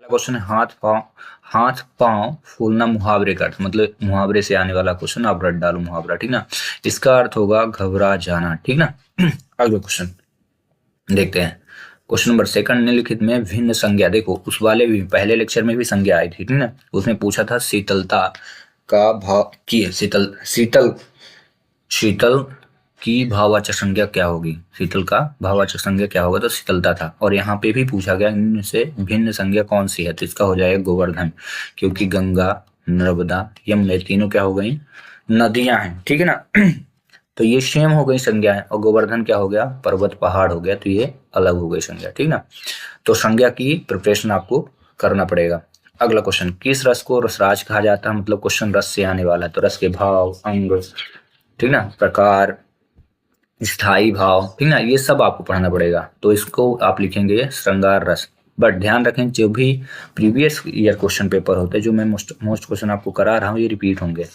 Question है हाथ पांव फूलना मुहावरे का अर्थ, मतलब मुहावरे से आने वाला क्वेश्चन, आप रट डालो मुहावरा, ठीक ना। इसका अर्थ होगा घबरा जाना, ठीक ना। अगला क्वेश्चन देखते हैं। क्वेश्चन नंबर सेकंड, निम्नलिखित में भिन्न संज्ञा, देखो उस वाले भी पहले लेक्चर में भी संज्ञा आई थी, ठीक ना। उसमें पूछा था शीतलता का भाव की शीतल शीतल की भाववाचक संज्ञा क्या होगी, शीतल का भाववाचक संज्ञा क्या होगा, तो शीतलता था। और यहाँ पे भी पूछा गया इनमें से भिन्न संज्ञा कौन सी है, तो इसका हो जाएगा गोवर्धन, क्योंकि गंगा नर्मदा यमुना तीनों क्या हो गई, नदियां हैं, ठीक है ना। तो ये सेम हो गई संज्ञाएं, और गोवर्धन क्या हो गया, पर्वत पहाड़ हो गया, तो ये अलग हो गई संज्ञा, ठीक ना। तो संज्ञा की प्रिपरेशन आपको करना पड़ेगा। अगला क्वेश्चन, किस रस को रसराज कहा जाता है, मतलब क्वेश्चन रस से आने वाला है, तो रस के भाव, अंग, ठीक ना, प्रकार, स्थाई भाव, ठीक ना, ये सब आपको पढ़ना पड़ेगा। तो इसको आप लिखेंगे श्रृंगार रस। बट ध्यान रखें जो भी प्रीवियस ईयर क्वेश्चन पेपर होते हैं, जो मैं मोस्ट क्वेश्चन आपको करा रहा हूँ, ये रिपीट होंगे,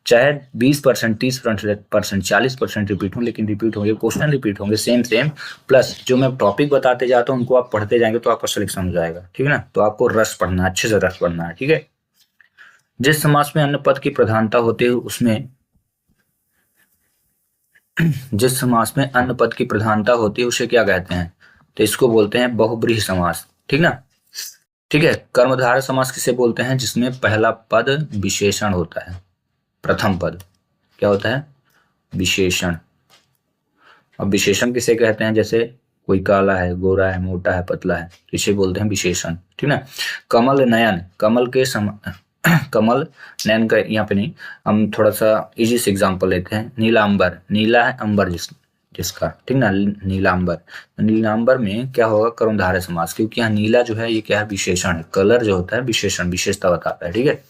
चाहे 20%, 30%, 40% रिपीट हो, लेकिन रिपीट होंगे, क्वेश्चन रिपीट होंगे सेम प्लस जो मैं टॉपिक बताते जाता हूँ उनको आप पढ़ते जाएंगे तो आपका सिलेक्शन हो जाएगा, ठीक है ना। तो आपको रस पढ़ना, अच्छे से रस पढ़ना है, ठीक है। जिस समास में अन्य पद की प्रधानता होती है उसमें जिस समास में अन्य पद की प्रधानता होती है उसे क्या कहते हैं, तो इसको बोलते हैं बहुब्रीहि समास, ठीक ना। ठीक है। कर्मधारय समास किसे बोलते हैं, जिसमें पहला पद विशेषण होता है, प्रथम पद क्या होता है, विशेषण। अब विशेषण किसे कहते हैं, जैसे कोई काला है, गोरा है, मोटा है, पतला है, तो इसे बोलते हैं विशेषण, ठीक ना। कमल नयन, कमल नयन का यहाँ पे नहीं, हम थोड़ा सा इजी से एग्जांपल लेते हैं। नीलांबर, नीला है अंबर जिसका, ठीक ना, नीलांबर। नीलांबर में क्या होगा, कर्मधारय समास, क्योंकि यहाँ नीला जो है ये क्या है, विशेषण है, कलर जो होता है विशेषण, विशेषता बताता है, ठीक है।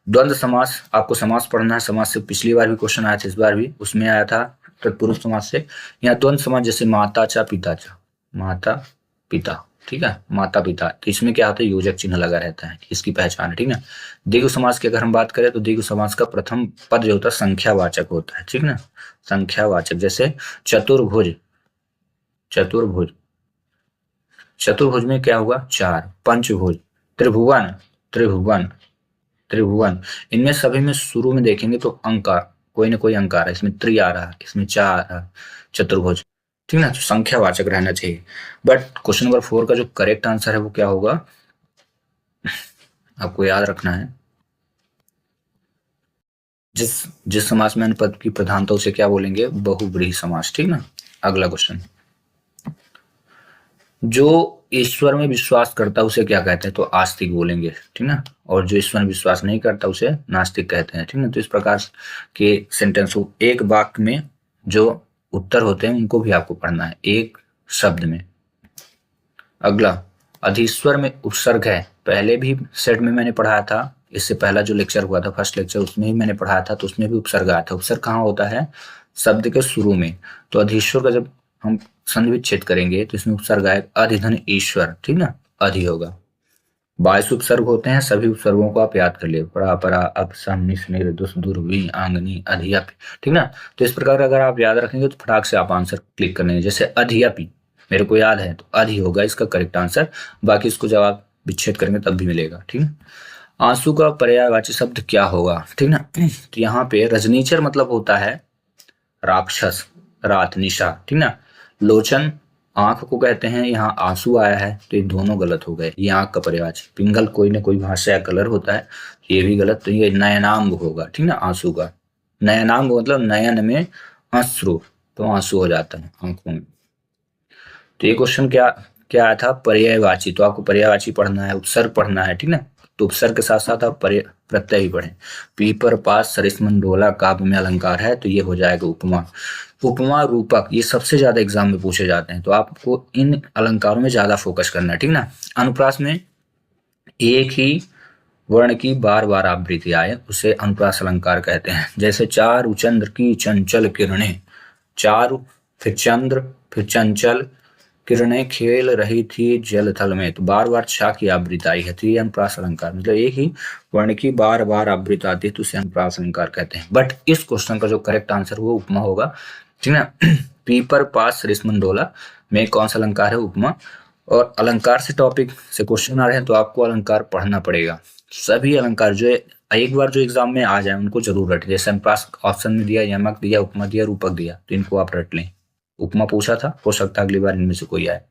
द्वंद्व समास, आपको समास पढ़ना है, समास से पिछली बार भी क्वेश्चन आया था, इस बार भी उसमें आया था तत्पुरुष समास से। यहाँ द्वंद्व समास जैसे माता चा पिता चा, माता पिता, ठीक है, माता पिता, तो इसमें क्या होता है, योजक चिन्ह लगा रहता है, इसकी पहचान है, ठीक ना। द्विगु समास की अगर हम बात करें तो द्विगु समास का प्रथम पद जो होता है संख्यावाचक होता है, ठीक ना, संख्यावाचक, जैसे चतुर्भुज, चतुर्भुज, चतुर्भुज में क्या होगा, चार। पंचभुज, त्रिभुवन, त्रिभुवन, त्रिभुवन, इनमें सभी में शुरू में देखेंगे तो अंकार, कोई ना कोई अंकार है, इसमें त्रि आ रहा है, इसमें चार आ रहा है, चतुर्भुज, ठीक ना, तो संख्यावाचक रहना चाहिए। बट क्वेश्चन नंबर 4 का जो करेक्ट आंसर है वो क्या होगा, आपको याद रखना है, जिस समास में पद की प्रधानता उसे क्या बोलेंगे, बहुब्रीहि समास, ठीक ना। अगला क्वेश्चन, जो ईश्वर में विश्वास करता है उसे क्या कहते हैं, तो आस्तिक बोलेंगे, ठीक ना। और जो ईश्वर में विश्वास नहीं करता उसे नास्तिक कहते हैं, ठीक ना। तो इस प्रकार के सेंटेंस को एक वाक्य में जो उत्तर होते हैं उनको भी आपको पढ़ना है एक शब्द में। अगला, अधीश्वर में उपसर्ग है, पहले भी सेट में मैंने पढ़ाया था, इससे पहला जो लेक्चर हुआ था फर्स्ट लेक्चर उसमें ही मैंने पढ़ाया था, तो उसमें भी उपसर्ग आया था। उपसर्ग कहाँ होता है, शब्द के शुरू में। तो अधीश्वर का जब हम संधि विच्छेद करेंगे तो इसमें उपसर्ग आएगा अधिधन ईश्वर, ठीक ना, अधि होगा। 22 उपसर्ग होते हैं, सभी उपसर्गों को आप याद कर लिए, परा परा अप सम निस निर दुस दुर्वी आंगनी अधियपि, ठीक ना। तो इस प्रकार अगर आप याद रखेंगे तो फटाक से आप आंसर क्लिक कर लेंगे। जैसे अधियपि मेरे को याद है तो अधि होगा इसका करेक्ट आंसर, बाकी इसको जब आप विच्छेद करेंगे तब भी मिलेगा, ठीक है। आंसू का पर्यायवाची शब्द क्या होगा, ठीक ना। तो यहाँ पे रजनीचर मतलब होता है राक्षस, रात, निशा, ठीक ना। लोचन आंख को कहते हैं, यहाँ आंसू आया है तो ये दोनों गलत हो गए, ये आंख का पर्यायवाची। पिंगल कोई ना कोई भाषा या कलर होता है, ये भी गलत, तो ये नयनांग होगा, ठीक ना, आंसू का। नयनांग मतलब नयन में अश्रु, तो आंसू हो जाता है आंखों में। तो ये क्वेश्चन क्या क्या आया था, पर्यायवाची, तो आपको पर्यायवाची पढ़ना है, उपसर्ग पढ़ना है, ठीक ना। तो उपसर्ग के साथ साथ आप प्रत्यय भी पढ़ें। पीपर, पास, सरिस्मन, डोला काव्य में अलंकार है, तो ये हो जाएगा उपमा। उपमा, रूपक, ये सबसे ज्यादा एग्जाम में पूछे जाते हैं, तो आपको इन अलंकारों में ज्यादा फोकस करना है, ठीक ना। अनुप्रास में एक ही वर्ण की बार बार आवृत्ति आए उसे अनुप्रास अलंकार कहते हैं। जैसे चारु चंद्र की चंचल किरणें, चारु फिर चंद्र फिर चंचल किरणें खेल रही थी जल थल में, तो बार बार छा की आवृत्ति आई है, तो ये अनुप्रास अलंकार, मतलब एक ही वर्ण की बार बार आवृत्ति आती है तो उसे अनुप्रास अलंकार कहते हैं। बट इस क्वेश्चन का जो करेक्ट आंसर वो उपमा होगा, ठीक ना। पीपर, पास, सरिस्मन, डोला में कौन सा अलंकार है, उपमा। और अलंकार से टॉपिक से क्वेश्चन आ रहे हैं तो आपको अलंकार पढ़ना पड़ेगा। सभी अलंकार जो एक बार जो एग्जाम में आ जाए उनको जरूर रट। जैसे ऑप्शन में दिया यमक दिया, उपमा दिया, रूपक दिया, तो इनको आप रट लें। उपमा पूछा था, हो सकता है अगली बार इनमें से कोई आए।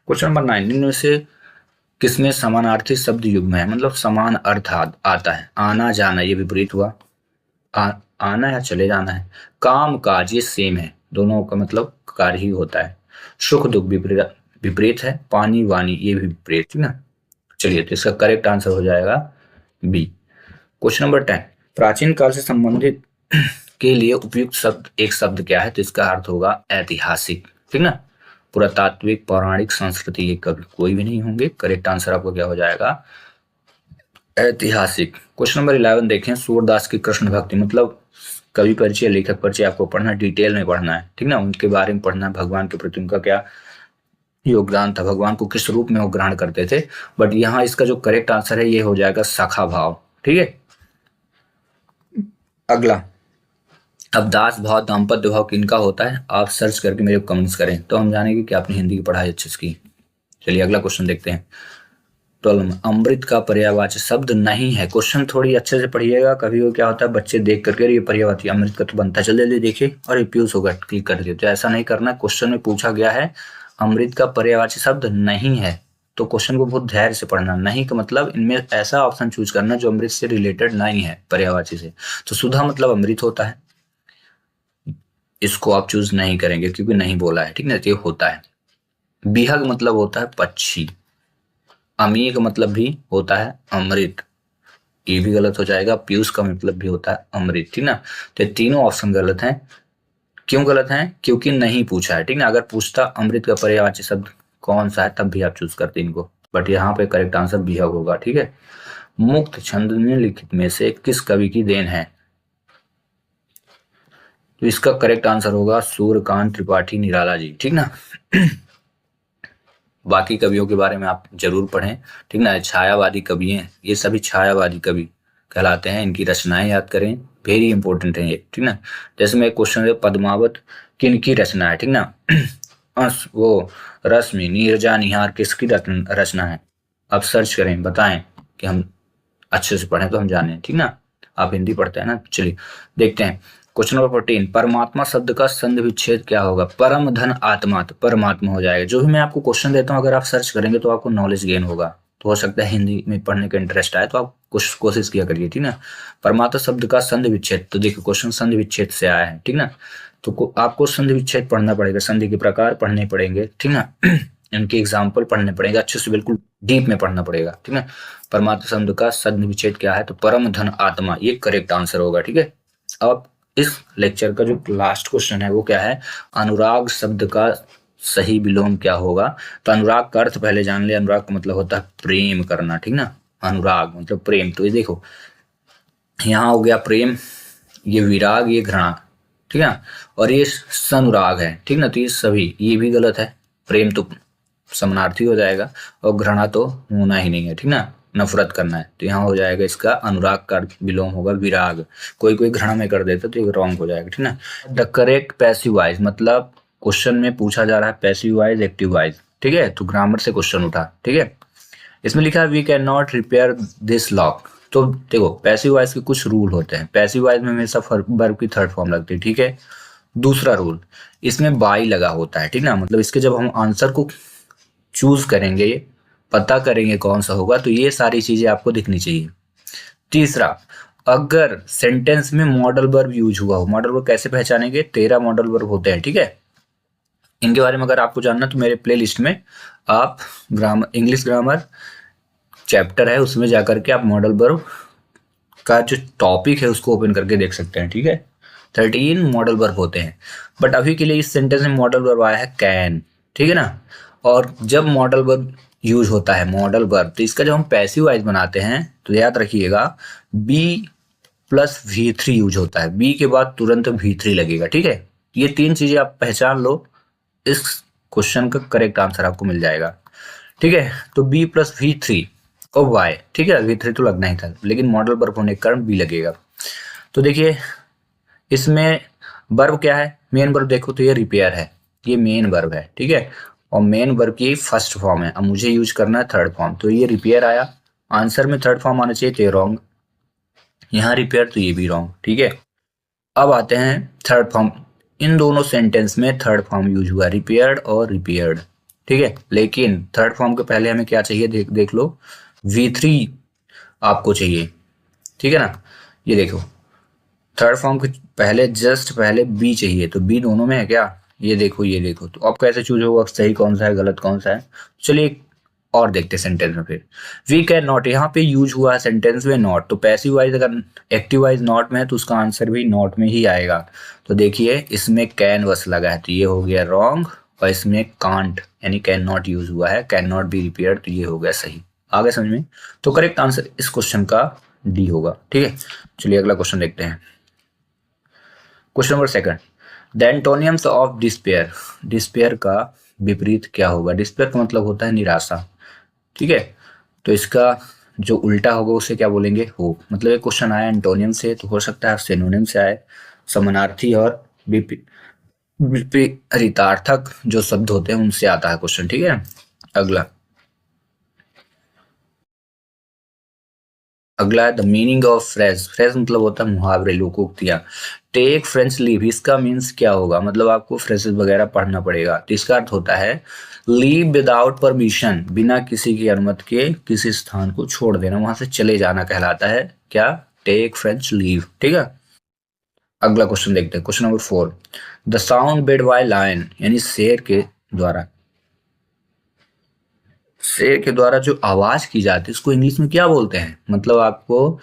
क्वेश्चन नंबर 9, इनमें से किसमें समानार्थी शब्द युग्म है, मतलब समान अर्थ आता है। आना जाना ये विपरीत हुआ, आना है चले जाना है। काम काज ये सेम है, दोनों का मतलब कार्य ही होता है। सुख दुख विपरीत है। पानी वानी ये भी विपरीत है ना। चलिए, तो इसका करेक्ट आंसर हो जाएगा बी। क्वेश्चन नंबर 10, प्राचीन काल से संबंधित के लिए उपयुक्त शब्द एक शब्द क्या है, तो इसका अर्थ होगा ऐतिहासिक, ठीक ना। पुरातात्विक, पौराणिक, संस्कृति ये कभी कोई भी नहीं होंगे। करेक्ट आंसर आपको क्या हो जाएगा, ऐतिहासिक। क्वेश्चन नंबर 11 देखें, सूरदास की कृष्ण भक्ति, मतलब कवि परिचय, लेखक परिचय आपको पढ़ना, डिटेल में पढ़ना है, ठीक ना। उनके बारे में पढ़ना, भगवान के प्रति उनका क्या योगदान था, भगवान को किस रूप में वो ग्रहण करते थे। बट यहाँ इसका जो करेक्ट आंसर है ये हो जाएगा सखा भाव, ठीक है। अगला, अब दास भाव दाम्पत्य भाव किनका होता है, आप सर्च करके मेरे कमेंट्स करें तो हम जानेंगे कि आपने हिंदी की पढ़ाई अच्छे से की। चलिए अगला क्वेश्चन देखते हैं। 12, अमृत का पर्यायवाची शब्द नहीं है। क्वेश्चन थोड़ी अच्छे से पढ़िएगा, कभी वो क्या होता है बच्चे देख करके ये पर्यायवाची अमृत का तो बनता चल जल्दी देखिए और ये पीयूष होगा क्लिक कर दिए, तो ऐसा नहीं करना। क्वेश्चन में पूछा गया है अमृत का पर्यायवाची शब्द नहीं है, तो क्वेश्चन को बहुत धैर्य से पढ़ना। नहीं का मतलब इनमें ऐसा ऑप्शन चूज करना जो अमृत से रिलेटेड नहीं है, पर्यायवाची से। तो सुधा मतलब अमृत होता है, इसको आप चूज नहीं करेंगे क्योंकि नहीं बोला है, ठीक ना, ये होता है। बिहग मतलब होता है पक्षी। अमीय का मतलब भी होता है अमृत, ये भी गलत हो जाएगा। पीयूष का मतलब भी होता है अमृत, ठीक ना। तो तीनों ऑप्शन गलत हैं। क्यों गलत हैं, क्योंकि नहीं पूछा है, ठीक ना। अगर पूछता अमृत का पर्यायवाची शब्द कौन सा है तब भी आप चूज करते इनको, बट यहाँ पे करेक्ट आंसर बिहग होगा, ठीक है। मुक्त छंद निम्नलिखित में से किस कवि की देन है, तो इसका करेक्ट आंसर होगा सूर्यकांत त्रिपाठी निराला जी, ठीक ना। बाकी कवियों के बारे में आप जरूर पढ़ें, ठीक ना। छायावादी कवि हैं, ये सभी छायावादी कवि कहलाते हैं। इनकी रचनाएं याद करें, वेरी इंपॉर्टेंट है ये, ठीक ना। जैसे मैं क्वेश्चन है पद्मावत किन की रचना है, ठीक ना। वो रश्मि, नीरजा, निहार किसकी रचना है, आप सर्च करें बताएं कि हम अच्छे से पढ़ें तो हम जाने, ठीक ना। आप हिंदी पढ़ते हैं ना। चलिए देखते हैं क्वेश्चन नंबर 14, परमात्मा शब्द का संधि विच्छेद क्या होगा, परम धन आत्मा, तो परमात्मा हो जाएगा। जो भी मैं आपको क्वेश्चन देता हूँ अगर आप सर्च करेंगे तो आपको नॉलेज गेन होगा, तो हो सकता है हिंदी में पढ़ने का इंटरेस्ट आए तो आप कुछ कोशिश किया करिए, ठीक ना। परमात्मा शब्द का संधि विच्छेद, तो देखिए क्वेश्चन संधि विच्छेद से आया है, ठीक ना। तो आपको संधि विच्छेद पढ़ना पड़ेगा, संधि के प्रकार पढ़ने पड़ेंगे, ठीक ना। इनके एग्जाम्पल पढ़ने पड़ेंगे अच्छे से, बिल्कुल डीप में पढ़ना पड़ेगा, ठीक है। परमात्मा शब्द का संधि विच्छेद क्या है, तो परम धन आत्मा, ये करेक्ट आंसर होगा, ठीक है। अब इस लेक्चर का जो लास्ट क्वेश्चन है वो क्या है, अनुराग शब्द का सही विलोम क्या होगा, तो अनुराग का अर्थ पहले जान ले। अनुराग का मतलब होता है प्रेम करना, ठीक ना। अनुराग मतलब प्रेम, तो ये देखो यहाँ हो गया प्रेम, ये विराग, ये घृणा, ठीक है। और ये सनुराग है, ठीक ना। तो ये सभी, ये भी गलत है, प्रेम तो समानार्थी हो जाएगा और घृणा तो होना ही नहीं है, ठीक ना, नफरत करना है। तो यहाँ हो जाएगा इसका अनुराग का विलोम होगा विराग। कोई कोई घृणा में कर देता तो ये रॉन्ग हो जाएगा, ठीक ना। द करेक्ट पैसिव वॉइस, मतलब क्वेश्चन में पूछा जा रहा है पैसिव वॉइस एक्टिव वॉइस, ठीक है। तो ग्रामर से क्वेश्चन उठा, ठीक है। इसमें लिखा है we can not repair this lock, तो देखो पैसिव वॉइस के कुछ रूल होते हैं। पैसिव वॉइस में हमेशा वर्ब की थर्ड फॉर्म लगती है, ठीक है। दूसरा रूल, इसमें बाई लगा होता है, ठीक ना। मतलब इसके जब हम आंसर को चूज करेंगे, पता करेंगे कौन सा होगा, तो ये सारी चीजें आपको दिखनी चाहिए। तीसरा, अगर सेंटेंस में मॉडल वर्ब यूज हुआ हो, मॉडल वर्ब कैसे पहचानेंगे, 13 मॉडल वर्ब होते हैं, ठीक है। इनके बारे में अगर आपको जानना तो मेरे प्ले लिस्ट में आप ग्रामर, इंग्लिश ग्रामर चैप्टर है उसमें जाकर के आप मॉडल वर्ब का जो टॉपिक है उसको ओपन करके देख सकते हैं, ठीक है। 13 मॉडल वर्ब होते हैं, बट अभी के लिए इस सेंटेंस में मॉडल वर्ब आया है कैन, ठीक है ना। और जब मॉडल वर्ब यूज होता है मॉडल वर्ब, तो इसका जब हम पैसिव वॉइस बनाते हैं तो याद रखिएगा बी प्लस V3 यूज होता है, बी के बाद तुरंत V3 लगेगा, ठीक है। ये 3 चीजें आप पहचान लो, इस क्वेश्चन का करेक्ट आंसर आपको मिल जाएगा, ठीक है। तो B प्लस V3 और Y, ठीक है। V3 तो लगना ही था लेकिन मॉडल वर्ब होने के कारण B लगेगा। तो देखिए इसमें वर्ब क्या है, मेन वर्ब देखो तो ये रिपेयर है, ये मेन वर्ब है, ठीक है। और मेन वर्ब की फर्स्ट फॉर्म है, अब मुझे यूज करना है थर्ड फॉर्म, तो ये रिपेयर आया, आंसर में थर्ड फॉर्म आना चाहिए, तो ये रॉन्ग, यहाँ रिपेयर तो ये भी रॉन्ग, ठीक है। अब आते हैं थर्ड फॉर्म, इन दोनों सेंटेंस में थर्ड फॉर्म यूज हुआ, रिपेयर्ड और रिपेयर्ड, ठीक है। लेकिन थर्ड फॉर्म के पहले हमें क्या चाहिए, देख लो, V3 आपको चाहिए, ठीक है ना। ये देखो, थर्ड फॉर्म के पहले जस्ट पहले बी चाहिए, तो बी दोनों में है क्या, ये देखो, तो अब कैसे चूज होगा सही कौन सा है गलत कौन सा है। चलिए एक और देखते हैं सेंटेंस में फिर, वी कैन नॉट, यहाँ पे यूज हुआ है सेंटेंस में नॉट, तो पैसिव वाइज अगर एक्टिव वाइज नॉट में है तो उसका आंसर भी नॉट में ही आएगा। तो देखिए इसमें कैन बस लगा है, तो ये हो गया रॉन्ग, और इसमें कांट यानी कैन नॉट यूज हुआ है, कैन नॉट बी रिपेयर, तो ये हो गया सही। आ गया समझ में, तो करेक्ट आंसर इस क्वेश्चन का डी होगा, ठीक है। चलिए अगला क्वेश्चन देखते हैं, question number second, the एंटोनियम्स of despair, despair का विपरीत क्या होगा, डिस्पेयर का मतलब होता है निराशा, ठीक है। तो इसका जो उल्टा होगा उसे क्या बोलेंगे, होप, मतलब एक क्वेश्चन आया एंटोनियम से, तो हो सकता है सिनोनिम से आए, समानार्थी और विपरीतार्थक जो शब्द होते हैं उनसे आता है क्वेश्चन, ठीक है। अगला अगला है the meaning of phrase, phrase मतलब होता है मुहावरे, लोकोक्तियां। टेक फ्रेंच लीव, इसका मीन्स क्या होगा, मतलब आपको फ्रेजेस वगैरह पढ़ना पड़ेगा, तो इसका अर्थ होता है लीव विदाउट परमिशन, बिना किसी की अनुमति के किसी स्थान को छोड़ देना, वहां से चले जाना कहलाता है क्या, टेक फ्रेंच लीव, ठीक है। अगला क्वेश्चन देखते हैं, question number 4, the sound bed by lion, यानी शेर के द्वारा, शेर के द्वारा जो आवाज की जाती है उसको इंग्लिश में क्या बोलते हैं, मतलब आपको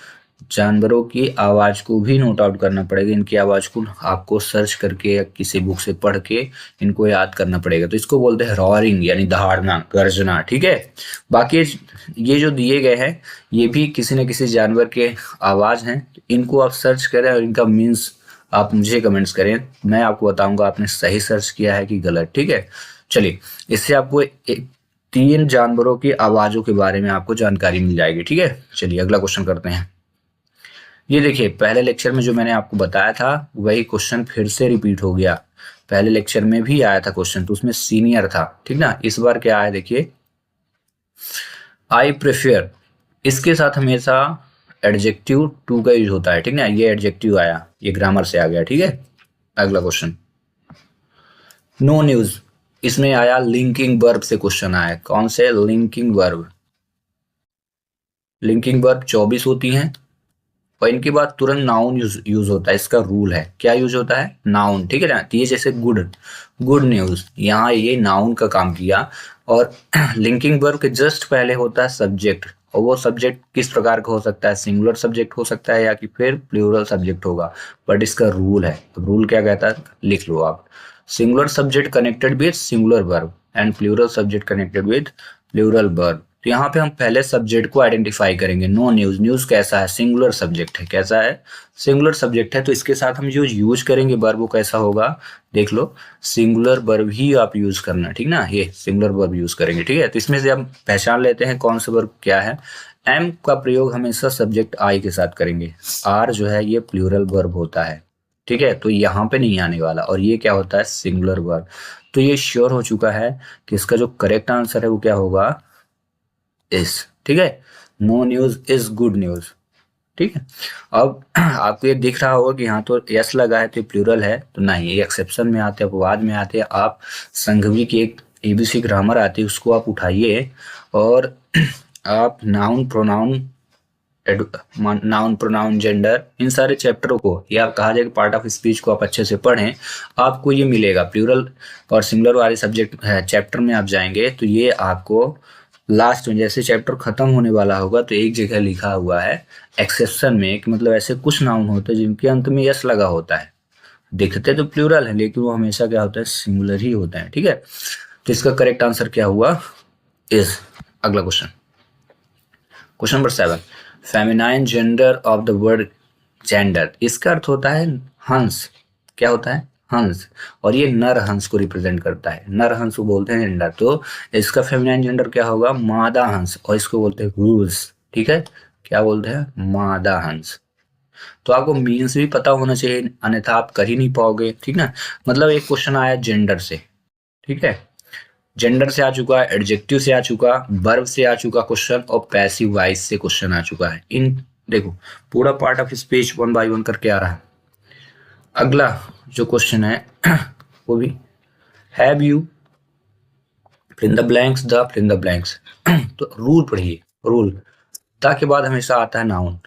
जानवरों की आवाज को भी नोट आउट करना पड़ेगा, इनकी आवाज को आपको सर्च करके या किसी बुक से पढ़ के इनको याद करना पड़ेगा, तो इसको बोलते हैं रॉरिंग यानी दहाड़ना, गर्जना, ठीक है। बाकी ये जो दिए गए हैं ये भी किसी न किसी जानवर के आवाज हैं, इनको आप सर्च करें और इनका मीन्स आप मुझे कमेंट्स करें, मैं आपको बताऊंगा आपने सही सर्च किया है कि गलत, ठीक है। चलिए इससे आपको तीन जानवरों की आवाजों के बारे में आपको जानकारी मिल जाएगी, ठीक है। चलिए अगला क्वेश्चन करते हैं, ये देखिए पहले लेक्चर में जो मैंने आपको बताया था वही क्वेश्चन फिर से रिपीट हो गया, पहले लेक्चर में भी आया था क्वेश्चन, तो उसमें सीनियर था, ठीक ना। इस बार क्या है देखिए, आई प्रेफर, इसके साथ हमेशा एडजेक्टिव टू का यूज होता है, ठीक ना, ये एडजेक्टिव आया, ये ग्रामर से आ गया, ठीक है। अगला क्वेश्चन, नो न्यूज, इसमें आया लिंकिंग वर्ब से क्वेश्चन आया, कौन से लिंकिंग वर्ब, लिंकिंग वर्ब 24 होती हैं और इनके बाद तुरंत नाउन यूज होता है, इसका रूल है, क्या यूज होता है, नाउन, ठीक है ना। तो ये जैसे गुड, गुड न्यूज, यहाँ ये नाउन का काम किया, और लिंकिंग वर्ब के जस्ट पहले होता है सब्जेक्ट, और वो सब्जेक्ट किस प्रकार का हो सकता है, सिंगुलर सब्जेक्ट हो सकता है या कि फिर प्लूरल सब्जेक्ट होगा, बट इसका रूल है, तो रूल क्या कहता है लिख लो आप, singular subject connected with singular verb and plural subject connected with plural verb. तो यहाँ पे हम पहले सब्जेक्ट को आइडेंटिफाई करेंगे, नो न्यूज, न्यूज कैसा है, सिंगुलर सब्जेक्ट है, कैसा है, सिंगुलर सब्जेक्ट है, तो इसके साथ हम जो यूज करेंगे वर्ब वो कैसा होगा, देख लो, सिंगुलर वर्ब ही आप यूज करना, ठीक ना, ये सिंगुलर वर्ब यूज करेंगे, ठीक है। तो इसमें से हम पहचान लेते हैं कौन सा वर्ब क्या है, एम का प्रयोग हमेशा सब्जेक्ट आई के साथ करेंगे, आर जो है ये प्लूरल वर्ब होता है, ठीक है, तो यहाँ पे नहीं आने वाला, और ये क्या होता है सिंगुलर वर्ब। तो ये श्योर हो चुका है कि इसका जो करेक्ट आंसर है वो क्या होगा, इस, ठीक है, no news is good news, ठीक है। अब आपको ये दिख रहा होगा कि यहाँ तो यस लगा है तो प्लूरल है, तो नहीं, ये एक्सेप्शन में आते हैं, अपवाद में आते हैं, आप संघवी की एक एबीसी ग्रामर आती है उसको आप उठाइए, और आप noun pronoun, noun pronoun gender, इन सारे चैप्टरों को, या आप कहा जाए कि पार्ट ऑफ स्पीच को आप अच्छे से पढ़ें, आपको ये मिलेगा, प्लूरल और सिंगुलर वाले सब्जेक्ट चैप्टर में आप जाएंगे तो ये आपको लास्ट में जैसे चैप्टर खत्म होने वाला होगा तो एक जगह लिखा हुआ है एक्सेप्शन में कि मतलब ऐसे कुछ नाउन होते हैं जिनके अंत में यस लगा होता है, दिखते तो प्लूरल है लेकिन वो हमेशा क्या होता है सिंगुलर ही होता है, ठीक है। तो इसका करेक्ट आंसर क्या हुआ, इज। अगला question, question number 7, feminine gender of the word gender, इसका अर्थ होता है हंस, क्या होता है हंस, और ये नर हंस को रिप्रेजेंट करता है, नर हंस को बोलते हैं जेंडर, तो इसका फेमिनाइन जेंडर क्या होगा, मादा हंस, और इसको बोलते हैं हूस, ठीक है, क्या बोलते हैं मादा हंस। तो आपको मीन्स भी पता होना चाहिए अन्यथा आप कर ही नहीं पाओगे, ठीक ना। मतलब एक क्वेश्चन आया जेंडर से, ठीक है, जेंडर से आ चुका है, एडजेक्टिव से आ चुका, वर्ब से आ चुका क्वेश्चन और पैसिव वॉइस से क्वेश्चन आ चुका है। इन देखो पूरा पार्ट ऑफ स्पीच 1 बाय 1 करके आ रहा है। अगला जो क्वेश्चन है वो भी have you fill in the blanks the fill in the blanks. तो रूल पढ़िए, रूल द के बाद हमेशा आता है नाउन,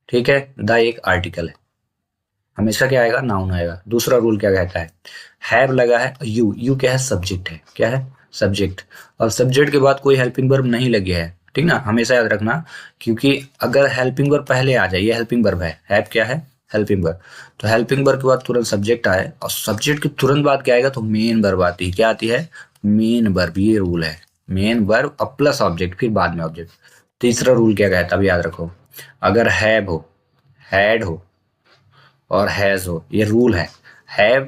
ठीक है, द एक आर्टिकल है, हमेशा क्या आएगा, नाउन आएगा। दूसरा रूल क्या कहता है, हैव लगा है, यू क्या है, सब्जेक्ट है, क्या है, सब्जेक्ट, और सब्जेक्ट के बाद कोई हेल्पिंग वर्ब नहीं लगे है, ठीक ना, हमेशा याद रखना, क्योंकि अगर हेल्पिंग वर्ब पहले आ जाए, ये हेल्पिंग वर्ब है, हैव क्या है, हेल्पिंग वर्ब, तो हेल्पिंग वर्ब के बाद तुरंत सब्जेक्ट आए और सब्जेक्ट के तुरंत बाद क्या आएगा, तो मेन वर्ब आती है, क्या आती है, मेन वर्ब, ये रूल है, मेन वर्ब और प्लस ऑब्जेक्ट, फिर बाद में ऑब्जेक्ट। तीसरा रूल क्या कहता है, अब याद रखो, अगर हैव हो, हैड हो और हैज हो, ये रूल है, हैव,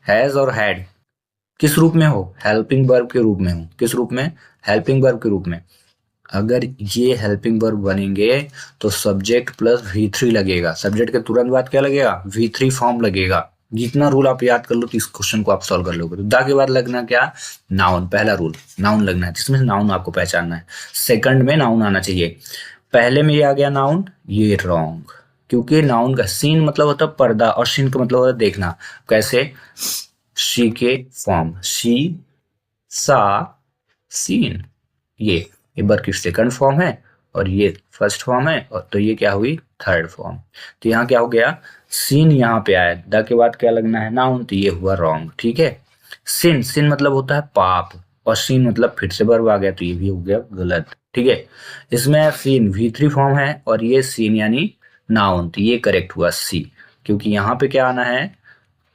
हैज और हैड किस रूप में हो, हेल्पिंग वर्ब के रूप में हो, किस रूप में, हेल्पिंग वर्ब के रूप में। अगर ये हेल्पिंग वर्ब बनेंगे तो सब्जेक्ट प्लस V3 लगेगा, सब्जेक्ट के तुरंत बाद क्या लगेगा, V3 फॉर्म लगेगा। जितना रूल आप याद कर लो तो इस क्वेश्चन को आप सॉल्व कर लोगे। तो दा के बाद लगना क्या, नाउन, पहला रूल नाउन लगना है, जिसमें नाउन आपको पहचानना है। सेकंड में नाउन आना चाहिए, पहले में ये आ गया नाउन, ये रॉन्ग, क्योंकि नाउन का सीन मतलब होता है पर्दा और सीन का मतलब होता है देखना। कैसे, शी के फॉर्म, शी, सा, सीन, ये वर्ब की सेकंड फॉर्म है और ये फर्स्ट फॉर्म है, और तो ये क्या हुई, थर्ड फॉर्म। तो यहाँ क्या हो गया, सीन यहाँ पे आया, द के बाद क्या लगना है, नाउन, तो ये हुआ रॉन्ग, ठीक है। सिन, सिन मतलब होता है पाप, और सीन मतलब फिर से वर्ब आ गया, तो ये भी हो गया गलत, ठीक है। इसमें सीन V3 फॉर्म है और ये सीन यानी नाउन, तो ये करेक्ट हुआ सी, क्योंकि यहाँ पे क्या आना है,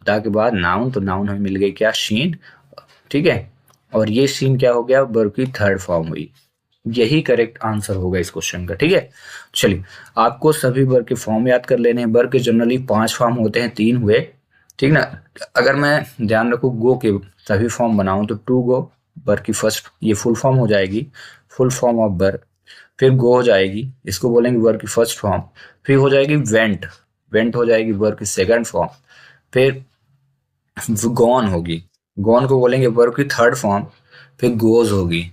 द के बाद नाउन, तो नाउन हमें मिल गई क्या, शीन, ठीक है, और ये सीन क्या हो गया, वर्ब की थर्ड फॉर्म हुई। यही करेक्ट आंसर होगा इस क्वेश्चन का, ठीक है। चलिए, आपको सभी वर्ब के फॉर्म याद कर लेने हैं। वर्ब के जनरली 5 फॉर्म होते हैं, 3 हुए, ठीक ना। अगर मैं ध्यान रखूँ गो के सभी फॉर्म बनाऊं तो टू गो वर्ब की फर्स्ट, ये फुल फॉर्म हो जाएगी, फुल फॉर्म ऑफ वर्ब, फिर गो हो जाएगी, इसको बोलेंगे वर्ब की फर्स्ट फॉर्म, फिर हो जाएगी वेंट, वेंट हो जाएगी वर्ब की सेकंड फॉर्म, फिर गॉन होगी, गॉन को बोलेंगे वर्ब की थर्ड फॉर्म, फिर गोज होगी,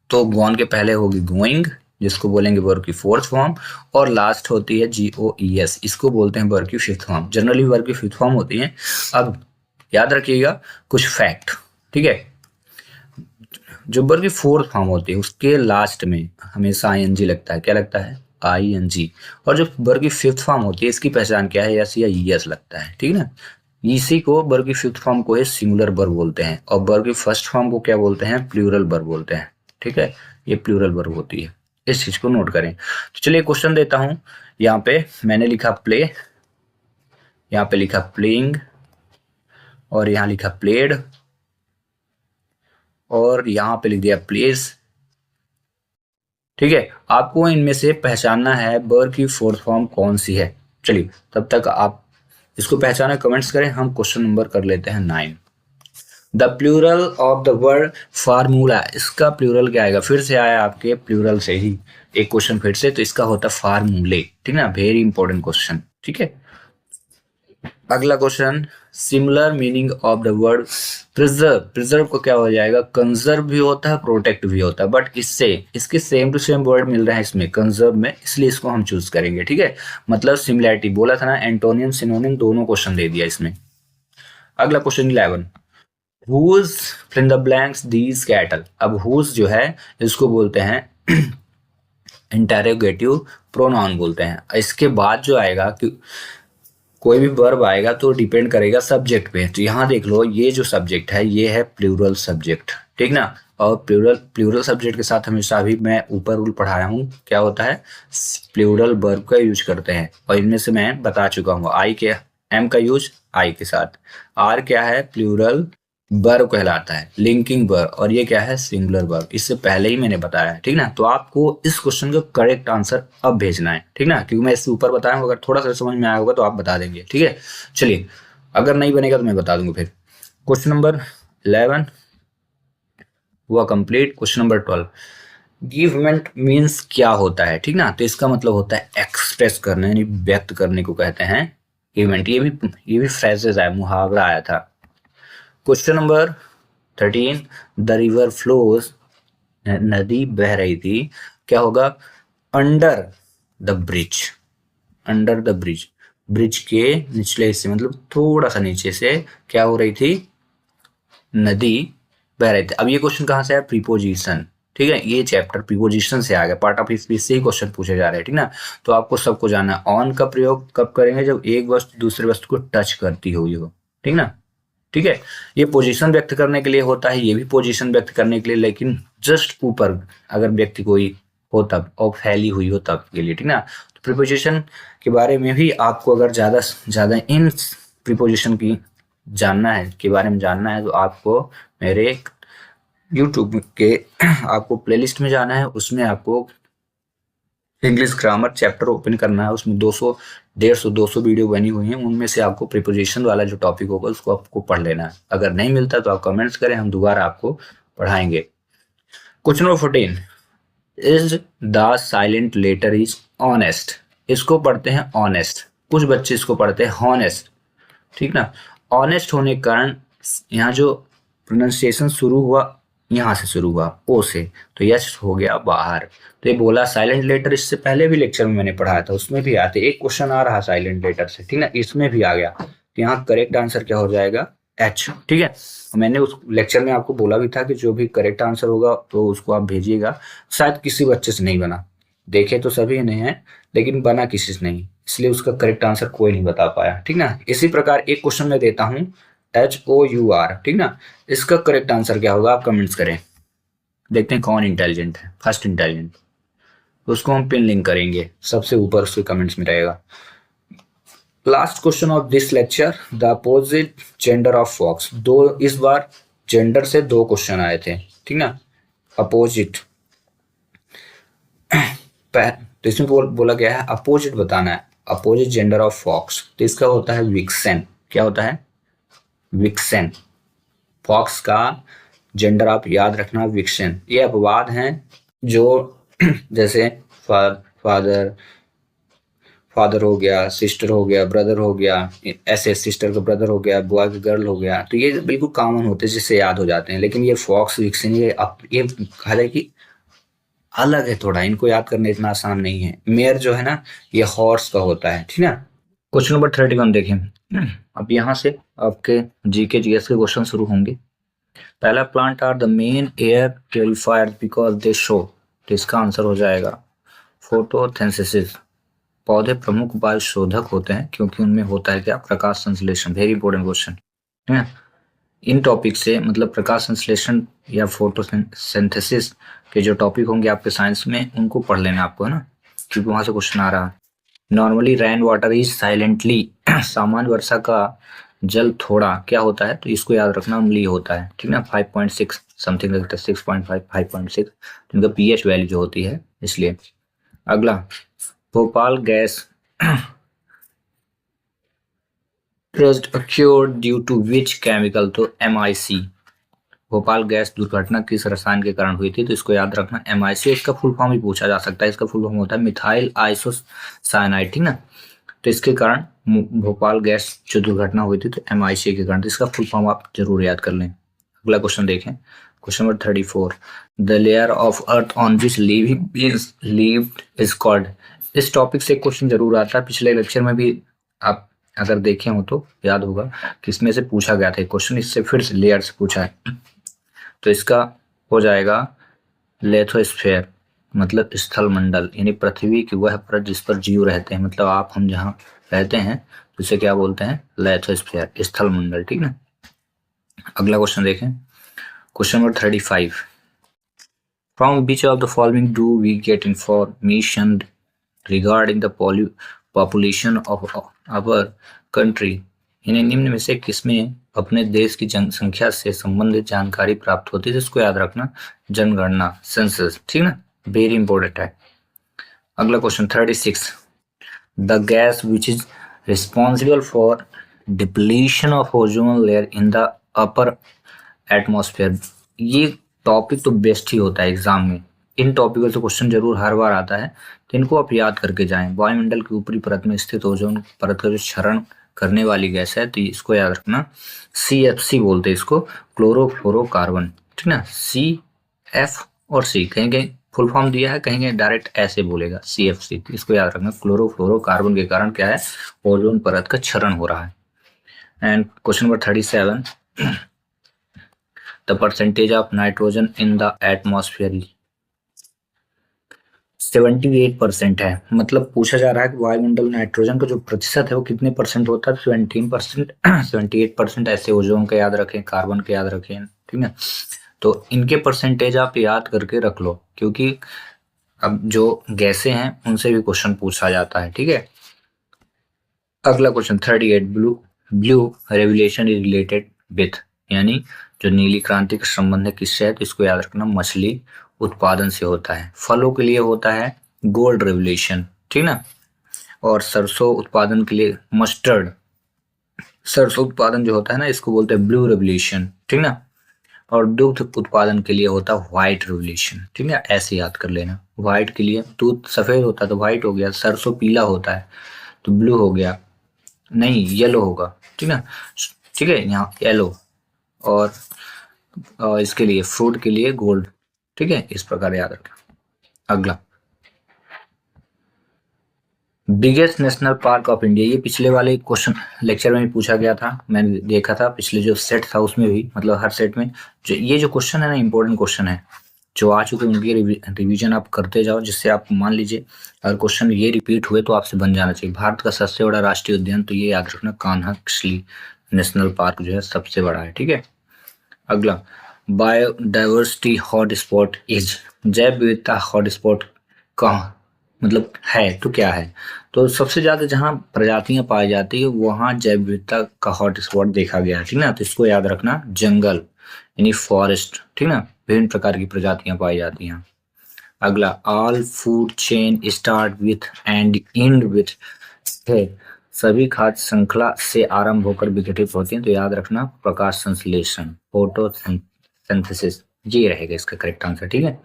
तो गॉन के पहले होगी गोइंग, जिसको बोलेंगे वर्ब की फोर्थ फॉर्म, और लास्ट होती है GOES, इसको बोलते हैं वर्ब की फिफ्थ फॉर्म। जनरली वर्ब की फिफ्थ फॉर्म होती है। अब याद रखिएगा कुछ फैक्ट, ठीक है, जो वर्ब की फोर्थ फॉर्म होती है उसके लास्ट में हमेशा ING लगता है, क्या लगता है, ING, और जो वर्ब की फिफ्थ फॉर्म होती है इसकी पहचान क्या है, S या ES लगता है, ठीक है ना। इसी को वर्ब की फिफ्थ फॉर्म को सिंगुलर वर्ब बोलते हैं और वर्ब की फर्स्ट फॉर्म को क्या बोलते हैं, प्लूरल वर्ब बोलते हैं, ठीक है, ये प्लूरल वर्ब होती है, इस चीज को नोट करें। तो चलिए क्वेश्चन देता हूं, यहाँ पे मैंने लिखा प्ले, यहाँ पे लिखा प्लेइंग, और यहाँ लिखा प्लेड, और यहाँ पे लिख दिया प्लेस, ठीक है। आपको इनमें से पहचानना है वर्ब की फोर्थ फॉर्म कौन सी है। चलिए तब तक आप इसको पहचाना, कमेंट्स करें। हम क्वेश्चन नंबर कर लेते हैं 9। The plural of the word formula, इसका प्लूरल क्या आएगा, फिर से आया आपके प्लूरल से ही एक क्वेश्चन फिर से, तो इसका होता है फार्मूले, ठीक ना, वेरी इंपॉर्टेंट क्वेश्चन, ठीक है। अगला question, similar meaning of the word preserve, preserve को क्या हो जाएगा, कंजर्व भी होता है, प्रोटेक्ट भी होता है, बट इससे इसके सेम टू सेम वर्ड मिल रहा है इसमें कंजर्व में, इसलिए इसको हम चूज करेंगे, ठीक है। मतलब सिमिलैरिटी बोला था ना, एंटोनियम सिनोनिम दोनों क्वेश्चन दे दिया इसमें। अगला question 11, whose fill in the blanks these cattle. अब हुज जो है इसको बोलते हैं इंटरोगेटिव प्रोनाउन बोलते हैं। इसके बाद जो आएगा कि कोई भी वर्ब आएगा तो डिपेंड करेगा सब्जेक्ट पे। तो यहाँ देख लो, ये जो सब्जेक्ट है ये है प्लूरल सब्जेक्ट, ठीक ना, और प्लूरल सब्जेक्ट के साथ हमेशा अभी मैं ऊपर रूल पढ़ाया हूँ, क्या होता है, प्लूरल वर्ब का यूज करते हैं, और इनमें से मैं बता चुका हूँ, आई के एम का यूज आई के साथ, आर क्या है, प्लूरल वर्ब कहलाता है, लिंकिंग वर्ब, और ये क्या है, सिंगुलर वर्ब, इससे पहले ही मैंने बताया है, ठीक ना। तो आपको इस क्वेश्चन का करेक्ट आंसर अब भेजना है, ठीक ना, क्योंकि मैं इससे ऊपर बताया हूँ, अगर थोड़ा सा समझ में आया होगा तो आप बता देंगे, ठीक है। चलिए, अगर नहीं बनेगा तो मैं बता दूंगा फिर। क्वेश्चन नंबर 11 हुआ कंप्लीट। क्वेश्चन नंबर 12, गिवमेंट मीन्स क्या होता है, ठीक ना, तो इसका मतलब होता है एक्सप्रेस करने, यानी व्यक्त करने को कहते हैं गिवमेंट। ये भी फ्रेजेस आया, मुहावरा आया था। Question number 13 the river flows, नदी बह रही थी, क्या होगा, under the bridge, under the bridge, bridge के निचले हिस्से मतलब थोड़ा सा नीचे से क्या हो रही थी, नदी बह रही थी। अब ये क्वेश्चन कहाँ से आया, प्रीपोजिशन, ठीक है, ये चैप्टर प्रीपोजिशन से आ गया, पार्ट ऑफ स्पीच से ही क्वेश्चन पूछे जा रहे हैं, ठीक ना। तो आपको सबको जानना है ऑन का प्रयोग कब करेंगे, जब एक वस्तु दूसरे वस्तु को टच करती हुई हो, ठीक ना, ठीक है। ये पोजीशन व्यक्त करने के लिए होता है, ये भी पोजीशन व्यक्त करने के लिए, लेकिन जस्ट ऊपर अगर व्यक्ति कोई हो तब, और फैली हुई हो तब के लिए, ठीक ना। तो प्रीपोजिशन के बारे में भी आपको अगर ज्यादा ज्यादा इन प्रीपोजिशन की जानना है, के बारे में जानना है, तो आपको मेरे यूट्यूब के आपको प्लेलिस्ट में जाना है, उसमें आपको इंग्लिश ग्रामर चैप्टर ओपन करना है, उसमें 200 150 200 वीडियो बनी हुई हैं, उनमें से आपको प्रीपोजिशन वाला जो टॉपिक होगा उसको आपको पढ़ लेना है। अगर नहीं मिलता तो आप कमेंट्स करें, हम दोबारा आपको पढ़ाएंगे। Question number 14, is the silent letter is honest, इसको पढ़ते हैं ऑनेस्ट, कुछ बच्चे इसको पढ़ते हैं हॉनेस्ट, ठीक ना। ऑनेस्ट होने के कारण यहाँ जो प्रोनाउंसिएशन शुरू हुआ, यहाँ से शुरू हुआ ओ से, तो यश हो गया बाहर। तो ये बोला साइलेंट लेटर, इससे पहले भी लेक्चर में मैंने पढ़ाया था, उसमें भी आते, एक क्वेश्चन आ रहा साइलेंट लेटर से, ठीक ना, इसमें भी आ गया। तो यहाँ करेक्ट आंसर क्या हो जाएगा, एच, ठीक है। मैंने उस लेक्चर में आपको बोला भी था कि जो भी करेक्ट आंसर होगा तो उसको आप भेजिएगा। शायद किसी बच्चे से नहीं बना, देखे तो सभी ने हैं, लेकिन बना किसी से नहीं, इसलिए उसका करेक्ट आंसर कोई नहीं बता पाया, ठीक ना। इसी प्रकार एक क्वेश्चन मैं देता हूँ HOUR, ठीक ना, इसका करेक्ट आंसर क्या होगा, आप कमेंट्स करें, देखते हैं कौन इंटेलिजेंट है, फर्स्ट इंटेलिजेंट, उसको हम पिन लिंक करेंगे, सबसे ऊपर उसके कमेंट्स में रहेगा। Last question of this lecture, the opposite gender of fox, दो, इस बार जेंडर से 2 क्वेश्चन आए थे, ठीक ना, अपोजिट, तो इसमें बोला गया है अपोजिट बताना है, अपोजिट जेंडर ऑफ फॉक्स, तो इसका होता है विक्सेन, क्या होता है, विक्सेन। फॉक्स का जेंडर आप याद रखना, विक्सेन। ये अपवाद हैं जो जैसे फादर हो गया, सिस्टर हो गया, ब्रदर हो गया, ऐसे सिस्टर का ब्रदर हो गया, बॉय का गर्ल हो गया, तो ये बिल्कुल कॉमन होते हैं जिससे याद हो जाते हैं। लेकिन ये फॉक्स, विक्सेन, ये हालांकि अलग है थोड़ा, इनको याद करना इतना आसान नहीं है। मेयर जो है ना, ये हॉर्स का होता है, ठीक ना। क्वेश्चन नंबर 31 देखें। अब यहाँ से आपके जीके जीएस के क्वेश्चन शुरू होंगे। पहला, plant are the main air purifier because they show, तो इसका आंसर हो जाएगा फोटोसिंथेसिस। पौधे प्रमुख वायु शोधक होते हैं क्योंकि उनमें होता है क्या, प्रकाश संश्लेषण। वेरी इंपॉर्टेंट क्वेश्चन है। इन टॉपिक से मतलब प्रकाश संश्लेषण या फोटोसिंथेसिस के जो टॉपिक होंगे आपके साइंस में, उनको पढ़ लेना आपको, है ना, क्योंकि वहां से क्वेश्चन आ रहा है। Normally rain water is silently, सामान्य वर्षा का जल थोड़ा क्या होता है, तो इसको याद रखना, अम्लीय होता है, ठीक ना। 5.6 समथिंग लगता है, 6.5 5.6, इनका पीएच वैल्यू जो होती है, इसलिए। अगला, Bhopal gas occurred due to which chemical, तो MIC। भोपाल गैस दुर्घटना किस रसायन के कारण हुई थी, तो इसको याद रखना, MIC। इसका फुल फॉर्म भी पूछा जा सकता है, इसका फुल फॉर्म होता है मिथाइल आइसोसाइनाइड, ठीक ना। तो इसके कारण भोपाल गैस जो दुर्घटना हुई थी, तो MIC के कारण, तो इसका फुल फॉर्म आप जरूर याद कर लें। अगला क्वेश्चन देखें, question number 34, the layer of earth on which lived is called. इस टॉपिक से क्वेश्चन जरूर आता है, पिछले लेक्चर में भी आप अगर देखे हो तो याद होगा कि इसमें से पूछा गया था क्वेश्चन, इससे फिर से लेयर से पूछा है, तो इसका हो जाएगा लेथोस्फेयर, मतलब स्थल मंडल, यानी पृथ्वी की वह परत जिस पर जीव रहते हैं, मतलब आप हम जहाँ रहते हैं, तो इसे क्या बोलते हैं, लेथोस्फेयर, स्थल मंडल, ठीक ना। अगला क्वेश्चन देखें, question number 35, from which of the following do we get information regarding the population of our country, इन्हें निम्न में से किसमें अपने देश की जनसंख्या से संबंधित जानकारी प्राप्त होती है, जिसको याद रखना, जनगणना, सेंसस, ठीक ना, वेरी इंपॉर्टेंट है। अगला question 36, the gas which is responsible for depletion of ozone layer in the upper atmosphere. ये टॉपिक तो बेस्ट ही होता है एग्जाम में, इन टॉपिकों से क्वेश्चन जरूर हर बार आता है, तो इनको आप याद करके जाएं। वायुमंडल की ऊपरी परत में स्थित ओजोन परत का जो क्षरण करने वाली गैस है, तो इसको याद रखना CFC बोलते हैं इसको, क्लोरोफ्लोरोकार्बन, ठीक ना। CF और C कहीं कहीं फुल फॉर्म दिया है, कहीं कहीं डायरेक्ट ऐसे बोलेगा CFC, तो इसको याद रखना। क्लोरोफ्लोरोकार्बन के कारण क्या है, ओजोन परत का क्षरण हो रहा है। And question number 37, the percentage of nitrogen in the atmosphere 78% है। मतलब पूछा जा रहा है कि वायुमंडल नाइट्रोजन का जो प्रतिशत है वो कितने परसेंट होता है, 17%, 78%। ऐसे ओजोन का याद रखें, कार्बन का याद रखें, ठीक है। तो इनके परसेंटेज आप याद करके रख लो, क्योंकि अब जो गैसें हैं उनसे भी क्वेश्चन पूछा जाता है, ठीक है। अगला question 38, blue revolution is related with, यानी जो नीली क्रांति का संबंध है किससे है, तो इसको याद रखना मछली उत्पादन से होता है। फलों के लिए होता है गोल्ड रेवोल्यूशन, ठीक ना। और सरसों उत्पादन के लिए मस्टर्ड, सरसों उत्पादन जो होता है ना इसको बोलते हैं ब्लू रेवोल्यूशन, ठीक ना। और दुग्ध उत्पादन के लिए होता है व्हाइट रेवोल्यूशन, ठीक है। ऐसे याद कर लेना, व्हाइट के लिए दूध सफेद होता है तो व्हाइट हो गया, सरसों पीला होता है तो ब्लू हो गया, नहीं येलो होगा, ठीक ना, ठीक है, यहाँ येलो। और इसके लिए फ्रूट के लिए गोल्ड, ठीक है। इस प्रकार याद रखें। अगला, biggest national park of India, ये पिछले वाले क्वेश्चन लेक्चर में भी पूछा गया था, मैंने देखा था पिछले जो सेट था उसमें भी, मतलब हर सेट में जो ये जो क्वेश्चन है ना इंपॉर्टेंट क्वेश्चन है, जो आ चुके उनकी रिवीजन आप करते जाओ, जिससे आप मान लीजिए अगर क्वेश्चन ये रिपीट हुए तो आपसे बन जाना चाहिए। भारत का सबसे बड़ा राष्ट्रीय उद्यान, तो ये याद रखना कान्हा-किसली नेशनल पार्क जो है सबसे बड़ा है, ठीक है। अगला, बायोडाइवर्सिटी हॉटस्पॉट इज, जैव विविधता हॉटस्पॉट कहाँ मतलब है तो क्या है, तो सबसे ज्यादा जहाँ प्रजातियां पाई जाती है वहाँ जैव विविधता का हॉटस्पॉट देखा गया है, ठीक ना। तो इसको याद रखना जंगल यानी फॉरेस्ट, ठीक ना, विभिन्न प्रकार की प्रजातियां पाई जाती हैं। अगला, all food chain start with and and with है, सभी खाद्य श्रृंखला से आरंभ होकर विघटित होती हैं, तो याद रखना प्रकाश संश्लेषण, फोटोसिंथेसिस, ये रहेगा इसका करेक्ट आंसर, ठीक है।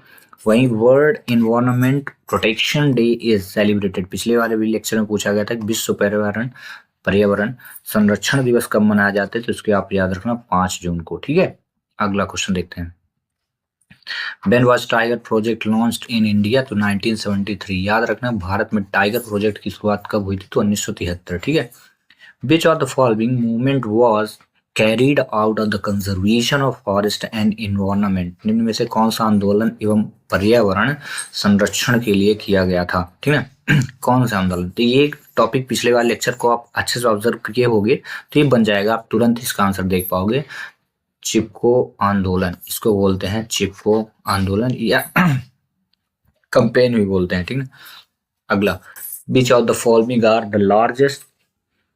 वहीं world environment protection day is celebrated, पिछले वाले भी लेक्चर में पूछा गया था कि विश्व पर्यावरण संरक्षण दिवस कब मनाया जाता है, तो इसके आप याद रखना 5 जून को, ठीक है। अगला क्वेश्चन देखते हैं, When was tiger project launched in India, तो 1973, याद रखना भारत में टाइगर प्रोजेक्ट की शुरुआत कब हुई थी, तो 1973, ठीक है। Which of the following movement was carried out of the conservation of forest and environment, निम्न में से कौन सा आंदोलन एवं पर्यावरण संरक्षण के लिए किया गया था, ठीक है। कौन सा आंदोलन, तो ये टॉपिक पिछले वाले लेक्चर को आप अच्छे से ऑब्जर्व किए होंगे तो ये बन जाएगा, आप तुरंत इसका आंसर देख पाओगे। चिपको आंदोलन, इसको बोलते हैं चिपको आंदोलन या कैंपेन भी बोलते हैं, ठीक है। अगला, which of the following are the largest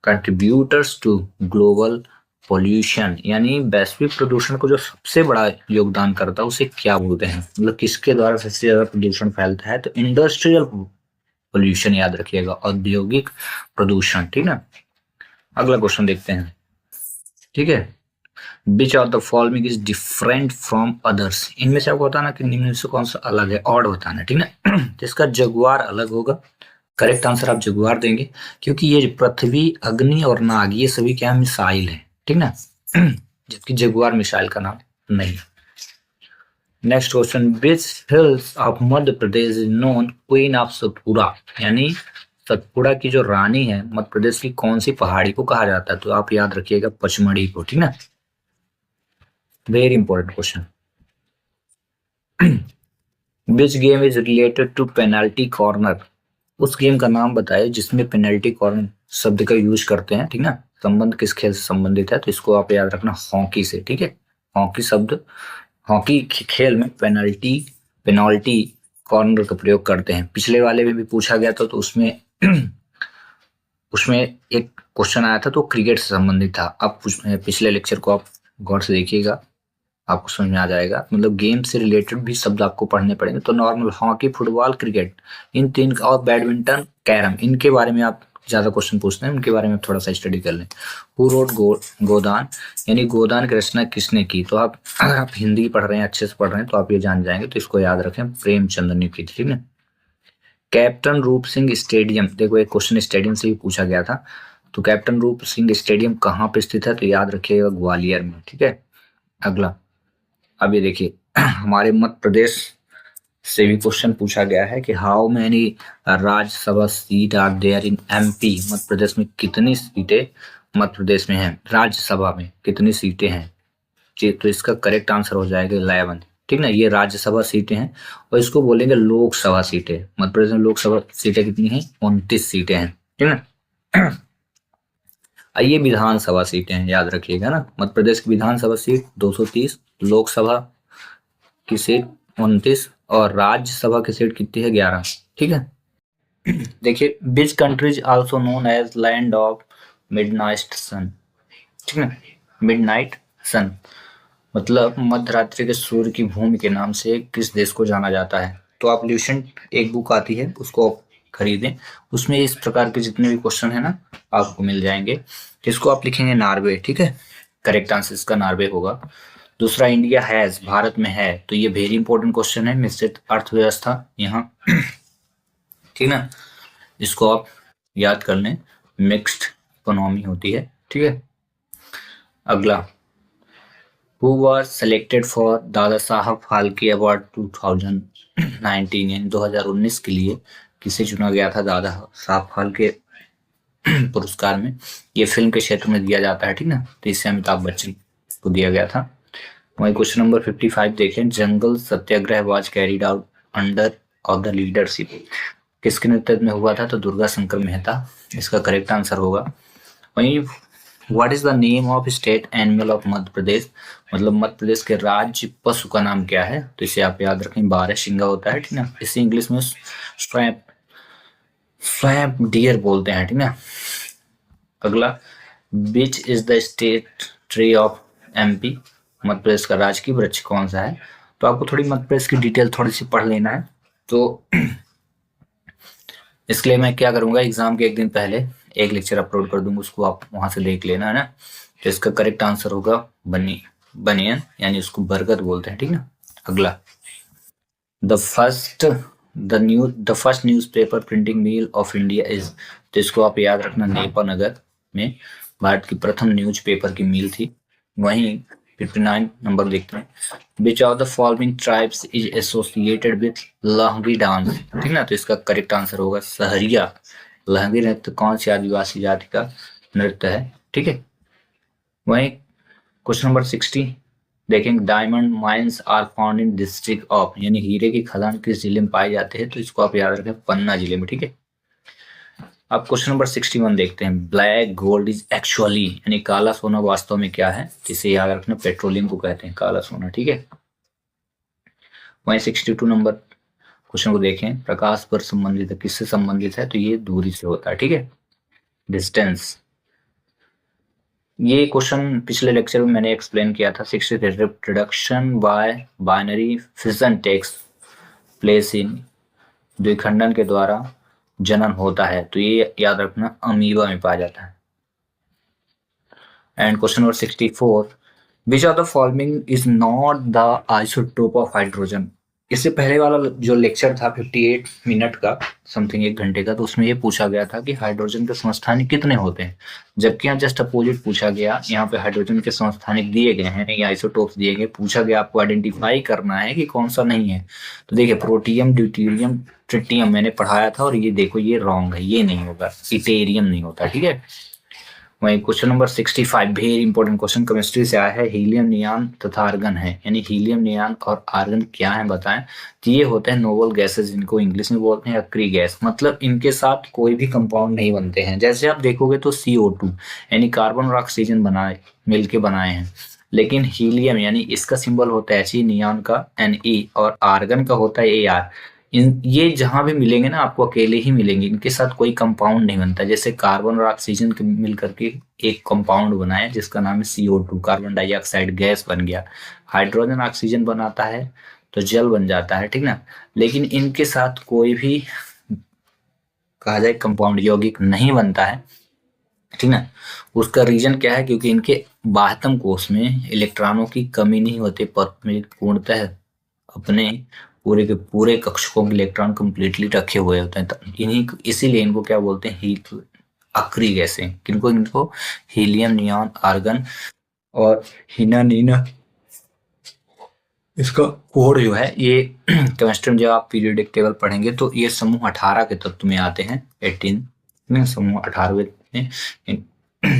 contributors to global pollution, यानी वैश्विक प्रदूषण को जो सबसे बड़ा योगदान करता है उसे क्या बोलते हैं, मतलब किसके द्वारा सबसे ज्यादा प्रदूषण फैलता है, तो इंडस्ट्रियल पोल्यूशन, याद रखिएगा औद्योगिक प्रदूषण, ठीक ना। अगला क्वेश्चन देखते हैं, ठीक है। Which of the following is different from others, इनमें से आपको बताना कि निम्न में से कौन सा अलग है, ऑड बताना, ठीक ना। जिसका जगुआर अलग होगा, करेक्ट आंसर आप जगुआर देंगे, क्योंकि ये पृथ्वी, अग्नि और नाग ये सभी क्या मिसाइल है, ठीक ना। जबकि जगुआर मिसाइल का नाम नहीं। Next question, which hills of Madhya Pradesh is known queen of Satpura, यानी सतपुड़ा की जो रानी है मध्य प्रदेश की कौन सी पहाड़ी को कहा जाता है, तो आप याद रखिएगा पचमढ़ी को, ठीक ना। Very important question. Which game is related to penalty corner, उस गेम का नाम बताए जिसमें पेनल्टी कॉर्नर शब्द का यूज करते हैं, ठीक ना। संबंध किस खेल से संबंधित है, तो इसको आप याद रखना हॉकी से, ठीक है। हॉकी शब्द, हॉकी खेल में पेनल्टी कॉर्नर का प्रयोग करते हैं। पिछले वाले में भी पूछा गया था तो उसमें उसमें एक क्वेश्चन आया था तो क्रिकेट से संबंधित था। अब पिछले लेक्चर को आप गौर से देखिएगा, आपको समझ में आ जाएगा, मतलब गेम से रिलेटेड भी शब्द आपको पढ़ने पड़ेंगे। तो नॉर्मल हॉकी, फुटबॉल, क्रिकेट, इन तीन, और बैडमिंटन, कैरम, इनके बारे में आप ज्यादा क्वेश्चन पूछते हैं, उनके बारे में थोड़ा सा स्टडी कर लें। हु रोट गोदान, यानी गोदान की रचना किसने की, तो आप अगर आप हिंदी पढ़ रहे हैं, अच्छे से पढ़ रहे हैं तो आप ये जान जाएंगे, तो इसको याद रखें प्रेमचंद ने की थी, ठीक है। कैप्टन रूप सिंह स्टेडियम, देखो एक क्वेश्चन स्टेडियम से भी पूछा गया था, तो कैप्टन रूप सिंह स्टेडियम कहाँ पे स्थित है, तो याद रखिएगा ग्वालियर में। ठीक है। अगला, अब ये देखिए हमारे मध्य प्रदेश से भी क्वेश्चन पूछा गया है कि how many Rajya Sabha seat are there in MP. Madhya Pradesh में कितनी सीटें मध्य प्रदेश में हैं, राज्यसभा में कितनी सीटें हैं। तो इसका करेक्ट आंसर हो जाएगा 11। ठीक ना, ये राज्यसभा सीटें हैं और इसको बोलेंगे लोकसभा सीटें। मध्य प्रदेश में लोकसभा सीटें कितनी हैं, 29 सीटें हैं। ठीक ना। ये विधानसभा सीटें हैं, याद रखिएगा ना। मध्य प्रदेश की विधानसभा सीट 230, लोकसभा की सीट 29 और राज्यसभा की सीट कितनी है, 11। ठीक है। देखिए, which countries also known as land of midnight sun. ठीक है, मिडनाइट सन मतलब मध्यरात्रि के सूर्य की भूमि के नाम से किस देश को जाना जाता है। तो आप ल्यूसेंट एक बुक आती है, उसको खरीदें, उसमें इस प्रकार के जितने भी क्वेश्चन है ना आपको मिल जाएंगे। इसको आप लिखेंगे नॉर्वे। ठीक है, करेक्ट आंसर इसका नॉर्वे होगा। दूसरा, इंडिया हैज, भारत में है, तो ये वेरी इंपॉर्टेंट क्वेश्चन है। मिश्रित अर्थव्यवस्था यहाँ ठीक ना, इसको आप याद कर लें, मिक्स्ड इकोनॉमी होती है। ठीक है। अगला, who was selected for Dada Saheb Phalke award 2019 यानी 2019 के लिए किसे चुना गया था दादा साहब फाल्के पुरस्कार में। ये फिल्म के क्षेत्र में दिया जाता है। ठीक ना, तो इससे अमिताभ बच्चन को दिया गया था। वही क्वेश्चन नंबर 55 देखें, Jungle Satyagraha was carried out under of the leadership, किसके नेतृत्व में हुआ था, तो दुर्गा शंकर मेहता इसका करेक्ट आंसर होगा। वहीं what is the name of state animal of Madhya Pradesh, मतलब मध्य प्रदेश के राज्य पशु का नाम क्या है, तो इसे आप याद रखें, बारहसिंगा होता है। ठीक ना, इसे इंग्लिश में स्वैप डियर बोलते हैं। ठीक ना। अगला, which is the state tree of MP, Madhya Pradesh का राजकीय वृक्ष कौन सा है। तो आपको थोड़ी मध्य प्रदेश की डिटेल थोड़ी सी पढ़ लेना है। तो इसके लिए मैं क्या करूंगा, एग्जाम के एक दिन पहले एक लेक्चर अपलोड कर दूंगा, उसको आप वहां से देख लेना है ना। तो इसका करेक्ट आंसर होगा बनियन, यानी उसको बरगद बोलते हैं। ठीक ना। अगला, the first newspaper printing mill of India is, तो इसको आप याद रखना, नेपानगर में भारत की प्रथम न्यूज पेपर की मिल थी। वहीं 59 नंबर देखते हैं, which of the following tribes is associated with Lahangi dance. ठीक ना, तो इसका करेक्ट आंसर होगा सहरिया। लहंगी नृत्य कौन सी आदिवासी जाति का नृत्य है। ठीक है। वहीं क्वेश्चन नंबर 60 देखेंगे, diamond mines are found in district of, यानी हीरे की खदान किस जिले में पाए जाते हैं, तो इसको आप याद रखें, पन्ना जिले में। ठीक है। अब क्वेश्चन नंबर 61 देखते हैं, ब्लैक गोल्ड इज एक्चुअली, यानी काला सोना वास्तव में क्या है, जिसे याद रखना, पेट्रोलियम को कहते हैं काला सोना। ठीक है। वहीं 62 नंबर क्वेश्चन को देखें, प्रकाश पर संबंधित है, किससे संबंधित है, तो ये दूरी से होता है। ठीक है, डिस्टेंस। ये क्वेश्चन पिछले लेक्चर में मैंने एक्सप्लेन किया था। 63, reduction by binary fission takes place in, द्विखंडन के द्वारा जनन होता है, तो ये याद रखना, अमीबा में पाया जाता है। And question number 64, which of the following is not the isotope of hydrogen. इससे पहले वाला जो लेक्चर था 58 मिनट का, समथिंग 1 घंटे का, तो उसमें ये पूछा गया था कि हाइड्रोजन के समस्थानिक कितने होते हैं, जबकि यहाँ जस्ट अपोजिट पूछा गया। यहाँ पे हाइड्रोजन के समस्थानिक दिए गए हैं, या आइसोटोप्स दिए गए, पूछा गया आपको आइडेंटिफाई करना है कि कौन सा नहीं है। तो देखिए, प्रोटियम, ड्यूटीरियम, ट्रिटियम मैंने पढ़ाया था, और ये देखो ये रॉन्ग है, ये नहीं होगा, इटेरियम नहीं होता। ठीक है। वहीं question number 65 very important question, chemistry से आया है, हीलियम, नियॉन तथा आर्गन है, यानी हीलियम, नियॉन और आर्गन क्या है बताएं। तो ये होते हैं नोबल गैसेस, जिनको इंग्लिश में बोलते हैं अक्री गैस, मतलब इनके साथ कोई भी कंपाउंड नहीं बनते हैं। जैसे आप देखोगे तो CO2 यानी कार्बन और ऑक्सीजन बनाए मिलके बनाए हैं, लेकिन हीलियम यानी इसका सिंबल होता है He, नियॉन का Ne और आर्गन का होता है Ar। ये जहां भी मिलेंगे ना आपको अकेले ही मिलेंगे, इनके साथ कोई कंपाउंड नहीं बनता। जैसे कार्बन और ऑक्सीजन मिल करके एक कंपाउंड बना है जिसका नाम है CO2, कार्बन डाइऑक्साइड गैस बन गया। हाइड्रोजन ऑक्सीजन बनाता है तो जल बन जाता है। ठीक ना, लेकिन इनके साथ कोई भी कहा जाए कंपाउंड यौगिक नहीं बनता है। ठीक ना, उसका रीजन क्या है, क्योंकि इनके बाह्यतम कोश में इलेक्ट्रॉनों की कमी नहीं होती, पूर्णतः अपने पूरे के पूरे कक्षकों में इलेक्ट्रॉन कंप्लीटली रखे हुए होते हैं। इन्हीं इसीलिए इनको क्या बोलते हैं, हीट अक्री गैसें, किनको किनको, हीलियम, नियॉन, आर्गन और हीना, इसका कोड जो है ये केमिस्ट्री में जब आप पीरियोडिक टेबल पढ़ेंगे तो ये समूह 18 के तत्व में आते हैं, 18 समूह 18वें में,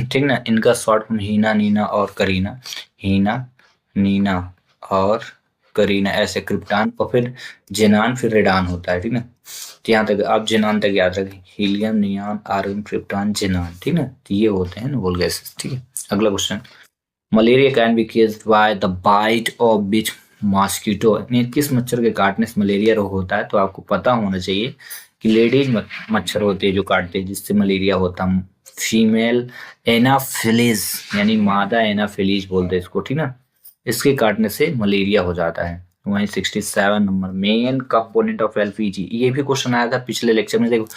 ठीक ना। इनका शॉर्ट फॉर्म हीना, नीना और करीना, हीना, नीना और करीना, ऐसे क्रिप्टान और फिर जेनान, फिर रेडान होता है, ठीक ना। तो यहाँ तक आप जेनान तक याद रखें, हीलियम, नियॉन, आर्गन, क्रिप्टान, जेनान, ठीक ना। तो ये होते हैं नोबल गैसेस, ठीक है। अगला question, malaria can be caused by the bite of which mosquito, किस मच्छर के काटने से मलेरिया रोग होता है। तो आपको पता होना चाहिए कि लेडीज मच्छर होते हैं जो काटते हैं जिससे मलेरिया होता है, फीमेल एनाफिलीज यानी मादा एनाफिलीज बोलते हैं इसको, ठीक ना। इसके काटने से मलेरिया हो जाता है। वहीं 67 number, main component of LPG, ये भी क्वेश्चन आया था पिछले लेक्चर में। देखो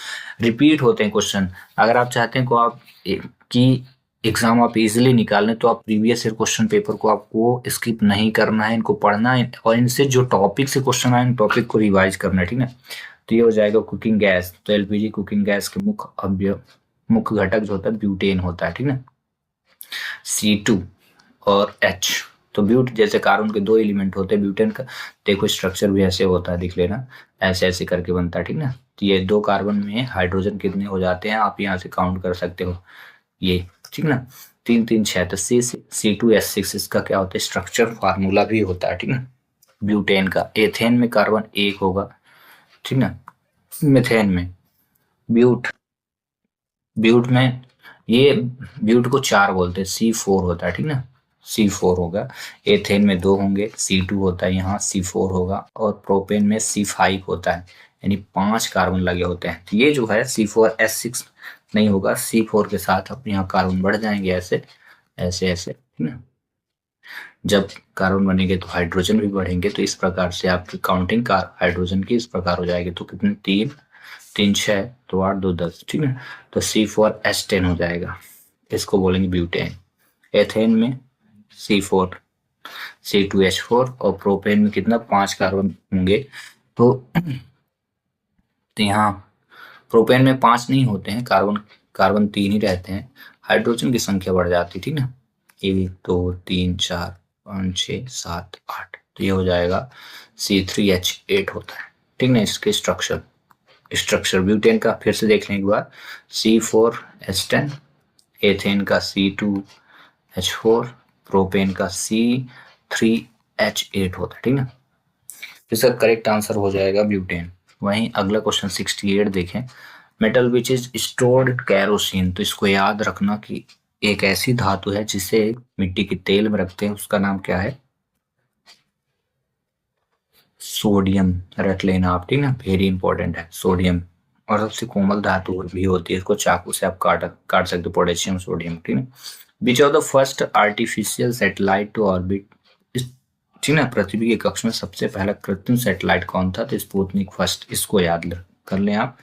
रिपीट होते हैं क्वेश्चन, अगर आप चाहते हैं को आप कि एग्जाम आप इजीली निकाल लें तो आप प्रीवियस ईयर क्वेश्चन पेपर को आपको स्किप नहीं करना है, इनको पढ़ना है और इनसे जो टॉपिक से क्वेश्चन आए टॉपिक को रिवाइज करना है, ठीक है। तो ये हो जाएगा कुकिंग गैस। तो एलपीजी कुकिंग गैस के मुख्य घटक जो होता है ब्यूटेन होता है, ठीक है। C2 और H, तो ब्यूट जैसे कार्बन के 2 एलिमेंट होते हैं, ब्यूटेन का देखो स्ट्रक्चर भी ऐसे होता है, दिख लेना ऐसे ऐसे करके बनता है, ठीक ना। तो ये 2 कार्बन में हाइड्रोजन कितने हो जाते हैं आप यहाँ से काउंट कर सकते हो, ये, ठीक ना। 3 3 6, तो C2H6 इसका क्या होता है स्ट्रक्चर फार्मूला भी होता है, ठीक ना। ब्यूटेन का, एथेन में कार्बन 1 होगा, ठीक ना। मिथेन में ब्यूट में ये ब्यूट को 4 बोलते हैं, C4 होता है, ठीक ना। C4 होगा, एथेन में 2 होंगे, C2 होता है, यहाँ C4 होगा और प्रोपेन में C5 होता है, यानी 5 कार्बन लगे होते हैं। तो ये जो है C4H6 नहीं होगा, C4 के साथ अब यहाँ कार्बन बढ़ जाएंगे ऐसे ऐसे ऐसे, ठीक ना। जब कार्बन बनेंगे तो हाइड्रोजन भी बढ़ेंगे, तो इस प्रकार से आपकी काउंटिंग हाइड्रोजन की इस प्रकार हो जाएगी। तो कितने 3 3 6 तो 8 2 10, ठीक है। तो C4H10 हो जाएगा, इसको बोलेंगे ब्यूटेन। एथेन में C4 C2H4 और प्रोपेन में कितना 5 कार्बन होंगे। तो यहाँ प्रोपेन में 5 नहीं होते हैं, कार्बन 3 ही रहते हैं, हाइड्रोजन की संख्या बढ़ जाती है, ठीक ना। 1 2 3 4 5 6 7 8, तो ये हो जाएगा C3H8 होता है, ठीक ना। इसके स्ट्रक्चर ब्यूटेन का फिर से देख लें एक बार, C4H10, एथेन का C2H4, प्रोपेन का C3H8 होता है, ठीक ना। इसका करेक्ट आंसर हो जाएगा ब्यूटेन। वहीं अगला क्वेश्चन 68 देखें, metal which is stored kerosene, तो इसको याद रखना कि एक ऐसी धातु है जिसे मिट्टी के तेल में रखते हैं, उसका नाम क्या है, सोडियम, रख लेना आप, ठीक ना, वेरी इंपॉर्टेंट है सोडियम। और सबसे कोमल धातु भी होती है, इसको चाकू से आप काट सकते हो, पोटेशियम सोडियम, ठीक है। Which of the first artificial satellite to orbit, ठीक ना, पृथ्वी के कक्ष में सबसे पहला कृत्रिम सैटेलाइट कौन था, तो स्पुतनिक फर्स्ट, इसको याद कर लें आप।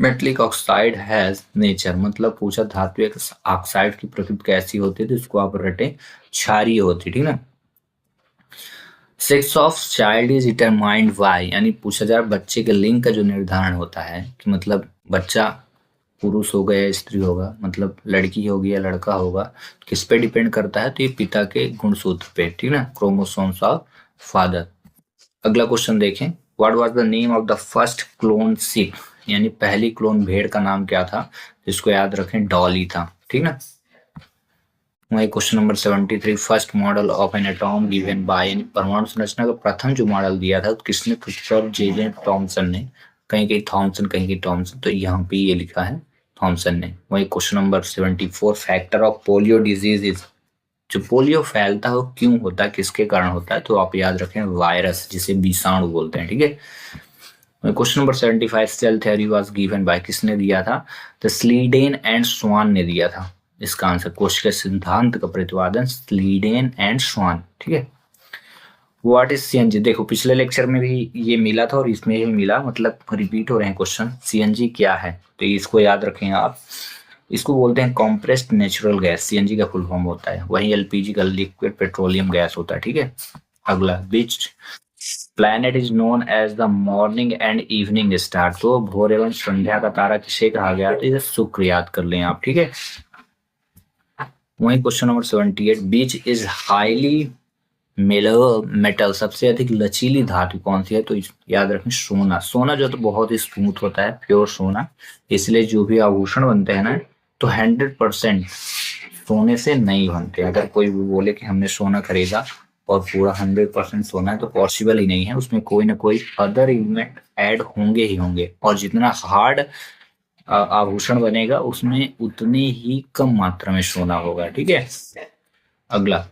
मेटलिक ऑक्साइड हैज नेचर, मतलब पूछा धातु ऑक्साइड की प्रकृति कैसी होती है, तो इसको आप रटे क्षारीय होती, ठीक ना। Sex of child is determined by, यानी पूछा जा रहा बच्चे के लिंग का जो निर्धारण होता है कि मतलब बच्चा पुरुष होगा या स्त्री होगा, मतलब लड़की होगी या लड़का होगा, किस पे डिपेंड करता है, तो ये पिता के गुणसूत्र पे, ठीक ना, क्रोमोसोम्स ऑफ फादर। अगला क्वेश्चन देखें, what was the name of the first clone ship, यानी पहली क्लोन भेड़ का नाम क्या था, इसको याद रखें डॉली था, ठीक ना। वही question number 73, first model of an atom given by, यानी परमाणु संरचना का प्रथम जो मॉडल दिया था तो किसने, क्रिस्टोफर जे थॉमसन ने, कहीं थॉमसन कहीं थॉमसन, तो यहाँ पे ये लिखा है थॉमसन ने। वही question number 74, factor of polio disease is, जो पोलियो फैलता है वो क्यों होता है, किसके कारण होता है, तो आप याद रखें वायरस, जिसे विषाणु बोलते हैं, ठीक है। Question number 75, cell theory was given by, किसने दिया था, तो स्लीडेन एंड स्वान ने दिया था। इसका आंसर कोश के सिद्धांत का प्रतिपादन स्लीडेन एंड स्वान, ठीक है। व्हाट इज सीएनजी, देखो पिछले लेक्चर में भी ये मिला था और इसमें भी मिला, मतलब रिपीट हो रहे हैं क्वेश्चन। सीएनजी क्या है, तो इसको याद रखें आप, इसको बोलते हैं कॉम्प्रेस्ड नेचुरल गैस, सीएनजी का फुल फॉर्म होता है। वही एलपीजी का लिक्विड पेट्रोलियम गैस होता है, ठीक है। अगला, which planet is known as the morning and evening star, तो भोर एवं संध्या का तारा किसे कहा गया, तो इसे शुक्र याद कर लें आप, ठीक है। वही question number 78, beach is highly metal, सबसे अधिक लचीली धातु कौन सी है, तो याद रखें सोना। सोना जो तो बहुत ही स्मूथ होता है, प्योर सोना, इसलिए जो भी आभूषण बनते हैं ना, तो 100% सोने से नहीं बनते। अगर कोई भी बोले कि हमने सोना खरीदा और पूरा 100% सोना है, तो पॉसिबल ही नहीं है, उसमें कोई ना कोई अदर एलिमेंट ऐड होंगे ही होंगे, और जितना हार्ड आभूषण बनेगा उसमें उतने ही कम मात्रा में सोना होगा, ठीक है। अगला,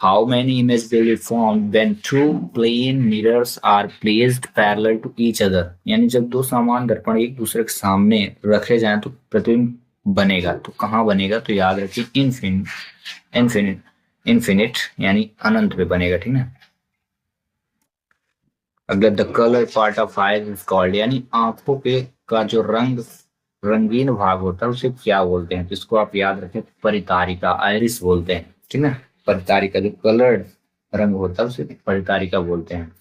how many image will be form when two plane mirrors are placed parallel to each other, यानी जब दो समान दर्पण एक दूसरे के सामने रखे जाएं तो प्रतिबिंब बनेगा, तो कहाँ बनेगा, तो याद रखिए इन्फिनिट इन्फिनिट यानी अनंत पे बनेगा, ठीक है। अगला, the colour part of eyes is called, यानी आंखों पे का जो रंगीन भाग होता है उसे क्या बोलते हैं, तो इसको आप याद रखें, परितारिका, आयरिस बोलते हैं, ठीक है। परितारिका जो कलर्ड रंग होता है उसे परितारिका बोलते हैं।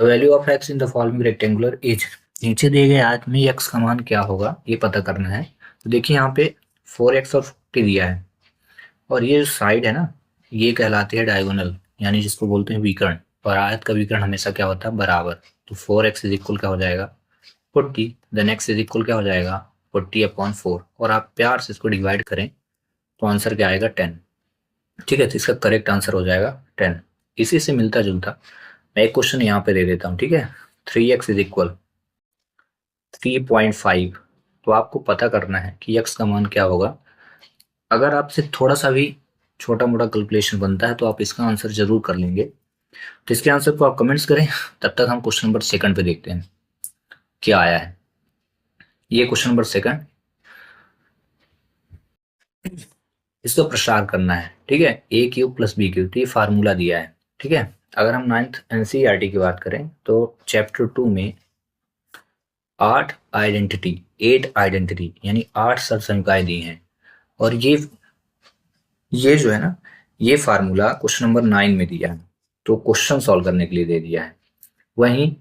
Value of x in the following rectangular is, नीचे दिए गए आयत में एक्स का मान क्या होगा ये पता करना है। तो देखिए यहाँ पे 4x और 40 दिया है, और ये जो साइड है ना, ये कहलाती है डायगोनल, यानी जिसको बोलते हैं विकर्ण, और आयत का विकर्ण हमेशा क्या होता है, बराबर। तो 4x इज इक्वल क्या हो जाएगा, 40, देन x इज इक्वल क्या हो जाएगा, 40/4, और आप प्यार से इसको डिवाइड करें तो आंसर क्या आएगा, 10, ठीक है। तो इसका करेक्ट आंसर हो जाएगा 10। इसी से मिलता जुलता मैं एक क्वेश्चन यहाँ पे दे देता हूँ, ठीक है। 3x इज इक्वल 3.5, तो आपको पता करना है कि x का मान क्या होगा। अगर आपसे थोड़ा सा भी छोटा मोटा कैलकुलेशन बनता है तो आप इसका आंसर जरूर कर लेंगे, तो इसके आंसर को आप कमेंट्स करें। तब तक हम क्वेश्चन नंबर सेकंड पे देखते हैं क्या आया है। ये क्वेश्चन नंबर सेकंड, इसको प्रसार करना है, ठीक है। a³ + b³, तो ये फार्मूला दिया है, ठीक है। अगर हम 9th NCERT की बात करें तो चैप्टर 2 में 8 आइडेंटिटी यानी 8 सर्व समीकरण दी हैं, और ये जो है ना, ये फार्मूला क्वेश्चन नंबर 9 में दिया है, तो क्वेश्चन सॉल्व करने के लिए दे दिया है। वहीं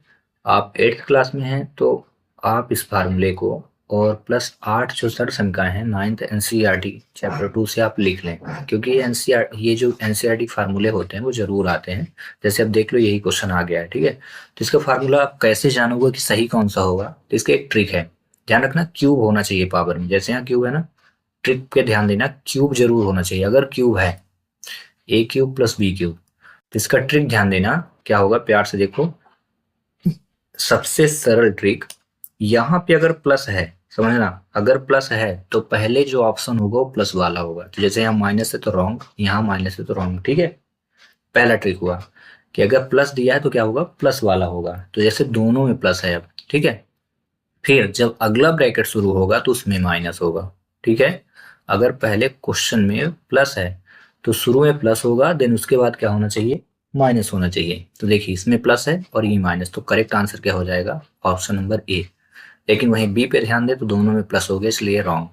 आप 8th क्लास में हैं तो आप इस फार्मूले को और प्लस 8 जो सर्व समीकरण है 9th NCERT चैप्टर 2 से आप लिख लें, क्योंकि ये जो NCERT फार्मूले होते हैं वो जरूर आते हैं। जैसे अब देख लो, यही क्वेश्चन आ गया है, ठीक है। तो इसका फार्मूला आप कैसे जानोगे कि सही कौन सा होगा, तो इसका एक ट्रिक है, ध्यान रखना, क्यूब होना चाहिए पावर में। जैसे यहाँ क्यूब है ना, ट्रिक पे ध्यान देना, क्यूब जरूर होना चाहिए। अगर क्यूब है a³ + b³, तो इसका ट्रिक ध्यान देना क्या होगा, प्यार से देखो। सबसे सरल ट्रिक, यहाँ पे अगर प्लस है, समझना, अगर प्लस है तो पहले जो ऑप्शन होगा वो प्लस वाला होगा। तो जैसे यहाँ माइनस है तो रॉन्ग, यहाँ माइनस है तो रॉन्ग, ठीक है। पहला ट्रिक हुआ कि अगर प्लस दिया है तो क्या होगा, प्लस वाला होगा। तो जैसे दोनों में प्लस है अब, ठीक है। फिर जब अगला ब्रैकेट शुरू होगा तो उसमें माइनस होगा, ठीक है। अगर पहले क्वेश्चन में प्लस है तो शुरू में प्लस होगा, देन उसके बाद क्या होना चाहिए, माइनस होना चाहिए। तो देखिए इसमें प्लस है और ये माइनस, तो करेक्ट आंसर क्या हो जाएगा, ऑप्शन नंबर ए। लेकिन वहीं बी पे ध्यान दें तो दोनों में प्लस हो गया, इसलिए रॉन्ग।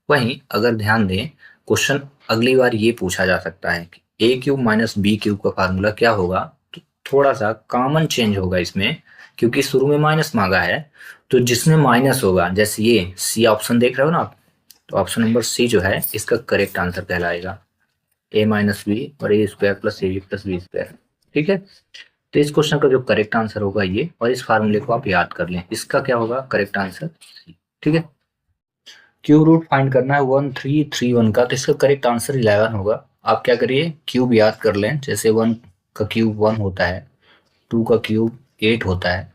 वहीं अगर ध्यान दें, क्वेश्चन अगली बार ये पूछा जा सकता है कि a³ - b³ का फार्मूला क्या होगा, तो थोड़ा सा कॉमन चेंज होगा इसमें, क्योंकि शुरू में माइनस मांगा है, तो जिसमें माइनस होगा, जैसे ये सी ऑप्शन देख रहे हो ना आप, तो ऑप्शन नंबर सी जो है इसका करेक्ट आंसर कहलाएगा, a - b और a² + ab + b², ठीक है। तो इस क्वेश्चन का जो करेक्ट आंसर होगा ये, और इस फार्मूले को आप याद कर लें, इसका क्या होगा करेक्ट आंसर, ठीक है। क्यूब रूट फाइंड करना है 1331 का, तो इसका करेक्ट आंसर 11 होगा। आप क्या करिए, क्यूब याद कर लें, जैसे 1 का क्यूब 1 होता है, 2 का क्यूब 8 होता है।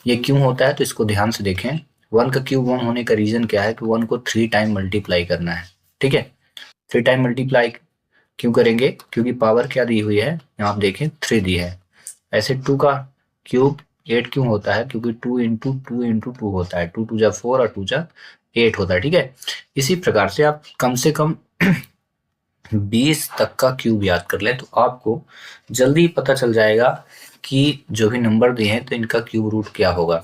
ये क्यों होता है तो इसको ध्यान से देखें। 1 का क्यूब 1 होने का रीजन क्या है कि 1 को 3 टाइम मल्टीप्लाई करना है, ठीक है। 3 टाइम मल्टीप्लाई क्यों करेंगे, क्योंकि पावर क्या दी हुई है, यहाँ आप देखें 3 दी है। ऐसे 2 का क्यूब 8 क्यों होता है, क्योंकि 2 × 2 × 2 होता है, 2 × 2 = 4 और 2 × 8 होता है, ठीक है। इसी प्रकार से आप कम से कम 20 तक का क्यूब याद कर लें, तो आपको जल्दी पता चल जाएगा कि जो भी नंबर दिए हैं तो इनका क्यूब रूट क्या होगा।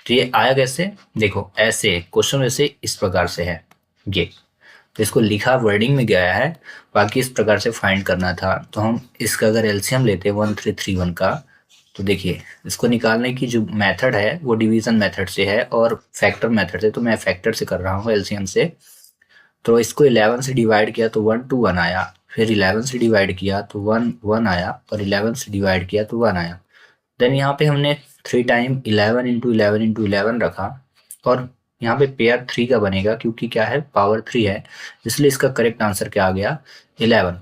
तो ये आया कैसे, देखो ऐसे क्वेश्चन वैसे इस प्रकार से है ये, तो इसको लिखा वर्डिंग में गया है, बाकी इस प्रकार से फाइंड करना था। तो हम इसका अगर एलसीएम लेते 1331 का, तो देखिए इसको निकालने की जो मेथड है वो डिवीजन मेथड से है और फैक्टर मेथड से, तो मैं फैक्टर से कर रहा हूँ एलसीएम से। तो इसको 11 से डिवाइड किया तो 1 2 1 आया, फिर 11 से डिवाइड किया तो 1 1 आया, और 11 से डिवाइड किया तो 1 आया। देन यहाँ पे हमने 3 टाइम 11 इंटू 11 इंटू 11 रखा, और यहाँ पे पेयर 3 का बनेगा क्योंकि क्या है, पावर 3 है, इसलिए इसका करेक्ट आंसर क्या आ गया, 11।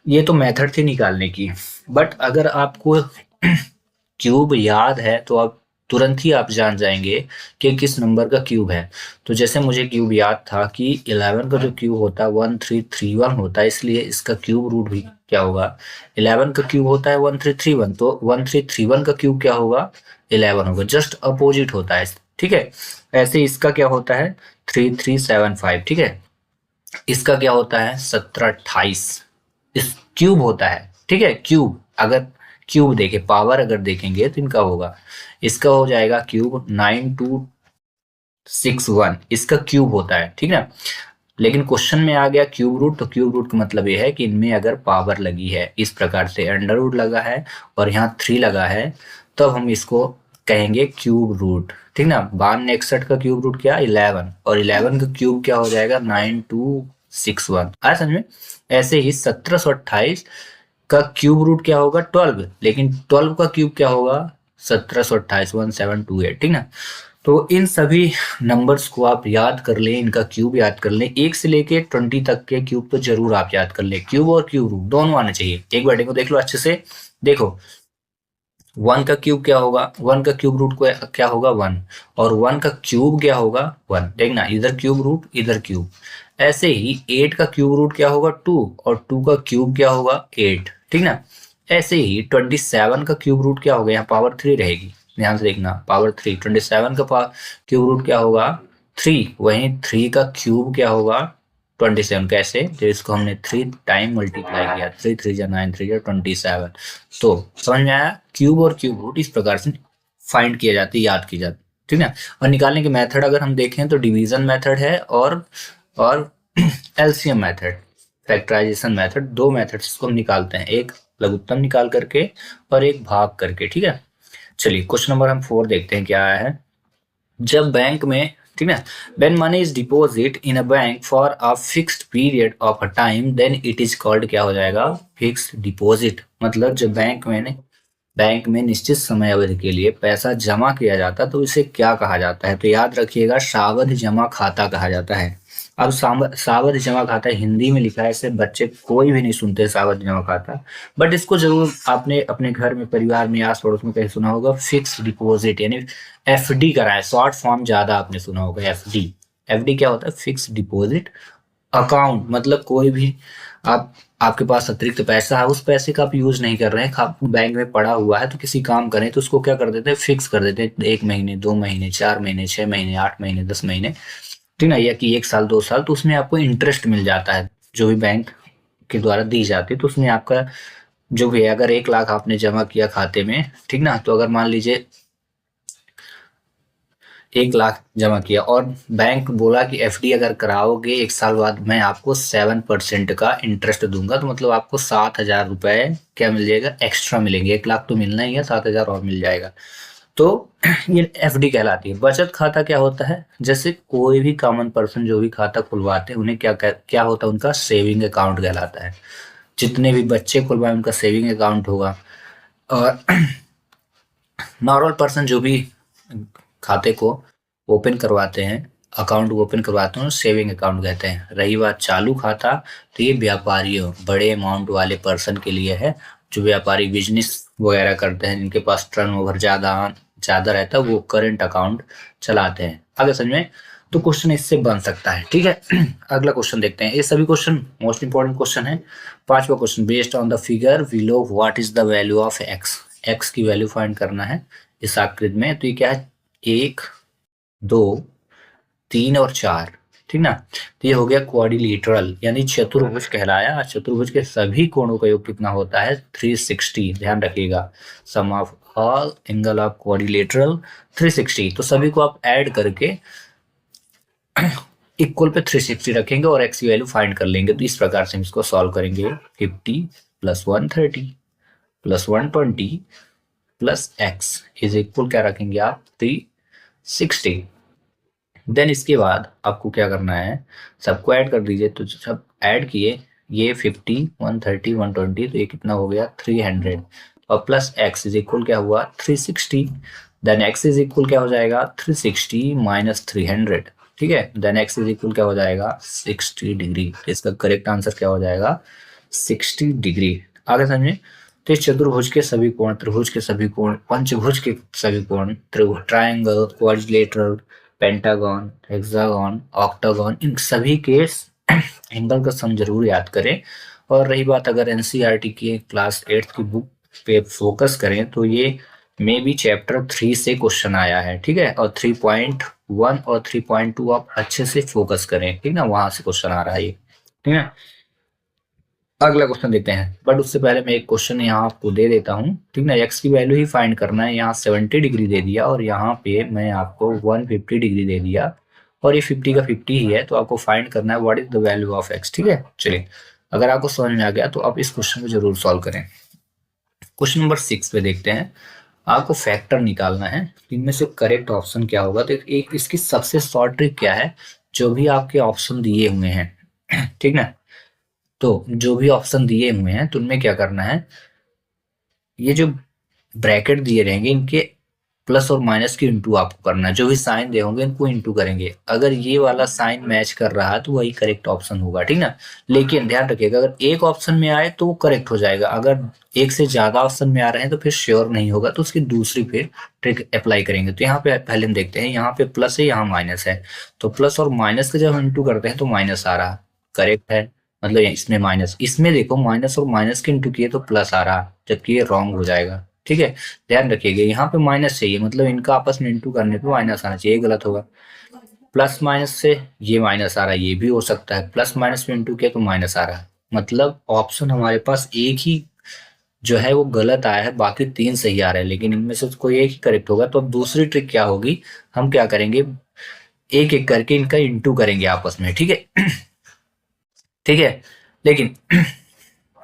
ये तो मेथड थी निकालने की, बट अगर आपको क्यूब याद है तो आप तुरंत ही आप जान जाएंगे कि किस नंबर का क्यूब है। तो जैसे मुझे क्यूब याद था कि 11 का जो क्यूब होता है 1331 होता है, इसलिए इसका क्यूब रूट भी क्या होगा, 11 का क्यूब होता है 1331, तो 1331 का क्यूब क्या होगा, 11 होगा, जस्ट अपोजिट होता है, ठीक है। ऐसे इसका क्या होता है 3375, ठीक है। इसका क्या होता है 1728, इस क्यूब होता है, ठीक है। क्यूब अगर क्यूब देखे, पावर अगर देखेंगे तो इनका होगा, इसका हो जाएगा क्यूब 9261, इसका क्यूब होता है, ठीक है। लेकिन क्वेश्चन में आ गया क्यूब रूट, तो क्यूब रूट का मतलब ये है कि इनमें अगर पावर लगी है, इस प्रकार से अंडर रूट लगा है और यहाँ 3 लगा है, तब हम इसको कहेंगे क्यूब रूट, ठीक ना। 9261 का क्यूब रूट क्या 11, और 11 का क्यूब क्या हो जाएगा 9261, आया समझ में। ऐसे ही 1728 का क्यूब रूट क्या होगा 12, लेकिन 12 का क्यूब क्या होगा 1728, 1728, ठीक ना। तो इन सभी नंबर्स को आप याद कर लें, इनका क्यूब याद कर लें, 1 से लेके 20 तक के क्यूब तो जरूर आप याद कर लें, क्यूब और क्यूब रूट दोनों आने चाहिए। एक बार को देख लो अच्छे से, देखो 1 का क्यूब क्या होगा, 1 का क्यूब रूट को क्या होगा 1, और 1 का क्यूब क्या होगा 1, देखना इधर क्यूब रूट इधर क्यूब। ऐसे ही 8 का क्यूब रूट क्या होगा 2, और 2 का क्यूब क्या होगा 8, ठीक ना। ऐसे ही 27 का क्यूब रूट क्या होगा, यहाँ पावर 3 रहेगी, ध्यान से देखना, पावर 3, 27 का क्यूब रूट क्या होगा 3, वहीं 3 का क्यूब क्या होगा 27, कैसे, जो इसको हमने 3 टाइम मल्टीप्लाई किया, 3 3 जा 9, 3 जा 27। तो समझ में आया, क्यूब और क्यूब रूट इस प्रकार से फाइंड किया जाती है, याद की जाती, ठीक है। और निकालने के मेथड अगर हम देखें तो डिवीजन मेथड है और एलसीएम मेथड, फैक्टराइजेशन मेथड, दो मेथड्स इसको हम निकालते हैं, एक लघुत्तम निकाल करके और एक भाग करके, ठीक है। चलिए क्वेश्चन नंबर हम 4 देखते हैं क्या है। जब बैंक में, ठीक है, when money is deposit in a bank for a fixed period of a time then it is called, क्या हो जाएगा, फिक्स्ड डिपॉजिट। मतलब जब बैंक में निश्चित समय अवधि के लिए पैसा जमा किया जाता है तो इसे क्या कहा जाता है, तो याद रखिएगा सावधि जमा खाता कहा जाता है। अब सावधि जमा खाता हिंदी में लिखा है, इसे बच्चे कोई भी नहीं सुनते सावधि जमा खाता, बट इसको जरूर आपने अपने घर में, परिवार में, आस पड़ोस में कहीं सुना होगा, फिक्स्ड डिपॉजिट यानी एफडी करा है, शॉर्ट फॉर्म ज्यादा आपने सुना होगा एफडी। एफडी क्या होता है, फिक्स्ड डिपॉजिट अकाउंट, मतलब कोई भी आपके पास अतिरिक्त पैसा है, उस पैसे का आप यूज नहीं कर रहे हैं, बैंक में पड़ा हुआ है, तो किसी काम करें तो उसको क्या कर देते हैं, फिक्स कर देते हैं, 1 महीने 2 महीने 4 महीने 6 महीने 8 महीने 10 महीने, ठीक ना, या कि 1 साल 2 साल, तो उसमें आपको इंटरेस्ट मिल जाता है जो भी बैंक के द्वारा दी जाती है। तो उसमें आपका जो भी है, अगर 1 लाख आपने जमा किया खाते में, ठीक ना, तो अगर मान लीजिए 1 लाख जमा किया और बैंक बोला कि एफडी अगर कराओगे 1 साल बाद मैं आपको 7% का इंटरेस्ट दूंगा, तो मतलब आपको 7,000 रुपए क्या मिल जाएगा, एक्स्ट्रा मिलेंगे। 1 लाख तो मिलना ही है, 7,000 और मिल जाएगा, तो ये एफडी कहलाती है। बचत खाता क्या होता है, जैसे कोई भी कॉमन पर्सन जो भी खाता खुलवाते हैं उन्हें क्या होता है, उनका सेविंग अकाउंट कहलाता है। जितने भी बच्चे खुलवाए उनका सेविंग अकाउंट होगा, और नॉर्मल पर्सन जो भी खाते को ओपन करवाते हैं, अकाउंट ओपन करवाते हैं, सेविंग अकाउंट कहते हैं। रही बात चालू खाता, तो ये व्यापारियों, बड़े अमाउंट वाले पर्सन के लिए है, जो व्यापारी बिजनेस वगैरह करते हैं, जिनके पास टर्नओवर ज्यादा रहता है, वो करंट अकाउंट चलाते हैं। आगे समझ में, तो क्वेश्चन इससे बन सकता है, ठीक है। अगला क्वेश्चन देखते हैं, ये सभी क्वेश्चन मोस्ट इंपॉर्टेंट क्वेश्चन है। 5वां question, based on the figure below what is the value of x, x की वैल्यू फाइंड करना है इस आकृति में। तो ये क्या है, 1 2 3 और 4, ठीक ना। तो ये हो गया क्वाड्रिलेटरल यानी चतुर्भुज कहलाया। चतुर्भुज के सभी कोणों का योग कितना होता है 360, ध्यान रखिएगा, sum of all angle of quadrilateral 360। तो सभी को आप ऐड करके इक्वल पे 360 रखेंगे और एक्स की वैल्यू फाइंड कर लेंगे। तो इस प्रकार से हम इसको सॉल्व करेंगे, 50 + 130 + 120 प्लस एक्स इज इक्वल क्या रखेंगे आप 360। देन इसके बाद आपको क्या करना है, सबको ऐड कर दीजिए। तो सब ऐड किए, ये 50 130 120, तो ये कितना हो गया 300, और प्लस एक्स इज इक्वल क्या हुआ 360। देन एक्स इज इक्वल क्या हो जाएगा 360 माइनस 300, ठीक है। देन एक्स इज इक्वल क्या हो जाएगा 60 डिग्री। इसका करेक्ट आंसर क्या हो जाएगा 60 डिग्री। आगे समझे। तो इस चतुर्भुज के सभी कोण, त्रिभुज के सभी कोण, पंचभुज के सभी कोण, triangle, quadrilateral, pentagon, hexagon, octagon, इन सभी के एंगल का सम जरूर याद करें। और रही बात अगर एनसीईआरटी की क्लास 8 की बुक पे फोकस करें तो ये मे बी चैप्टर 3 से क्वेश्चन आया है, ठीक है। और 3.1 और 3.2 आप अच्छे से फोकस करें, ठीक ना, वहां से क्वेश्चन आ रहा है ये, ठीक है। अगला क्वेश्चन देते हैं, बट उससे पहले मैं एक क्वेश्चन यहाँ आपको दे देता हूँ, ठीक ना। एक्स की वैल्यू ही फाइंड करना है। यहाँ 70 डिग्री दे दिया और यहाँ पे मैं आपको 150 डिग्री दे दिया, और ये 50 का 50 ही है, तो आपको फाइंड करना है what is the value of x, ठीक है। चलिए, अगर आपको समझ में आ गया तो आप इस क्वेश्चन को जरूर सॉल्व करें। क्वेश्चन नंबर 6 पे देखते हैं। आपको फैक्टर निकालना है, इनमें से करेक्ट ऑप्शन क्या होगा। तो एक इसकी सबसे शॉर्ट ट्रिक क्या है, जो भी आपके ऑप्शन दिए हुए हैं ठीक ना, तो जो भी ऑप्शन दिए हुए हैं तो उनमें क्या करना है, ये जो ब्रैकेट दिए रहेंगे इनके प्लस और माइनस की इंटू आपको करना है। जो भी साइन दे होंगे इनको इंटू करेंगे। अगर ये वाला साइन मैच कर रहा है तो वही करेक्ट ऑप्शन होगा, ठीक ना। लेकिन ध्यान रखिएगा, अगर एक ऑप्शन में आए तो वो करेक्ट हो जाएगा, अगर एक से ज्यादा ऑप्शन में आ रहे हैं तो फिर श्योर नहीं होगा, तो उसकी दूसरी फिर ट्रिक अप्लाई करेंगे। तो यहाँ पे पहले हम देखते हैं, यहाँ पे प्लस है, यहाँ माइनस है, तो प्लस और माइनस का जब हम इंटू करते हैं तो माइनस आ रहा, करेक्ट है। मतलब इसमें माइनस, इसमें देखो माइनस और माइनस के इंटू किए तो प्लस आ रहा, जबकि ये रॉन्ग हो जाएगा, ठीक है। ध्यान रखिएगा, यहाँ पे माइनस चाहिए, मतलब इनका आपस में इंटू करने पे माइनस आना चाहिए, गलत होगा। प्लस माइनस से ये माइनस आ रहा है, ये भी हो सकता है, प्लस माइनस में इंटू किया तो माइनस आ रहा है। मतलब ऑप्शन हमारे पास एक ही जो है वो गलत आया है, बाकी 3 सही आ रहे हैं, लेकिन इनमें से कोई एक ही करेक्ट होगा। तो अब दूसरी ट्रिक क्या होगी, हम क्या करेंगे, एक एक करके इनका इंटू करेंगे आपस में, ठीक है ठीक है। लेकिन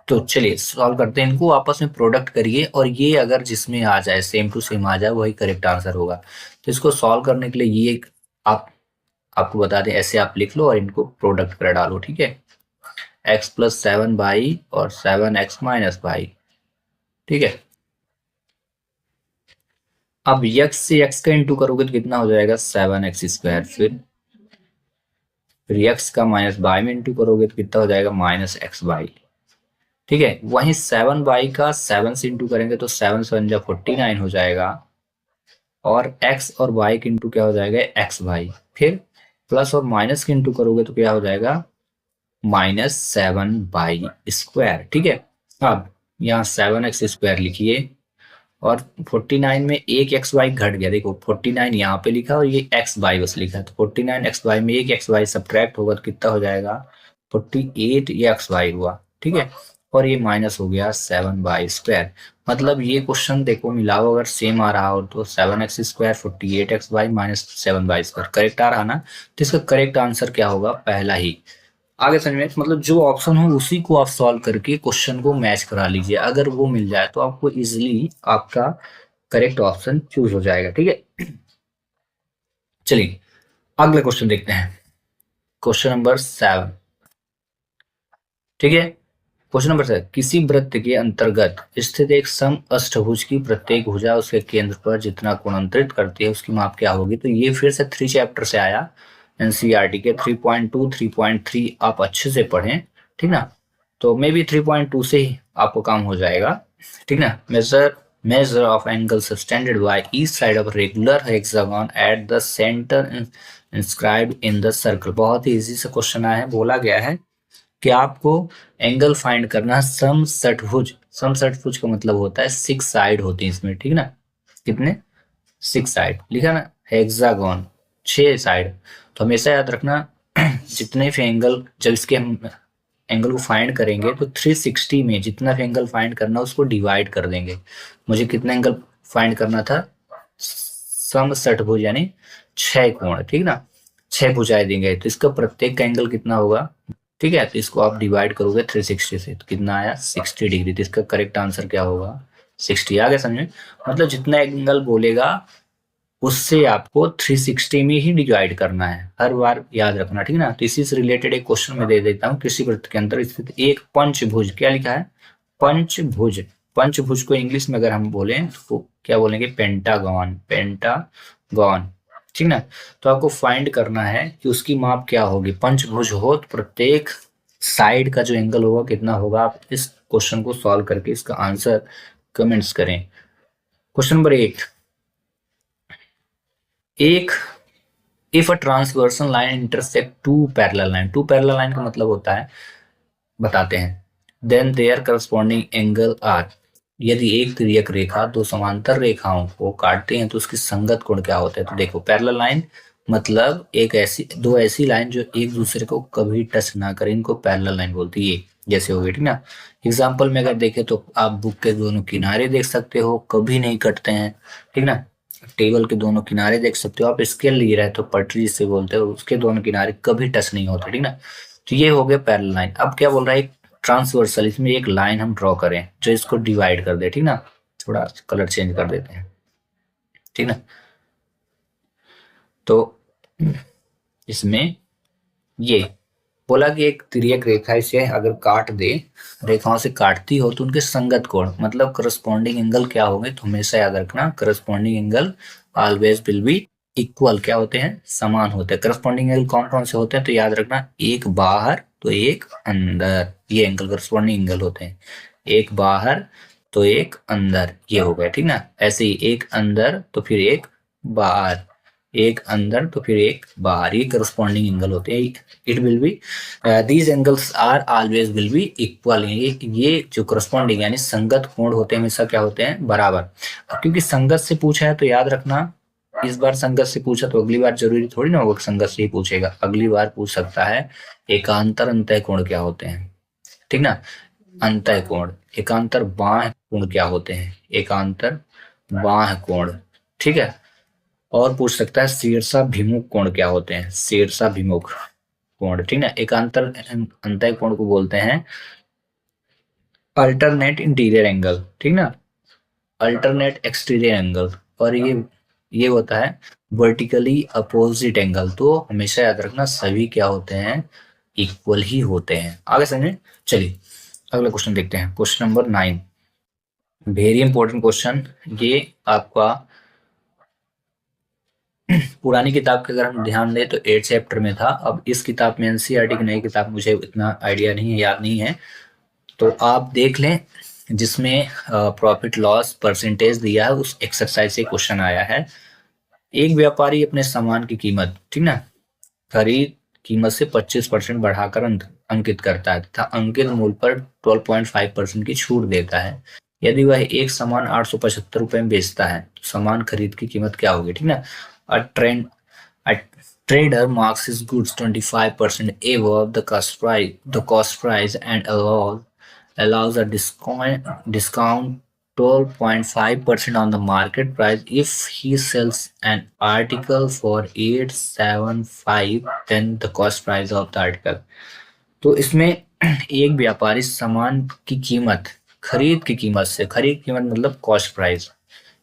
तो चलिए सॉल्व करते हैं इनको, आपस में प्रोडक्ट करिए, और ये अगर जिसमें आ जाए सेम टू सेम आ जाए वही करेक्ट आंसर होगा। तो इसको सॉल्व करने के लिए ये आप आपको बता दें, ऐसे आप लिख लो और इनको प्रोडक्ट कर डालो, ठीक है। x प्लस 7y और 7x माइनस वाई, ठीक है। अब x से x का इंटू करोगे तो कितना हो जाएगा 7x स्क्वायर, फिर x का माइनस बाई में इंटू करोगे तो कितना हो जाएगा माइनस एक्स बाई, ठीक है। वहीं 7y का 7 से इंटू करेंगे तो 7 7 जा 49 हो जाएगा, और x और y के इंटू क्या हो जाएगा एक्स वाई, फिर प्लस और माइनस के इंटू करोगे तो क्या हो जाएगा -7y स्क्वायर, ठीक है। अब यहाँ 7x स्क्वायर लिखिए, और 49 में एक एक्स वाई घट गया, देखो 49 यहाँ पे लिखा और ये एक्स वाई बस लिखा है, तो 49 एक्स वाई में एक एक्स वाई सब्ट्रैक्ट होगा तो कितना हो जाएगा 48 ये एक्स वाई हुआ, ठीक है। और ये माइनस हो गया 7y स्क्वायर। मतलब ये क्वेश्चन देखो मिलाओ, अगर सेम आ रहा हो तो 7x square 48xy minus 7y square correct आ रहा ना, तो इसका करेक्ट आंसर क्या होगा पहला ही। आगे समझ में, मतलब जो ऑप्शन हो उसी को आप सॉल्व करके क्वेश्चन को मैच करा लीजिए, अगर वो मिल जाए तो आपको इजीली आपका करेक्ट ऑप्शन चूज हो जाएगा, ठीक है। चलिए अगला क्वेश्चन देखते हैं, क्वेश्चन नंबर 7, ठीक है। क्वेश्चन नंबर 7, किसी वृत्त के अंतर्गत स्थित एक सम अष्टभुज की प्रत्येक भुजा उसके केंद्र पर जितना कोणांतरित करती है उसकी माप क्या होगी। तो ये फिर से 3 चैप्टर से आया, एनसीईआरटी के 3.2 3.3 आप अच्छे से पढ़ें, ठीक ना। तो मे बी 3.2 से ही आपको काम हो जाएगा, ठीक ना। Measure of angle subtended by each side of regular hexagon at the centre inscribed in the circle. बहुत ही इजी से क्वेश्चन आया है, बोला गया है कि आपको एंगल फाइंड करना है सम षटभुज। सम षटभुज का मतलब होता है 6 साइड होती है इसमें, ठीक ना। कितने 6 साइड लिखा ना, हेक्सागन 6 साइड। तो हमेशा याद रखना जितने भी एंगल, जब इसके हम एंगल को फाइंड करेंगे तो 360 में जितना भी एंगल फाइंड करना उसको डिवाइड कर देंगे। मुझे कितना एंगल फाइंड करना था, सम षटभुज यानी 6 कोण, ठीक ना, 6 भुजाएं देंगे, तो इसका प्रत्येक का एंगल कितना होगा, ठीक है। तो इसको आप डिवाइड करोगे 360 से तो कितना आया 60 डिग्री। तो इसका करेक्ट आंसर क्या होगा 60 आ गया समझ में। मतलब जितना एंगल बोलेगा उससे आपको 360 में ही डिवाइड करना है, हर बार याद रखना, ठीक ना। तो इसी से रिलेटेड एक क्वेश्चन मैं दे देता हूँ। किसी वृत्त के अंदर स्थित एक पंचभुज, क्या लिखा है, पंचभुज। पंचभुज को इंग्लिश में अगर हम बोलें तो क्या बोलेंगे, पेंटागन, पेंटागन, ठीक ना। तो आपको फाइंड करना है कि उसकी माप क्या होगी। पंचभुज हो तो प्रत्येक साइड का जो एंगल होगा कितना होगा। आप इस क्वेश्चन को सॉल्व करके इसका आंसर कमेंट्स करें। क्वेश्चन नंबर 8, एक if a transversal line intersect two parallel line, two parallel line का मतलब होता है, बताते हैं, then there corresponding angle are, यदि एक तिर्यक रेखा दो समांतर रेखाओं को काटते हैं तो उसकी संगत कोण क्या होता है। तो देखो पैरेलल लाइन मतलब एक ऐसी दो ऐसी लाइन जो एक दूसरे को कभी टच ना करें, इनको पैरेलल लाइन बोलती है। जैसे हो गई, ठीक ना। एग्जाम्पल में अगर देखें तो आप बुक के दोनों किनारे देख सकते हो, कभी नहीं कटते हैं, ठीक ना। टेबल के दोनों किनारे देख सकते हो, आप स्केल लिए रहे तो पटरी जिसे बोलते हो, उसके दोनों किनारे कभी टच नहीं होते, ठीक ना। तो ये हो गया पैरेलल लाइन। अब क्या बोल रहा है, ट्रांसवर्सल, इसमें एक लाइन हम ड्रॉ करें जो इसको डिवाइड कर दे, ठीक ना। थोड़ा कलर चेंज कर देते हैं, ठीक ना। तो इसमें ये बोला कि एक तिर्यक रेखा इसे अगर काट दे, रेखाओं से काटती हो तो उनके संगत कोण मतलब करस्पॉन्डिंग एंगल क्या होंगे। तो हमेशा याद रखना corresponding angle always will be equal, क्या होते हैं, समान होते हैं। करस्पॉन्डिंग एंगल कौन कौन से होते हैं, तो याद रखना, एक बाहर तो एक अंदर, ये एंगल करस्पॉन्डिंग एंगल होते हैं। एक बाहर तो एक अंदर, ये हो गया, ठीक ना। ऐसे ही एक अंदर तो फिर एक बाहर, एक अंदर तो फिर एक बाहर, ये करस्पॉन्डिंग एंगल होते हैं। It will be these angles are always will be equal, ये जो करस्पॉन्डिंग यानी संगत कोण होते हैं हमेशा क्या होते हैं, बराबर। अब क्योंकि संगत से पूछा है तो याद रखना, इस बार संगत से पूछा तो अगली बार जरूरी थोड़ी ना होगा संगत से ही पूछेगा, अगली बार पूछ सकता है एकांतर अंतः कोण क्या होते हैं, ठीक ना। अंतः कोण, एकांतर बाह्य कोण क्या होते हैं, एकांतर बाह्य कोण, ठीक है। और पूछ सकता है शीर्षाभिमुख कोण क्या होते हैं, शीर्षाभिमुख कोण, ठीक ना। एकांतर अंतः कोण को बोलते हैं अल्टरनेट इंटीरियर एंगल, ठीक ना, अल्टरनेट एक्सटीरियर एंगल। और ये होता है वर्टिकली अपोजिट एंगल। तो हमेशा याद रखना सभी क्या होते हैं, इक्वल ही होते हैं। आगे समझे, चलिए अगला क्वेश्चन देखते हैं। Question number 9, very important question. ये आपका पुरानी किताब के अगर हम ध्यान दें तो 8 चैप्टर में था। अब इस किताब में एनसीईआरटी की नई किताब मुझे इतना आइडिया नहीं है, याद नहीं है, तो आप देख लें जिसमें प्रॉफिट लॉस परसेंटेज दिया है, उस एक्सरसाइज से क्वेश्चन आया है। एक व्यापारी अपने सामान की कीमत, ठीक ना, खरीद कीमत से 25% बढ़ाकर अंकित करता है तथा अंकित मूल्य पर 12.5% की छूट देता है। यदि वह एक सामान 875 रुपए में बेचता है तो सामान खरीद की कीमत क्या होगी, ठीक ना। A trend A trader marks his goods 25% above the cost price and allows a discount 12.5% on the market price. If he sells an article for 875, then the cost price of the article. तो इसमें एक व्यापारी सामान की कीमत, खरीद की कीमत से, खरीद कीमत मतलब कॉस्ट प्राइस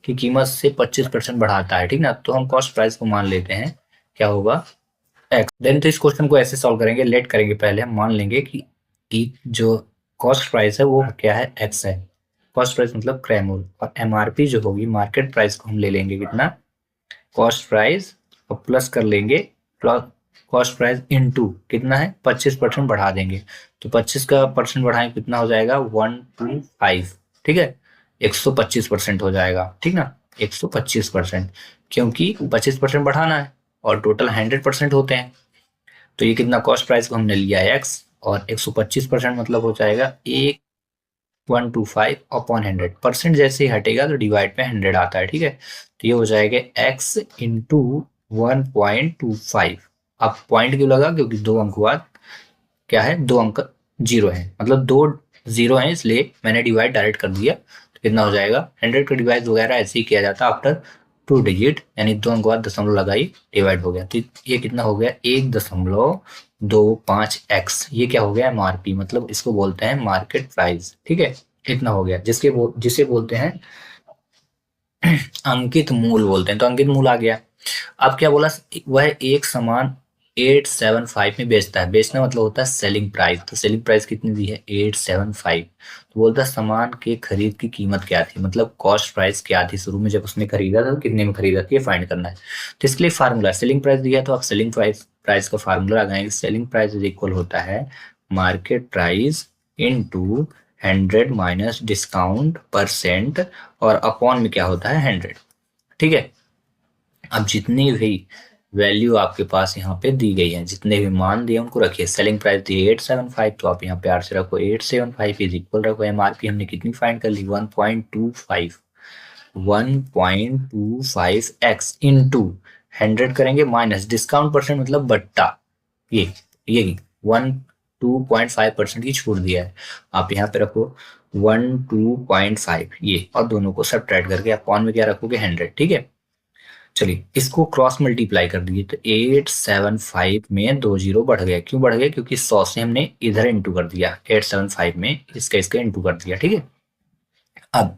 की कीमत से 25% बढ़ाता है, ठीक ना। तो हम कॉस्ट प्राइस को मान लेते हैं, क्या होगा, एक्स। देन तो इस क्वेश्चन को ऐसे सॉल्व करेंगे, लेट करेंगे, पहले हम मान लेंगे कि जो कॉस्ट प्राइस है वो क्या है, एक्स है। कॉस्ट प्राइस मतलब क्रय मूल्य, और एमआरपी जो होगी मार्केट प्राइस को हम ले लेंगे कितना, कॉस्ट प्राइस, और प्लस कर लेंगे कॉस्ट प्राइस इनटू कितना है 25% बढ़ा देंगे। तो 25 का परसेंट बढ़ाएं कितना हो जाएगा 125, ठीक है, 125% हो जाएगा, ठीक ना, 125%, क्योंकि 25% बढ़ाना है और टोटल 100% होते हैं। तो ये कितना कॉस्ट प्राइस को हमने लिया है एक्स, और 125% मतलब हो जाएगा 125 अपॉन 100%, जैसे ही हटेगा तो डिवाइड पे 100 आता है, ठीक है। तो ये हो जाएगा x इंटू 1.25। अब पॉइंट क्यों लगा, क्योंकि दो अंक बाद क्या है, दो अंक जीरो है, मतलब दो जीरो है, इसलिए मैंने डिवाइड डायरेक्ट कर दिया। तो कितना हो जाएगा, 100 का डिवाइड वगैरह ऐसे ही किया जाता है आफ्टर 2 डिजिट, यानी दो अंक बाद दशमलव लगाई, डिवाइड हो गया। तो ये कितना हो गया 1.25x, ये क्या हो गया एमआरपी, मतलब इसको बोलते हैं मार्केट प्राइस, ठीक है। इतना हो गया, जिसे बोलते हैं अंकित मूल बोलते हैं। तो अंकित मूल आ गया। अब क्या बोला, वह एक सामान 875 में बेचता है। बेचना मतलब होता है सेलिंग प्राइस। तो सेलिंग प्राइस कितनी दी है, 875। तो बोलता है सामान के खरीद की कीमत क्या थी, मतलब कॉस्ट प्राइस क्या थी शुरू में जब उसने खरीदा था, तो कितने में खरीदा था, ये फाइंड करना है। तो इसके लिए फार्मूला, सेलिंग प्राइस दिया है तो आप सेलिंग प्राइस का फार्मूला लगाएंगे। सेलिंग प्राइस इज इक्वल होता है market price into 100 minus discount percent, और अपॉन में क्या होता है 100। ठीक है। अब जितनी भी वैल्यू आपके पास यहाँ पे दी गई है, जितने भी मान दिए उनको रखिए। सेलिंग प्राइस दी 875, तो आप यहाँ प्यार से रखो 875 इज इक्वल रखो एमआरपी हमने कितनी फाइंड कर ली 1.25, 1.25 एक्स इंटू 100 करेंगे माइनस डिस्काउंट परसेंट मतलब बट्टा, ये 2.5% की छूट दिया है, आप यहाँ पे रखो 12.5 ये, और दोनों को सब्ट्रैक्ट करके अपॉन में क्या रखोगे 100। ठीक है। चलिए इसको क्रॉस मल्टीप्लाई कर दिए, तो 875 में 2 जीरो बढ़ गया। क्यों बढ़ गया, क्योंकि 100 से हमने इधर इंटू कर दिया, 875 में इसका इंटू कर दिया। ठीक है। अब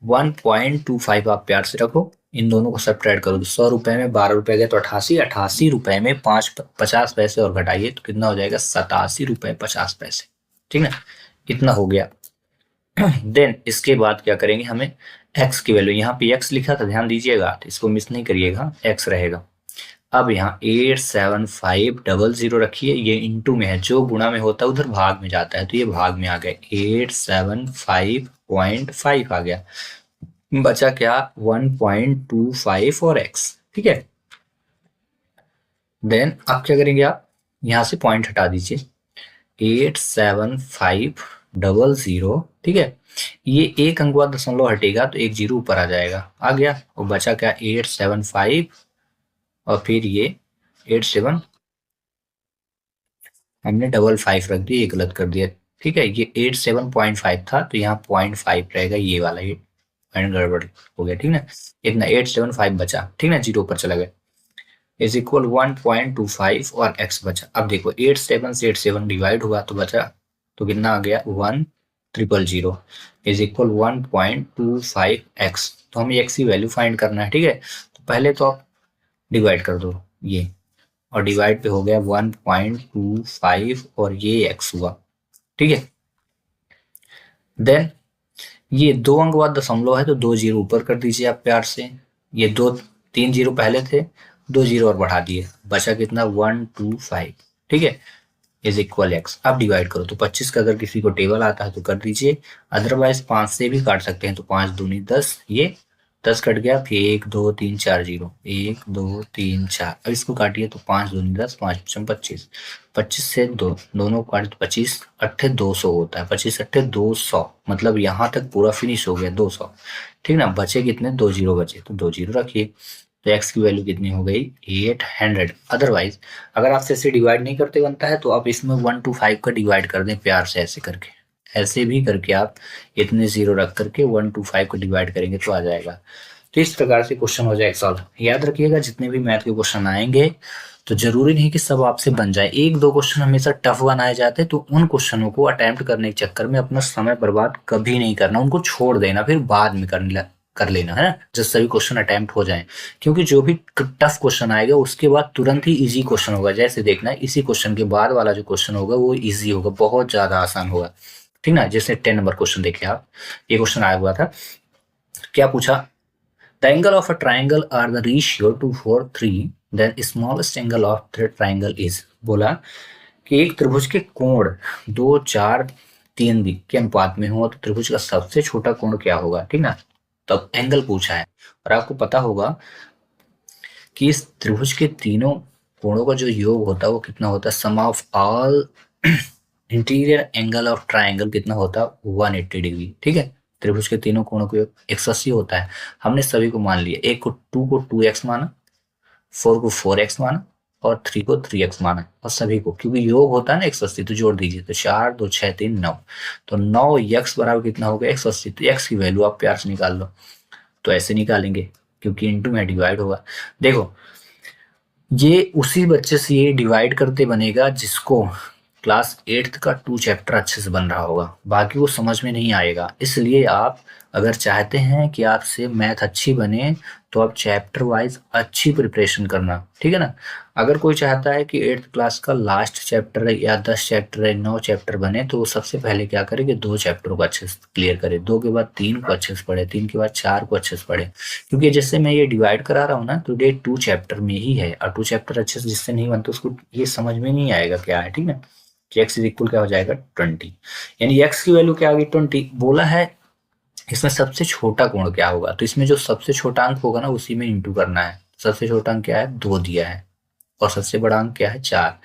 1.25 आप प्यार से रखो, इन दोनों को सब्ट्रैक्ट करो तो 100 रुपए में 12 रुपए गए तो 88, 88 रुपए में 50 पैसे और घटाइए तो कितना हो जाएगा 87 रुपए 50 पैसे। ठीक है, इतना हो गया। देन इसके बाद क्या करेंगे, हमें x की वैल्यू, यहाँ पे x लिखा था ध्यान दीजिएगा, तो इसको मिस नहीं करिएगा, x रहेगा। अब यहाँ 87500 रखिए, ये इंटू में है, जो गुणा में होता है उधर भाग में जाता है, तो ये भाग में आ गया 875.5 आ गया। बचा क्या 1.25 और x। ठीक है। देन अब क्या करेंगे, आप यहाँ से पॉइंट हटा दीजिए 87500। ठीक है, ये एक अंक बाद दशमलव हटेगा तो एक जीरो ऊपर आ जाएगा, आ गया। और बचा क्या 875 और फिर ये 87, हमने 55 रख दिया, ये गलत कर दिया। ठीक है, ये 87.5 था तो यहाँ 0.5 रहेगा, ये वाला ये पॉइंट गड़बड़ हो गया। ठीक है, इतना 875 बचा, ठीक है, जीरो ऊपर चला गया, इज इक्वल 1.25 और x बचा। अब देखो 87 से 87 डिवाइड हुआ तो बचा, तो कितना आ गया 1000 इज इक्वल 1.25 x। तो हमें x की वैल्यू फाइंड करना है। ठीक है, तो पहले तो आप डिवाइड कर दो ये, और डिवाइड पे हो गया 1.25 और ये x हुआ। ठीक है। देन ये दो अंक बाद दशमलव है तो 2 जीरो ऊपर कर दीजिए आप प्यार से, ये 3 जीरो पहले थे, 2 जीरो और बढ़ा दिए, बचा कितना 125। ठीक है, इज इक्वल एक्स। अब डिवाइड करो तो 25 का अगर किसी को टेबल आता है तो कर दीजिए, अदरवाइज 5 से भी काट सकते हैं, तो 5 दूनी 10, ये 10 कट गया, फिर 1 2 3 4 जीरो, 1 2 3 4। अब इसको काटिए तो 5 दूनी 10, 5 पचम 25, 25 से दोनों को काटे तो 25 अट्ठे 200 होता है, 25 अट्ठे 200, मतलब यहाँ तक पूरा फिनिश हो गया 200। ठीक ना, बचे कितने 2 जीरो बचे, तो 2 जीरो रखिए। तो x की वैल्यू कितनी हो गई 800। अदरवाइज अगर आपसे ऐसे डिवाइड नहीं करते बनता है तो आप इसमें 1 to 5 का डिवाइड कर दें प्यार से, ऐसे करके, ऐसे भी करके आप इतने जीरो रख करके 1 to 5 को डिवाइड करेंगे तो आ जाएगा। तो इस प्रकार से क्वेश्चन हो जाएगा सॉल्व। याद रखिएगा जितने भी मैथ के क्वेश्चन आएंगे तो जरूरी नहीं कि सब आपसे बन जाए, एक दो क्वेश्चन हमेशा टफ बनाए जाते हैं, तो उन क्वेश्चनों को अटेम्प्ट करने के चक्कर में अपना समय बर्बाद कभी नहीं करना, उनको छोड़ देना, फिर बाद में कर लेना है ना, जब सभी क्वेश्चन अटेम्प्ट हो जाएं। क्योंकि जो भी टफ क्वेश्चन आएगा उसके बाद तुरंत ही इजी क्वेश्चन होगा, जैसे देखना इसी क्वेश्चन के बाद वाला जो क्वेश्चन होगा वो इजी होगा, बहुत ज्यादा आसान होगा। ठीक ना, जैसे 10 नंबर क्वेश्चन देखिए आप, ये क्वेश्चन आया हुआ था, क्या पूछा, the angle of a triangle are the ratio 243, then smallest angle of the triangle is. बोला कि एक त्रिभुज के कोण 2 4 3 के अनुपात में हो तो त्रिभुज का सबसे छोटा कोण क्या होगा। ठीक ना, तब एंगल पूछा है, और आपको पता होगा कि इस त्रिभुज के तीनों कोणों का जो योग होता है वो कितना होता है, sum of all interior angle of triangle कितना होता है 180 डिग्री। ठीक है, त्रिभुज के तीनों कोणों का योग 180 होता है। हमने सभी को मान लिया, एक को 2 को 2x माना, 4 को 4x माना और 3 को 3x माना, और सभी को, क्योंकि योग होता है ना 180, तो जोड़ दीजिए, तो 4 2 6 3 9, तो 9x बराबर कितना होगा 180। तो x की वैल्यू आप प्यार से निकाल लो, तो ऐसे निकालेंगे क्योंकि इंटू में डिवाइड होगा। देखो ये उसी बच्चे से ये डिवाइड करते बनेगा जिसको क्लास 8th का 2 चैप्टर अच्छे से बन रहा होगा, बाकी वो समझ में नहीं आएगा। इसलिए आप अगर चाहते हैं कि आपसे मैथ अच्छी बने तो आप चैप्टर वाइज अच्छी प्रिपरेशन करना, ठीक है ना। अगर कोई चाहता है कि 8th क्लास का लास्ट चैप्टर या 10 चैप्टर या 9 चैप्टर बने, तो वो सबसे पहले क्या करे कि 2 चैप्टरों को अच्छे से क्लियर करे, 2 के बाद 3 को अच्छे से पढ़े, 3 के बाद 4 को अच्छे से पढ़े। क्योंकि जैसे मैं ये डिवाइड करा रहा हूँ ना, तो ये 2 चैप्टर में ही है, और 2 चैप्टर अच्छे से जिससे नहीं बनते उसको ये समझ में नहीं आएगा क्या है, ठीक है। कि x इज इक्वल क्या हो जाएगा 20, यानी x की वैल्यू क्या होगी 20 बोला है। इसमें सबसे छोटा कोण क्या होगा, तो इसमें जो सबसे छोटा अंक होगा ना उसी में इंटू करना है। सबसे छोटा अंक क्या है 2 दिया है, और सबसे बड़ा अंक क्या है 4।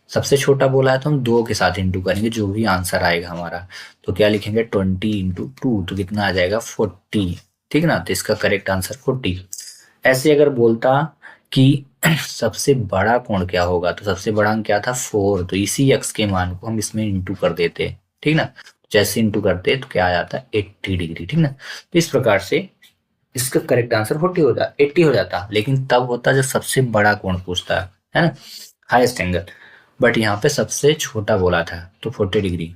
सबसे छोटा बोला है तो हम 2 के साथ इंटू करेंगे, जो भी आंसर आएगा हमारा। तो क्या लिखेंगे 20 × 2, तो कितना आ जाएगा 40, ठीक है ना। तो इसका करेक्ट आंसर 40। ऐसे अगर बोलता कि सबसे बड़ा कोण क्या होगा, तो सबसे बड़ा अंक क्या था 4, तो इसी x के मान को हम इसमें इंटू कर देते, ठीक ना। जैसे इंटू करते तो क्या आ जाता 80 डिग्री, ठीक ना। तो इस प्रकार से इसका करेक्ट आंसर 80 हो जाता, लेकिन तब होता जब सबसे बड़ा कोण पूछता है ना, हाईएस्ट एंगल। बट यहाँ पे सबसे छोटा बोला था तो 40 डिग्री।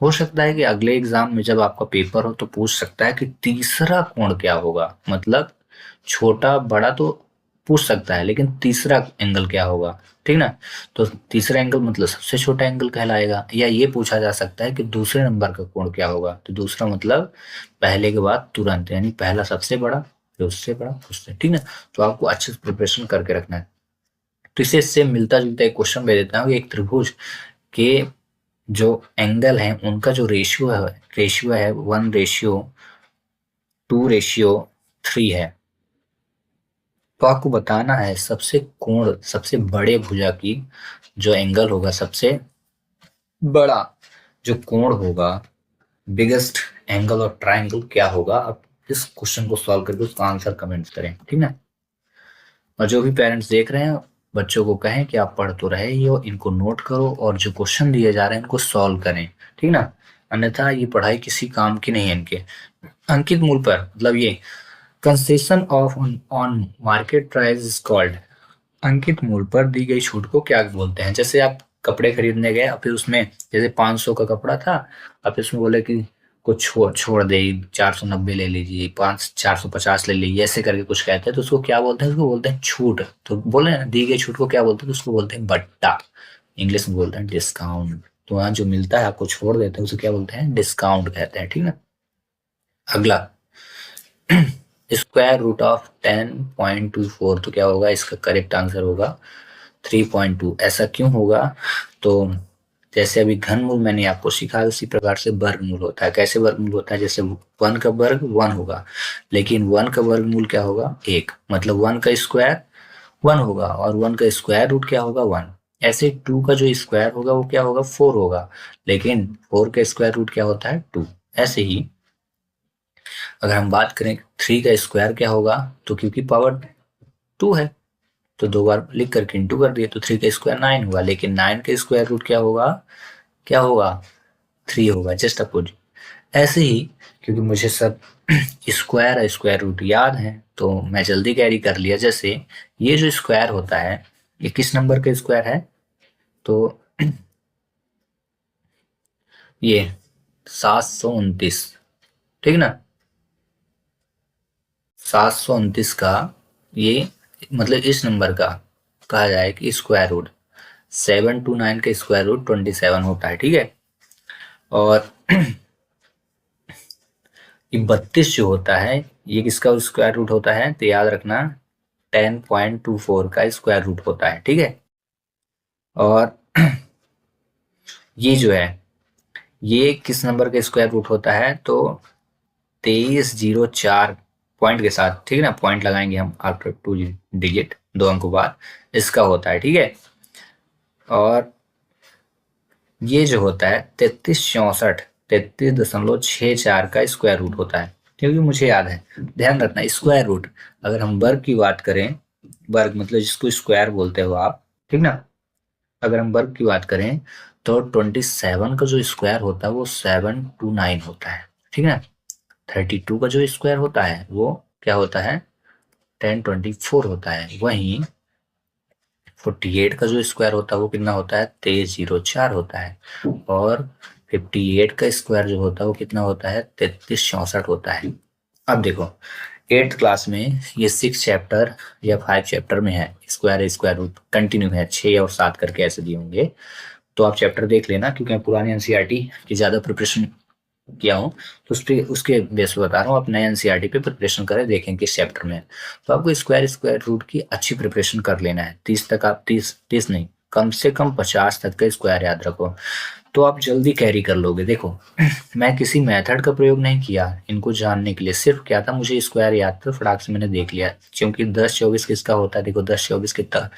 हो सकता है कि अगले एग्जाम में जब आपका पेपर हो तो पूछ सकता है कि तीसरा कोण क्या होगा, मतलब छोटा बड़ा तो पूछ सकता है, लेकिन तीसरा एंगल क्या होगा, ठीक ना। तो तीसरा एंगल मतलब सबसे छोटा एंगल कहलाएगा। या ये पूछा जा सकता है कि दूसरे नंबर का कोण क्या होगा, तो दूसरा मतलब पहले के बाद तुरंत, यानी पहला सबसे बड़ा, फिर उससे बड़ा, उससे, ठीक ना। तो आपको अच्छे से प्रिपरेशन करके रखना है। तो इससे मिलता जुलता एक क्वेश्चन दे देता हूँ। एक त्रिभुज के जो एंगल है उनका जो रेशियो है 1:2:3 है। तो आपको बताना है सबसे बड़े भुजा की जो एंगल होगा, सबसे बड़ा जो कोण होगा, बिगेस्ट एंगल और ट्राइंगल क्या होगा। आप इस क्वेश्चन को सॉल्व करके उसका आंसर कमेंट करें, ठीक है। और जो भी पेरेंट्स देख रहे हैं बच्चों को कहें कि आप पढ़ तो रहे ही हो, इनको नोट करो और जो क्वेश्चन दिए जा रहे हैं इनको सॉल्व करें, ठीक ना। अन्यथा ये पढ़ाई किसी काम की नहीं है। इनके अंकित मूल्य पर, मतलब ये concession of on market price is called, अंकित मूल्य पर दी गई छूट को क्या बोलते हैं। जैसे आप कपड़े खरीदने गए और फिर उसमें जैसे 500 का कपड़ा था, अब इसमें बोले कि कुछ छोड़ दे, 490 ले लीजिए, 450 ले लीजिए, ऐसे करके कुछ कहते हैं, तो उसको क्या बोलते हैं, उसको बोलते हैं छूट। तो बोले ना दी गई छूट को क्या बोलते हैं, तो उसको बोलते हैं बट्टा, इंग्लिश में बोलते हैं डिस्काउंट। तो वहाँ जो मिलता है आपको छोड़ देते हैं उसे क्या बोलते हैं डिस्काउंट कहते हैं, ठीक है। अगला स्क्वायर रूट ऑफ 10.24, तो क्या होगा इसका करेक्ट आंसर होगा 3.2। ऐसा क्यों होगा, तो जैसे अभी घनमूल मैंने आपको सिखाया उसी प्रकार से वर्गमूल होता है। कैसे वर्गमूल होता है, जैसे 1 का वर्ग 1 होगा, लेकिन 1 का वर्गमूल क्या होगा 1, मतलब 1 का स्क्वायर 1 होगा, और 1 का स्क्वायर रूट क्या होगा 1। ऐसे 2 का जो स्क्वायर होगा वो क्या होगा 4 होगा, लेकिन 4 का स्क्वायर रूट क्या होता है 2। ऐसे ही अगर हम बात करें 3 का स्क्वायर क्या होगा, तो क्योंकि पावर 2 है तो 2 बार लिख करके इंटू कर दिए, तो 3 का स्क्वायर 9 हुआ, लेकिन 9 का स्क्वायर रूट क्या होगा 3 होगा, जस्ट अपोजिट। ऐसे ही क्योंकि मुझे सब स्क्वायर और स्क्वायर रूट याद है तो मैं जल्दी कैरी कर लिया। जैसे ये जो स्क्वायर होता है ये किस नंबर का स्क्वायर है, तो ये 729, ठीक ना। 729 का ये मतलब इस नंबर का कहा जाए कि स्क्वायर रूट 729 का स्क्वायर रूट 27 होता है, ठीक है। और ये 32 जो होता है ये किसका स्क्वायर रूट होता है, तो याद रखना 10.24 का स्क्वायर रूट होता है, ठीक है। और ये जो है ये किस नंबर का स्क्वायर रूट होता है, तो 2304 पॉइंट के साथ, ठीक है ना, पॉइंट लगाएंगे हम आफ्टर 2 डिजिट 2 अंकों बाद इसका होता है, ठीक है। और ये जो होता है 3364 का स्क्वायर रूट होता है, क्योंकि मुझे याद है। ध्यान रखना स्क्वायर रूट, अगर हम वर्ग की बात करें, वर्ग मतलब जिसको स्क्वायर बोलते हो आप, ठीक ना। अगर हम वर्ग की बात करें तो 27 का जो स्क्वायर होता है वो 729 होता है, ठीक है। 32 का जो स्क्वायर होता है वो क्या होता है 1024 होता है। वहीं 48 का जो स्क्वायर होता है वो कितना होता है, 2304 होता है। और 58 का स्क्वायर जो होता है वो कितना होता है, 3364 होता है। अब देखो 8th क्लास में ये 6 चैप्टर या 5 चैप्टर में है, स्क्वायर रूट कंटिन्यू है, 6 और 7 करके ऐसे दिए होंगे। तो आप चैप्टर देख लेना, क्योंकि मैं पुरानी एनसीईआरटी की ज़्यादा प्रिपरेशन किया हूँ, तो उसके बेस पे बता रहा हूँ। आप नए एनसीईआरटी पे प्रिपरेशन करें, देखें किस चैप्टर में है। तो आपको स्क्वायर रूट की अच्छी प्रिपरेशन कर लेना है। 30 तक आप 30 नहीं, कम से कम 50 तक का स्क्वायर याद रखो, तो आप जल्दी कैरी कर लोगे। देखो मैं किसी मेथड का प्रयोग नहीं किया इनको जानने के लिए, सिर्फ क्या था, मुझे स्क्वायर याद था, फटाक से मैंने देख लिया। क्योंकि 10 24 किसका होता है, देखो 10 24 कितना,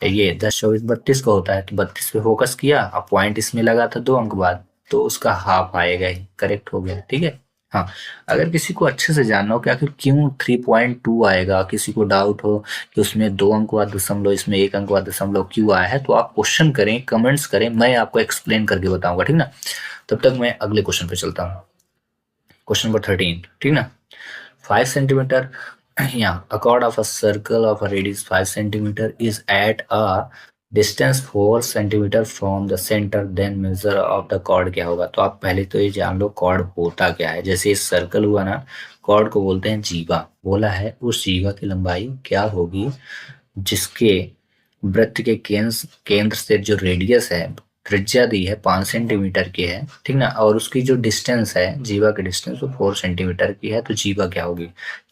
ये 10 24 32 का होता है, तो 32 पे फोकस किया, अब पॉइंट इसमें लगा था 2 अंक बाद, तो उसका हाफ आएगा ही, करेक्ट हो गया, ठीक है। हाँ, अगर किसी को अच्छे से जानना हो कि आखिर क्यों 3.2 आएगा, किसी को डाउट हो कि उसमें 2 अंक बाद दशमलव, इसमें 1 अंक बाद दशमलव क्यों आया है, तो आप क्वेश्चन करें, कमेंट्स करें, मैं आपको एक्सप्लेन करके बताऊंगा, ठीक ना। तब तक मैं अगले क्वेश्चन पे चलता हूँ। क्वेश्चन नंबर 13, ठीक ना। 5 सेंटीमीटर, यहाँ a chord of a circle of a radius 5 centimeter is at a distance 4 centimeter from the center, then measure of the chord क्या होगा। तो आप पहले तो ये जान लो chord होता क्या है। जैसे इस सर्कल हुआ ना, chord को बोलते हैं जीवा, बोला है उस जीवा की लंबाई क्या होगी जिसके वृत्त के केंद्र से जो रेडियस है, त्रिज्या दी है 5 सेंटीमीटर की है, ठीक ना, और उसकी जो डिस्टेंस है, जीवा की डिस्टेंस वो 4 सेंटीमीटर की है, तो जीवा क्या होगी,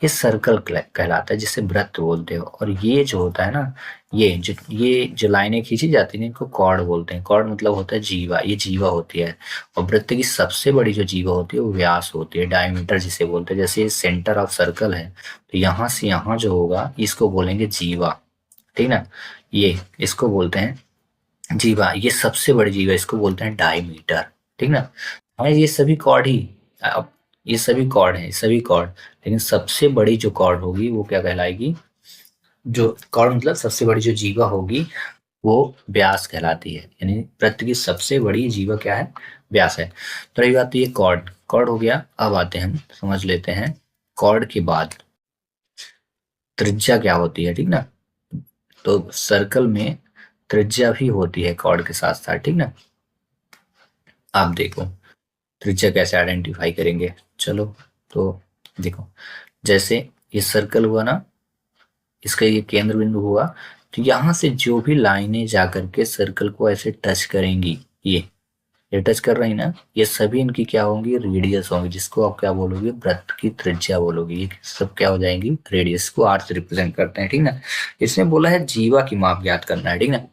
ये सर्कल कहलाता है, जिसे वृत्त बोलते हो। और ये जो होता है ना, ये जो लाइनें खींची जाती हैं इनको कॉर्ड बोलते हैं। कॉर्ड मतलब होता है जीवा, ये जीवा होती है। और वृत्त की सबसे बड़ी जो जीवा होती है वो व्यास होती है, डायमीटर जिसे बोलते हैं। जैसे सेंटर ऑफ सर्कल है, तो यहाँ से यहाँ जो होगा इसको बोलेंगे जीवा, ठीक ना। ये इसको बोलते हैं जीवा, ये सबसे बड़ी जीवा, इसको बोलते हैं डायमीटर, ठीक ना। हाँ, ये सभी कॉर्ड ही, अब ये सभी कॉर्ड हैं, सभी कॉर्ड, लेकिन सबसे बड़ी जो कॉर्ड होगी वो क्या कहलाएगी, जो कॉर्ड मतलब सबसे बड़ी जो जीवा होगी वो व्यास कहलाती है। यानी वृत्त की सबसे बड़ी जीवा क्या है, व्यास है। तो रही बात, ये कॉर्ड कॉर्ड हो गया। अब आते हैं, हम समझ लेते हैं कॉर्ड के बाद त्रिज्या क्या होती है, ठीक ना। तो सर्कल में त्रिज्या भी होती है कॉर्ड के साथ साथ, ठीक ना। आप देखो त्रिज्या कैसे आइडेंटिफाई करेंगे, चलो। तो देखो, जैसे ये सर्कल हुआ ना, इसका ये केंद्र बिंदु हुआ, तो यहाँ से जो भी लाइनें जाकर के सर्कल को ऐसे टच करेंगी, ये टच कर रही ना, ये सभी इनकी क्या होंगी, रेडियस होंगी, जिसको आप क्या बोलोगे, वृत्त की त्रिज्या बोलोगे। ये सब क्या हो जाएंगी, रेडियस को आर से रिप्रेजेंट करते हैं, ठीक ना। इसमें बोला है जीवा की माप ज्ञात करना है, ठीक ना।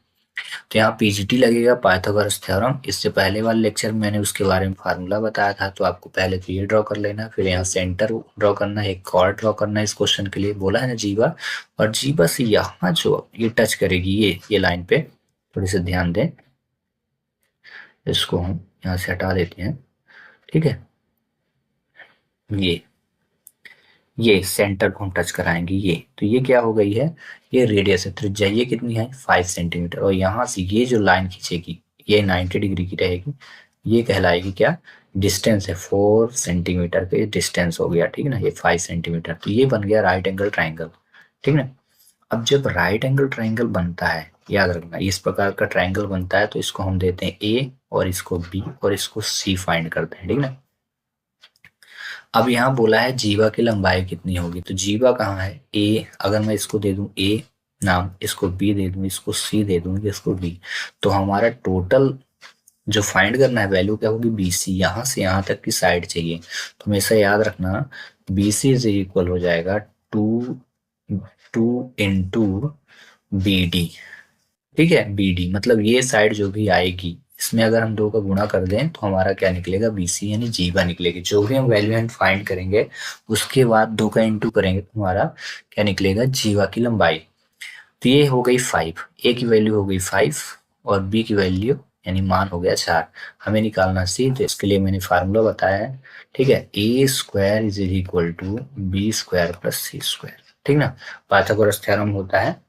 तो यहाँ पीजीटी लगेगा, पाइथागोरस थ्योरम। इससे पहले वाले लेक्चर में मैंने उसके बारे में फार्मूला बताया था, तो आपको पहले तो ये ड्रॉ कर लेना, फिर यहाँ सेंटर ड्रॉ करना है, एक कॉर्ड ड्रॉ करना है। इस क्वेश्चन के लिए बोला है ना जीवा, और जीवा से यहाँ जो ये टच करेगी, ये लाइन पे थोड़ी सी ध्यान दें, इसको हम यहाँ से हटा देते हैं, ठीक है। ये सेंटर को हम टच कराएंगे, ये तो ये क्या हो गई है, ये रेडियस है, त्रिज्या ये कितनी है, 5 सेंटीमीटर। और यहाँ से ये जो लाइन खींचेगी ये 90 डिग्री की रहेगी, ये कहलाएगी क्या, डिस्टेंस है, 4 सेंटीमीटर का ये डिस्टेंस हो गया, ठीक है ना। ये 5 सेंटीमीटर, तो ये बन गया राइट एंगल ट्राइंगल, ठीक ना। अब जब राइट एंगल ट्राइंगल बनता है, याद रखना इस प्रकार का ट्राइंगल बनता है, तो इसको हम देते हैं ए, और इसको बी, और इसको सी फाइंड करते हैं, ठीक ना। अब यहाँ बोला है जीवा की लंबाई कितनी होगी, तो जीवा कहाँ है, ए, अगर मैं इसको दे दूं ए नाम, इसको बी दे दूं, इसको सी दे दूं, इसको डी, तो हमारा टोटल जो फाइंड करना है वैल्यू क्या होगी, बी सी, यहाँ से यहाँ तक की साइड चाहिए। तो हमेशा याद रखना बी सी इज इक्वल हो जाएगा 2 इंटू बी डी, ठीक है। बी डी मतलब ये साइड जो भी आएगी, इसमें अगर हम 2 का गुणा कर दें तो हमारा क्या निकलेगा, बीसी यानी जीवा निकलेगी। जो भी हम वैल्यू एंड फाइंड करेंगे उसके बाद 2 का इंटू करेंगे तो हमारा क्या निकलेगा, जीवा की लंबाई। तो ये हो गई 5, ए की वैल्यू हो गई 5 और बी की वैल्यू यानी मान हो गया 4। हमें निकालना सी, तो इसके लिए मैंने फार्मूला बताया है, ठीक है। A square is equal to b square plus c square, ठीक ना। पाइथागोरस थ्योरम होता है,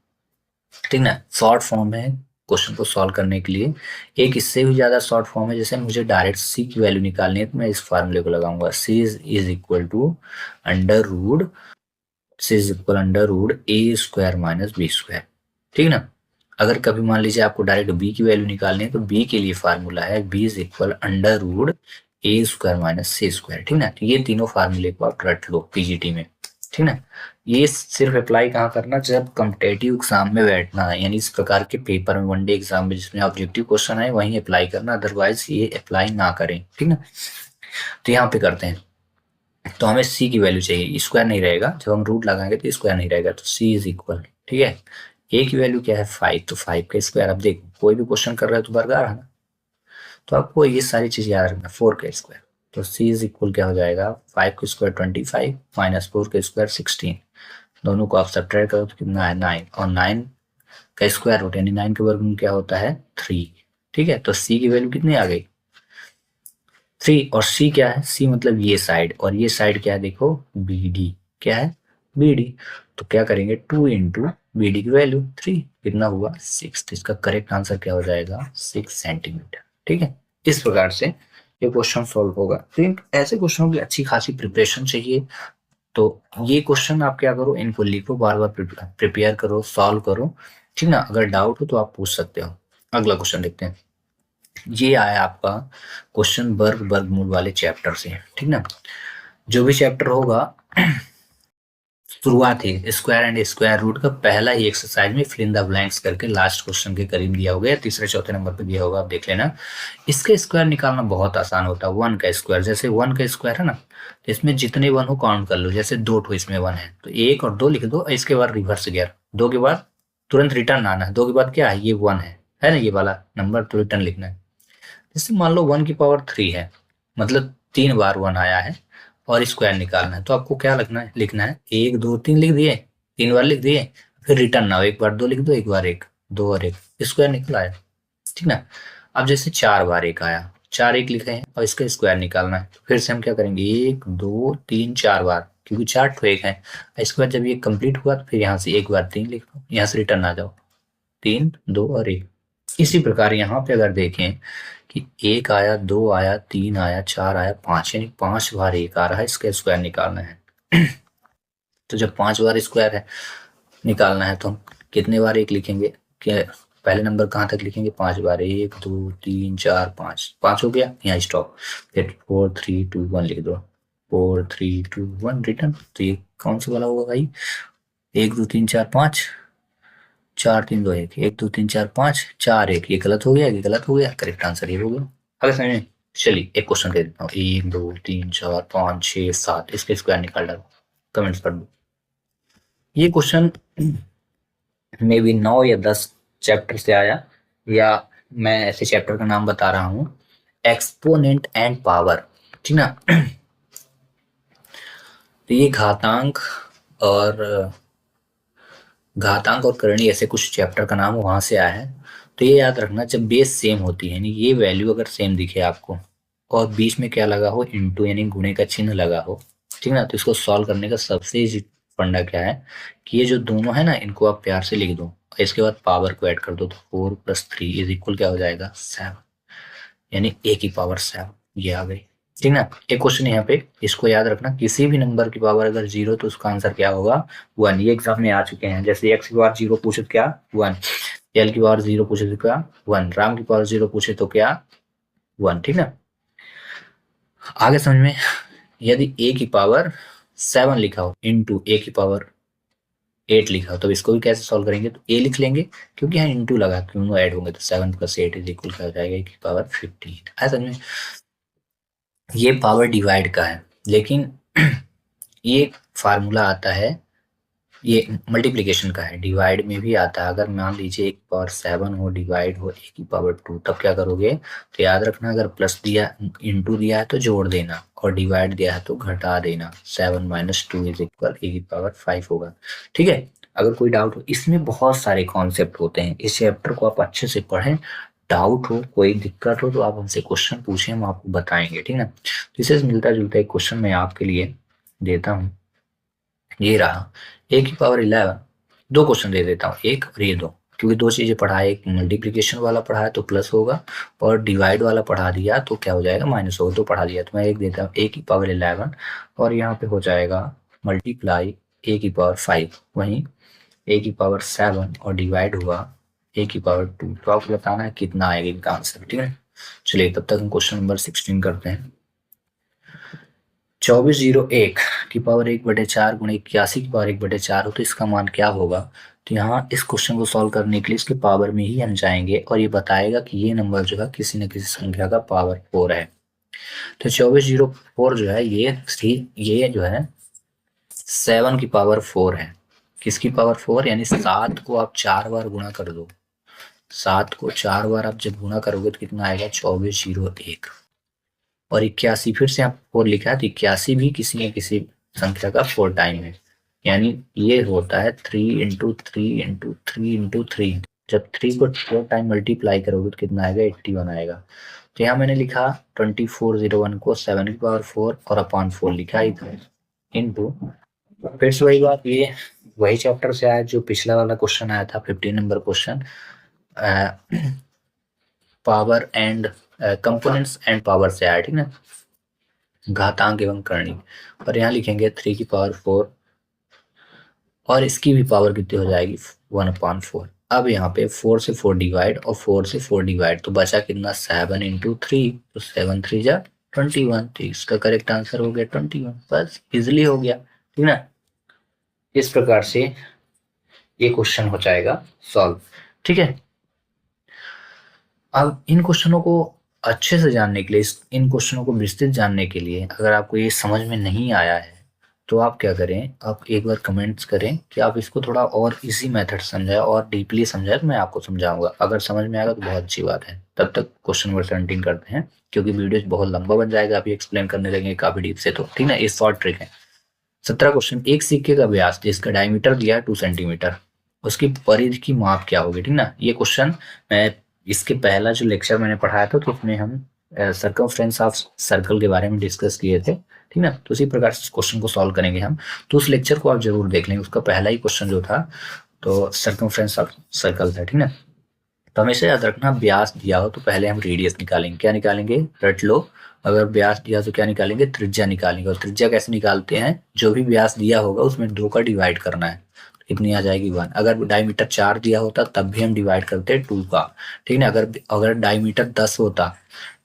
ठीक ना। शॉर्ट फॉर्म है क्वेश्चन को सॉल्व करने के लिए। एक इससे भी ज्यादा शॉर्ट फॉर्म है, जैसे मुझे डायरेक्ट सी की वैल्यू निकालनी है तो मैं इस फार्मूले को लगाऊंगा, c is equal to under root, c is equal under root a square minus b square, ठीक ना। अगर कभी मान लीजिए आपको डायरेक्ट बी की वैल्यू निकालनी है तो बी के लिए फार्मूला है B is equal under root A square minus C square, ठीक ना। तो ये तीनों फार्मूले को आप रट लो पीजीटी में, ठीक ना। ये सिर्फ अप्लाई कहाँ करना जब कॉम्पिटेटिव एग्जाम में बैठना है, यानी इस प्रकार के पेपर में वनडे एग्जाम में जिसमें ऑब्जेक्टिव क्वेश्चन है वहीं अप्लाई करना, अदरवाइज ये अप्लाई ना करें, ठीक ना। तो यहाँ पे करते हैं, तो हमें सी की वैल्यू चाहिए, स्क्वायर नहीं रहेगा, जब हम रूट लगाएंगे तो स्क्वायर नहीं रहेगा, तो सी इज इक्वल, ठीक है। ए की वैल्यू क्या है 5, तो 5 का स्क्वायर, अब देखो कोई भी क्वेश्चन कर रहे हो तो बरकरार है ना, तो आपको ये सारी चीज याद रखना, 4 का स्क्वायर, तो सी इज इक्वल क्या हो जाएगा 5 का स्क्वायर 25 माइनस 4 का स्क्वायर 16, दोनों को आप सब्ट्रैक्ट करो तो कितना है 9, और 9 का स्क्वायर रूट यानी 9 के वर्गमूल क्या होता है 3, ठीक है। तो सी की वैल्यू कितनी आ गई 3, और सी क्या है, सी मतलब ये साइड, और ये साइड क्या है देखो बी डी, क्या है बी डी, तो क्या करेंगे 2 इंटू बी डी की वैल्यू 3, कितना हुआ 6, तो इसका करेक्ट आंसर क्या हो जाएगा 6 सेंटीमीटर, ठीक है। इस प्रकार से ये क्वेश्चन सॉल्व होगा। तो ऐसे क्वेश्चनों की अच्छी खासी प्रिपरेशन चाहिए, तो ये क्वेश्चन आप क्या करो, इनको लिखो, बार बार प्रिपेयर करो, सॉल्व करो, ठीक ना। अगर डाउट हो तो आप पूछ सकते हो। अगला क्वेश्चन देखते हैं, ये आया आपका क्वेश्चन वर्गमूल वाले चैप्टर से, ठीक ना। जो भी चैप्टर होगा शुरुआत है स्क्वायर एंड स्क्वायर रूट का, पहला ही एक्सरसाइज में फिल इन द ब्लैंक्स करके लास्ट क्वेश्चन के करीब दिया होगा, या तीसरे चौथे नंबर पे दिया होगा, आप देख लेना। इसका स्क्वायर निकालना बहुत आसान होता है, 1 का स्क्वायर, जैसे 1 का स्क्वायर है ना, तो इसमें जितने 1 हो काउंट कर लो, जैसे 2 ठो इसमें 1 है तो 1 और 2 लिख दो, इसके बाद रिवर्स गियर, 2 के बाद तुरंत रिटर्न आना है, 2 के बाद क्या है ये 1 है ना, ये वाला नंबर तो रिटर्न लिखना है। जैसे मान लो 1 की पावर 3 है, मतलब 3 बार 1 आया है और स्क्वायर निकालना है, तो आपको क्या लिखना है 1 2 3 लिख दिए, 3 बार लिख दिए, फिर रिटर्न ना हो, एक बार 2 लिख दो, एक बार 1, 2 और 1, स्क्वायर निकल आया, ठीक ना। अब जैसे 4 बार 1 आया, 4 1 लिखे हैं और इसका स्क्वायर निकालना है, तो फिर से हम क्या करेंगे 1 2 3 4 बार, क्योंकि 4 ठो 1 है, इसके बाद जब ये कंप्लीट हुआ तो फिर यहाँ से एक बार 3 लिख दो, यहाँ से रिटर्न आ जाओ, 3 2 और 1। इसी प्रकार यहाँ पे अगर देखें कि 1 आया, 2 आया, 3 आया, 4 आया, 5, यानी 5 बार 1 आ रहा है, इसका स्क्वायर निकालना है। तो जब 5 बार स्क्वायर है निकालना है तो हम कितने बार 1 लिखेंगे, क्या पहले नंबर कहाँ तक लिखेंगे 5 बार, 1 2 3 4 5, 5 हो गया, यहाँ स्टॉप, फिर 4 3 2 1 लिख दो, 4 3 2 1 रिटर्न। तो ये कौन सा वाला होगा भाई, 1 2 3 4 5, 4 3 2 1, 1 2 3 4 5 4 1, ये गलत हो गया, ये गलत हो गया, करेक्ट आंसर ये हो गया। अगर समझ में, चलिए एक क्वेश्चन दे देता हूँ, 1 2 3 4 5 6 7, इसके स्क्वायर निकाल डालो, कमेंट्स कर दो। ये क्वेश्चन मे बी 9 या 10 चैप्टर से आया, या मैं ऐसे चैप्टर का नाम बता रहा हूँ, एक्सपोनेंट एंड पावर, ठीक ना। तो ये घातांक और करणी ऐसे कुछ चैप्टर का नाम वहां से आया है। तो ये याद रखना, जब बेस सेम होती है, यानी ये वैल्यू अगर सेम दिखे आपको और बीच में क्या लगा हो इंटू यानी गुणे का चिन्ह लगा हो, ठीक ना, तो इसको सॉल्व करने का सबसे इजी फंडा क्या है कि ये जो दोनों है ना इनको आप प्यार से लिख दो, इसके बाद पावर को ऐड कर दो, तो 4 + 3 इज इक्वल क्या हो जाएगा 7, यानी a की पावर 7, ये आ गई, ठीक ना। एक क्वेश्चन यहाँ पे इसको याद रखना, किसी भी नंबर की पावर अगर 0 तो उसका आंसर क्या होगा 1, ये एग्जाम में आ चुके हैं। जैसे x की पावर 0 पूछे तो क्या 1, l की पावर 0 पूछे तो क्या 1, राम की पावर 0 पूछे तो क्या 1, ठीक ना। आगे समझ में, यदि a की पावर 7 लिखा हो इंटू a की पावर 8 लिखा हो, तो इसको भी कैसे सॉल्व करेंगे, तो a लिख लेंगे, क्योंकि यहाँ इंटू लगा दोनों ऐड होंगे, तो 7 + 8 इज इक्वल क्या हो जाएगा a की पावर 15। ऐसा समझ में, ये पावर डिवाइड का है, लेकिन ये फार्मूला आता है, ये मल्टीप्लिकेशन का है, डिवाइड में भी आता है। अगर मान लीजिए 1 पावर 7 हो डिवाइड हो a की पावर 2, तब क्या करोगे, तो याद रखना अगर प्लस दिया इंटू दिया है तो जोड़ देना, और डिवाइड दिया है तो घटा देना, 7 - 2 इज इक्वल a की पावर 5 होगा, ठीक है। अगर कोई डाउट हो, इसमें बहुत सारे कॉन्सेप्ट होते हैं, इस चैप्टर को आप अच्छे से पढ़ें, डाउट हो कोई दिक्कत हो तो आप हमसे क्वेश्चन पूछें, हम आपको बताएंगे, ठीक ना। तो इससे मिलता जुलता एक क्वेश्चन मैं आपके लिए देता हूँ, ये रहा a की पावर 11, दो क्वेश्चन दे देता हूँ, एक और ये दो, क्योंकि दो चीजें पढ़ा है, एक मल्टीप्लिकेशन वाला पढ़ा है तो प्लस होगा, और डिवाइड वाला पढ़ा दिया तो क्या हो जाएगा माइनस होगा, तो पढ़ा दिया, तो मैं एक देता हूँ a की पावर 11, और यहाँ पे हो जाएगा मल्टीप्लाई a की पावर 5, वहीं a की पावर 7 और डिवाइड हुआ a की पावर 2। तो आपको बताना है कितना आएगा इनका आंसर, ठीक है। चलिए तब तक हम क्वेश्चन नंबर 16 करते हैं। 2401 की पावर 1/4 गुणे 81 की पावर 1/4 हो तो इसका मान क्या होगा। तो यहाँ इस क्वेश्चन को सॉल्व करने के लिए इसके पावर में ही हम जाएंगे और ये बताएगा कि ये नंबर जो है किसी न किसी संख्या का पावर 4 है। तो 2404 जो है ये जो है 7 की पावर 4 है। किसकी पावर 4, यानी 7 को आप 4 बार गुणा कर दो। 7 को 4 बार आप जब गुणा करोगे तो कितना आएगा 2401। और 81 फिर से आप 4 लिखा है तो 81 भी किसी न किसी संख्या का 4 टाइम है। यानी ये होता है 3 इंटू 3 इंटू 3 इंटू 3। जब 3 को 4 टाइम मल्टीप्लाई करोगे तो कितना आएगा 81 आएगा। तो यहाँ मैंने लिखा 2401 को 7 की पावर 4 और अपॉन 4 लिखा ही था इंटू। फिर से वही बात, ये वही चैप्टर से आया जो पिछला वाला क्वेश्चन आया था 15 number question, power and components and power से आया, ठीक ना, घातांक एवं करणी। और यहाँ लिखेंगे 3 की पावर 4 और इसकी भी पावर कितनी हो जाएगी 1/4। अब यहाँ पे 4 से 4 डिवाइड और 4 से 4 डिवाइड, तो बचा कितना 7 इंटू 3, तो 7 3 जा 21। तो इसका करेक्ट आंसर हो गया 21। बस इजिली हो गया, ठीक ना। इस प्रकार से ये क्वेश्चन हो जाएगा सॉल्व, ठीक है। अब इन क्वेश्चनों को अच्छे से जानने के लिए, इन क्वेश्चनों को विस्तृत जानने के लिए, अगर आपको ये समझ में नहीं आया है तो आप क्या करें, आप एक बार कमेंट्स करें कि आप इसको थोड़ा और इजी मेथड समझाए और डीपली समझाए, तो मैं आपको समझाऊंगा। अगर समझ में आएगा तो बहुत अच्छी बात है। तब तक क्वेश्चन नंबर 17 करते हैं, क्योंकि वीडियो बहुत लंबा बन जाएगा, अभी एक्सप्लेन करने लगेंगे काफी डीप से, तो ठीक ना, ये शॉर्ट ट्रिक है। 17 क्वेश्चन। एक सिक्के का व्यास जिसका डायमीटर दिया है 2 सेंटीमीटर, उसकी परिधि की माप क्या होगी, ठीक ना। ये क्वेश्चन मैं इसके पहला जो लेक्चर मैंने पढ़ाया था तो उसमें हम सर्कमफ्रेंस ऑफ सर्कल के बारे में डिस्कस किए थे, ठीक ना। तो उसी प्रकार से इस क्वेश्चन को सॉल्व करेंगे हम, तो उस लेक्चर को आप जरूर देख लेंगे। उसका पहला ही क्वेश्चन जो था तो सर्कमफ्रेंस ऑफ सर्कल था, ठीक ना। तो हमेशा याद रखना, व्यास दिया हो तो पहले हम रेडियस निकालेंगे। क्या निकालेंगे, रट लो। अगर व्यास दिया तो क्या निकालेंगे, त्रिज्या निकालेंगे। और त्रिज्या कैसे निकालते हैं, जो भी व्यास दिया होगा उसमें 2 का डिवाइड करना है, कितनी आ जाएगी 1। अगर डायमीटर 4 दिया होता तब भी हम डिवाइड करते 2 का, ठीक ना। अगर डायमीटर 10 होता,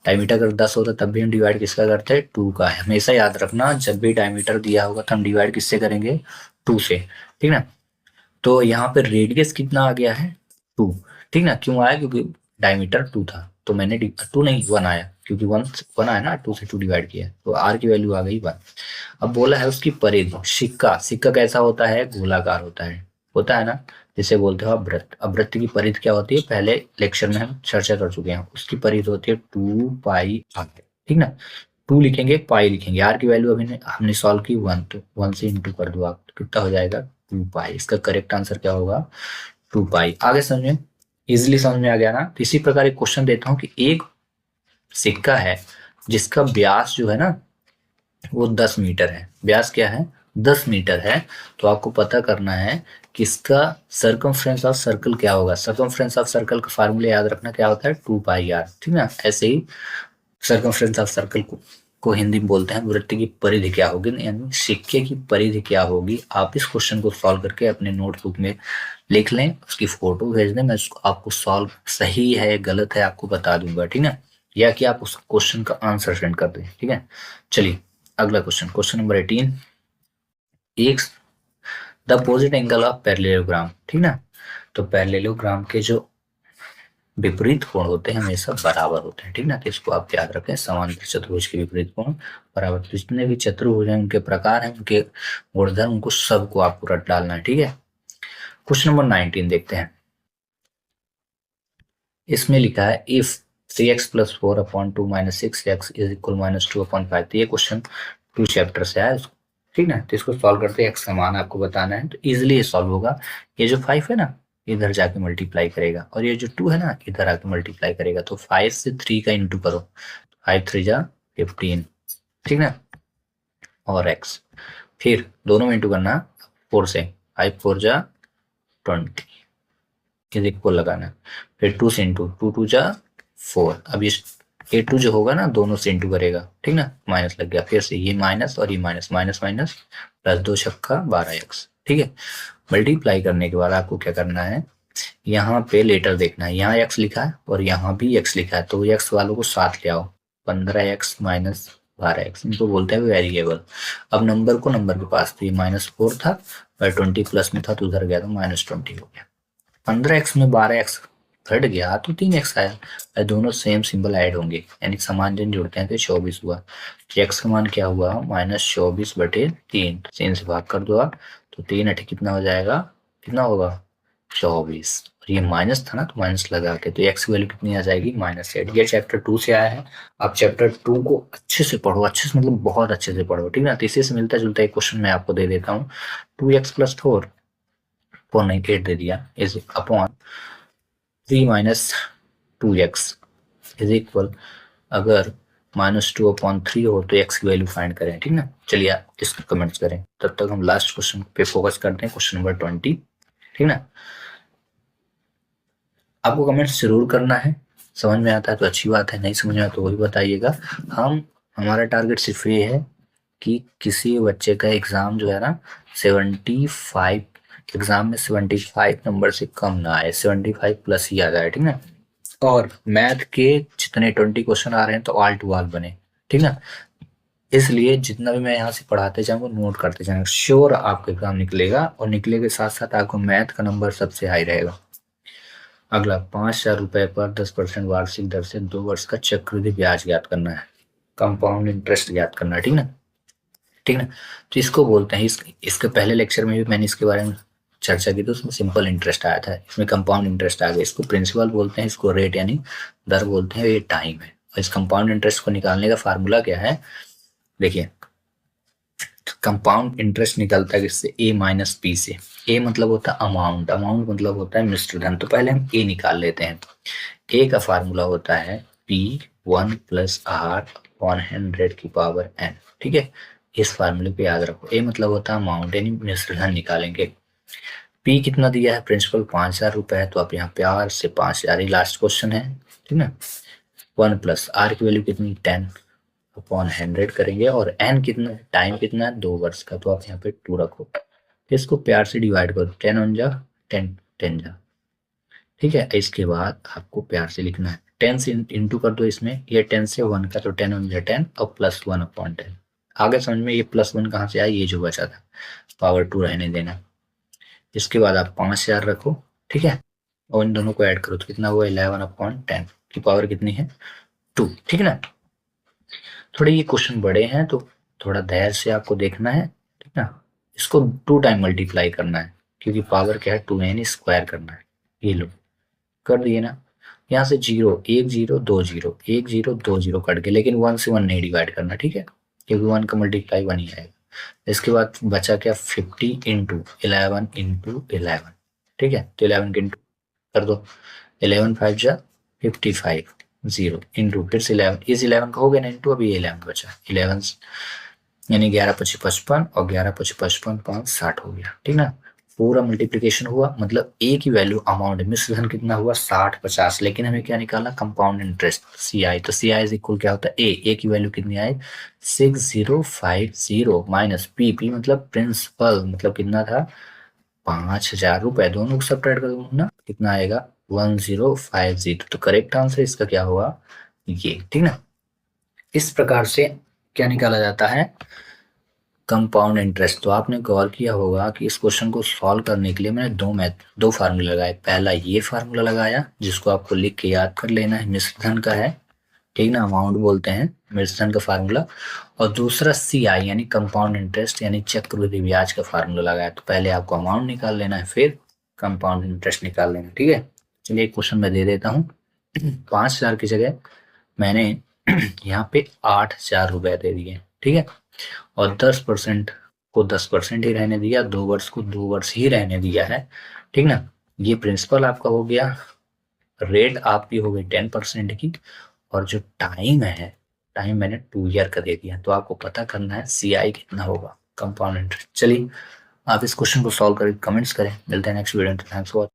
डायमीटर अगर 10 होता तब भी हम डिवाइड किसका करते हैं 2 का। हमेशा याद रखना, जब भी डायमीटर दिया होगा तो हम डिवाइड किससे करेंगे 2 से, ठीक ना। तो यहाँ पे रेडियस कितना आ गया है 2, ठीक ना। क्यों आया, क्योंकि डायमीटर 2 था तो मैंने 2 नहीं 1 आया, क्योंकि 1 आया ना, 2 से 2 डिवाइड किया तो आर की वैल्यू आ गई 1। अब बोला है उसकी परिधि। सिक्का, सिक्का कैसा होता है, गोलाकार होता है ना, जिसे बोलते हो वृत्त। अब वृत्त की परिधि क्या होती है, पहले लेक्चर में हम चर्चा कर चुके हैं। उसकी परिधि होती है 2 पाई आर, ठीक ना। 2 लिखेंगे, पाई लिखेंगे, आर की वैल्यू अभी हमने सॉल्व की 1, तो 1 से इंटू कर दो आप, तो कितना हो जाएगा 2 पाई। इसका करेक्ट आंसर क्या होगा 2 पाई। आगे समझे, इजिली समझ में आ गया ना। तो इसी प्रकार एक क्वेश्चन देता हूँ कि एक सिक्का है जिसका व्यास जो है ना वो 10 मीटर है। व्यास क्या है 10 मीटर है। तो आपको पता करना है कि इसका सर्कमफ्रेंस ऑफ सर्कल क्या होगा। सर्कमफ्रेंस ऑफ सर्कल का फार्मूला याद रखना क्या होता है 2 पाई आर, ठीक ना। ऐसे ही सर्कमफ्रेंस ऑफ सर्कल को हिंदी में बोलते हैं वृत्त की परिधि क्या होगी, यानी सिक्के की परिधि क्या होगी। आप इस क्वेश्चन को सॉल्व करके अपने नोटबुक में लिख लें, उसकी फोटो भेज दें, मैं आपको सॉल्व सही है गलत है आपको बता दूंगा, ठीक है। या कि आप उस क्वेश्चन का आंसर सेंड कर दें, ठीक है। चलिए अगला क्वेश्चन, क्वेश्चन नंबर 18। एक the opposite angle of parallelogram, ठीक ना। तो पैरेललोग्राम के जो विपरीत कोण होते हैं हमेशा बराबर होते हैं, ठीक ना। तो इसको आप याद रखें, समांतर चतुर्भुज के विपरीत कोण बराबर। जितने भी चतुर्भुज हैं उनके प्रकार हैं, उनके गुणधर्म, उनको सबको आपको रट डालना है, ठीक है। क्वेश्चन नंबर 19 देखते हैं। इसमें लिखा है इफ 3x + 4/2 - 6x = -2/5। तो ये क्वेश्चन 2 चैप्टर से आया, ठीक ना। तो इसको सॉल्व करते हैं, x का मान आपको बताना है, तो इजिली ये सॉल्व होगा। ये जो 5 है ना इधर जाके मल्टीप्लाई करेगा, और ये जो 2 है ना इधर आके मल्टीप्लाई करेगा। तो 5 से 3 का इंटू करो, 5 3 जा 15, ठीक ना, और x फिर दोनों में इंटू करना 4 से, 5 4 जा 20 इक्वल लगाना, फिर 2 से इंटू 2 2 जा 4। अब ये 2 जो होगा ना दोनों से इंटू करेगा, ठीक ना, माइनस लग गया, फिर से ये माइनस और ये माइनस, माइनस माइनस प्लस 2 छक्का 12x, ठीक है। मल्टीप्लाई करने के बाद आपको क्या करना है यहाँ पे लेटर देखना है, यहाँ x लिखा है और यहाँ भी x लिखा है, तो x वालों को साथ ले आओ। 15x माइनस 12x, इनको बोलते हैं वेरिएबल। अब नंबर को नंबर के पास, तो ये -4 था और 20 प्लस में था तो उधर गया तो -20 हो गया। 15x में 12x घट गया तो 3x आया, और दोनों सेम सिंबल ऐड होंगे यानी समान चिन्ह जुड़ते हैं तो 24 हुआ। तो x का मान क्या हुआ, -24/3, 3 से भाग कर दो आप, तो 3 8 कितना हो जाएगा, कितना होगा 24। और ये माइनस था ना तो माइनस लगा के, तो x की वैल्यू कितनी आ जाएगी -8। ये चैप्टर 2 से आया है। आप चैप्टर 2 को अच्छे से पढ़ो, अच्छे से मतलब बहुत अच्छे से पढ़ो, ठीक ना। तो इसी से मिलता जुलता एक क्वेश्चन मैं आपको दे देता हूँ। 2x + 4 नहीं 8 दे दिया, is upon 3 - 2x is equal, अगर -2/3 हो तो x की वैल्यू फाइंड करें, ठीक ना। चलिए इसको कमेंट्स करें, तब तक हम लास्ट क्वेश्चन पे फोकस करते हैं, क्वेश्चन नंबर 20, ठीक ना। आपको कमेंट्स जरूर करना है, समझ में आता है तो अच्छी बात है, नहीं समझ में आता तो वही बताइएगा। हमारा टारगेट सिर्फ ये है कि किसी बच्चे का एग्जाम जो है ना 75, एग्जाम में 75 नंबर से कम ना आए, 75 प्लस ही आ जाए, ठीक ना। और मैथ के जितने 20 क्वेश्चन आ रहे हैं तो ऑल टू ऑल बने, ठीक ना। इसलिए जितना भी मैं यहाँ से पढ़ाते जाऊंगा नोट करते जाऊंगा, श्योर आपका एग्जाम निकलेगा, और निकले के साथ साथ आपको मैथ का नंबर सबसे हाई रहेगा। अगला, 5,000 रुपए पर 10% वार्षिक दर से 2 वर्ष का चक्रवृद्धि ब्याज ज्ञात करना है, कंपाउंड इंटरेस्ट ज्ञात करना है, ठीक ना, ठीक ना। तो इसको बोलते हैं, इसके पहले लेक्चर में भी मैंने इसके बारे में चर्चा की, तो उसमें सिंपल इंटरेस्ट आया था, इसमें कंपाउंड इंटरेस्ट आ गया। इसको प्रिंसिपल बोलते हैं, इसको रेट यानी दर बोलते हैं, ये टाइम है। और इस कंपाउंड इंटरेस्ट को निकालने का फार्मूला क्या है, देखिए कंपाउंड इंटरेस्ट निकलता है किससे, a माइनस पी से। a मतलब होता है अमाउंट, अमाउंट मतलब होता है मिश्र धन। तो पहले हम a निकाल लेते हैं। a का फार्मूला होता है p1 + r/100⁴n, ठीक है। इस फार्मूले पे याद रखो, a मतलब होता है अमाउंट यानी मिश्र धन निकालेंगे। p कितना दिया है, प्रिंसिपल 5,000 रुपए है, तो आप यहाँ पे r से 5,000, लास्ट क्वेश्चन है, ठीक ना। 1 + r की वैल्यू कितनी, 10/100 करेंगे, और n कितना है, टाइम कितना है, 2 वर्ष का, तो आप यहाँ पे 2 रखो। इसको प्यार से डिवाइड करो, 10 1 जा 10, 10 जा, ठीक है। इसके बाद आपको प्यार से लिखना है, 10 से इंटू कर दो इसमें, ये 10 से 1 का, तो 10 1 जा 10 और +1/10। आगे समझ में, ये +1 कहाँ से आया, ये जो बचा था, पावर 2 रहने देना। इसके बाद आप 5,000 रखो, ठीक है, और इन दोनों को ऐड करो तो कितना हुआ, 11/10 की पावर कितनी है, 2, ठीक है ना। थोड़े ये क्वेश्चन बड़े हैं तो थोड़ा धैर्य से आपको देखना है, ठीक ना। इसको 2 टाइम मल्टीप्लाई करना है, क्योंकि पावर क्या है 2 है, यानी स्क्वायर करना है। ये लो, कर दिए ना। यहाँ से 0 1 0 2 0 1 0 2 0 कट गए, लेकिन 1 से 1 नहीं डिवाइड करना, ठीक है, क्योंकि 1 का मल्टीप्लाई 1 ही आएगा। इसके बाद बचा क्या, 50 × 11 × 11, ठीक है। तो 11 के इंटू कर दो, 11 5 जा 55, 0 इंटू फिर से 11, इस 11 का हो गया ना इंटू, अभी 11 बचा, 11 यानी 11 5 55 और 11 5 55 5 60 हो गया, ठीक ना। पूरा मल्टीप्लिकेशन हुआ, मतलब ए की वैल्यू अमाउंट मिश्र धन कितना हुआ 60 50, लेकिन हमें क्या निकालना, कंपाउंड इंटरेस्ट सी आई। तो सी आई इज इक्वल क्या होता है, ए की वैल्यू कितनी आई 6050 माइनस पी, पी मतलब प्रिंसिपल, मतलब कितना था 5,000 रुपए, दोनों को सब्ट्रैक्ट कर दो ना, कितना आएगा 1050। तो करेक्ट आंसर इसका क्या होगा, ये, ठीक ना। इस प्रकार से क्या निकाला जाता है, कंपाउंड इंटरेस्ट। तो आपने गौर किया होगा कि इस क्वेश्चन को सॉल्व करने के लिए मैंने दो फार्मूला लगाए। पहला ये फार्मूला लगाया जिसको आपको लिख के याद कर लेना है, मिश्र धन का है, ठीक ना, अमाउंट बोलते हैं मिश्र धन का फार्मूला। और दूसरा सी आई यानी कंपाउंड इंटरेस्ट यानी चक्रवृद्धि ब्याज का फार्मूला लगाया। तो पहले आपको अमाउंट निकाल लेना है, फिर कंपाउंड इंटरेस्ट निकाल लेना, ठीक है। चलिए एक क्वेश्चन मैं दे देता हूँ। 5,000 की जगह मैंने यहाँ पे 8,000 रुपए दे दिए, ठीक है, और 10% को 10% ही रहने दिया, 2 वर्ष को 2 वर्ष ही रहने दिया है, ठीक ना। ये प्रिंसिपल आपका हो गया, रेट आपकी हो गई 10% की, और जो टाइम है, टाइम मैंने 2 ईयर का दे दिया। तो आपको पता करना है सी आई कितना होगा, कंपाउंड इंटरेस्ट। चलिए आप इस क्वेश्चन को सॉल्व करें, कमेंट्स करें, मिलते हैं नेक्स्ट वीडियो में। Thanks for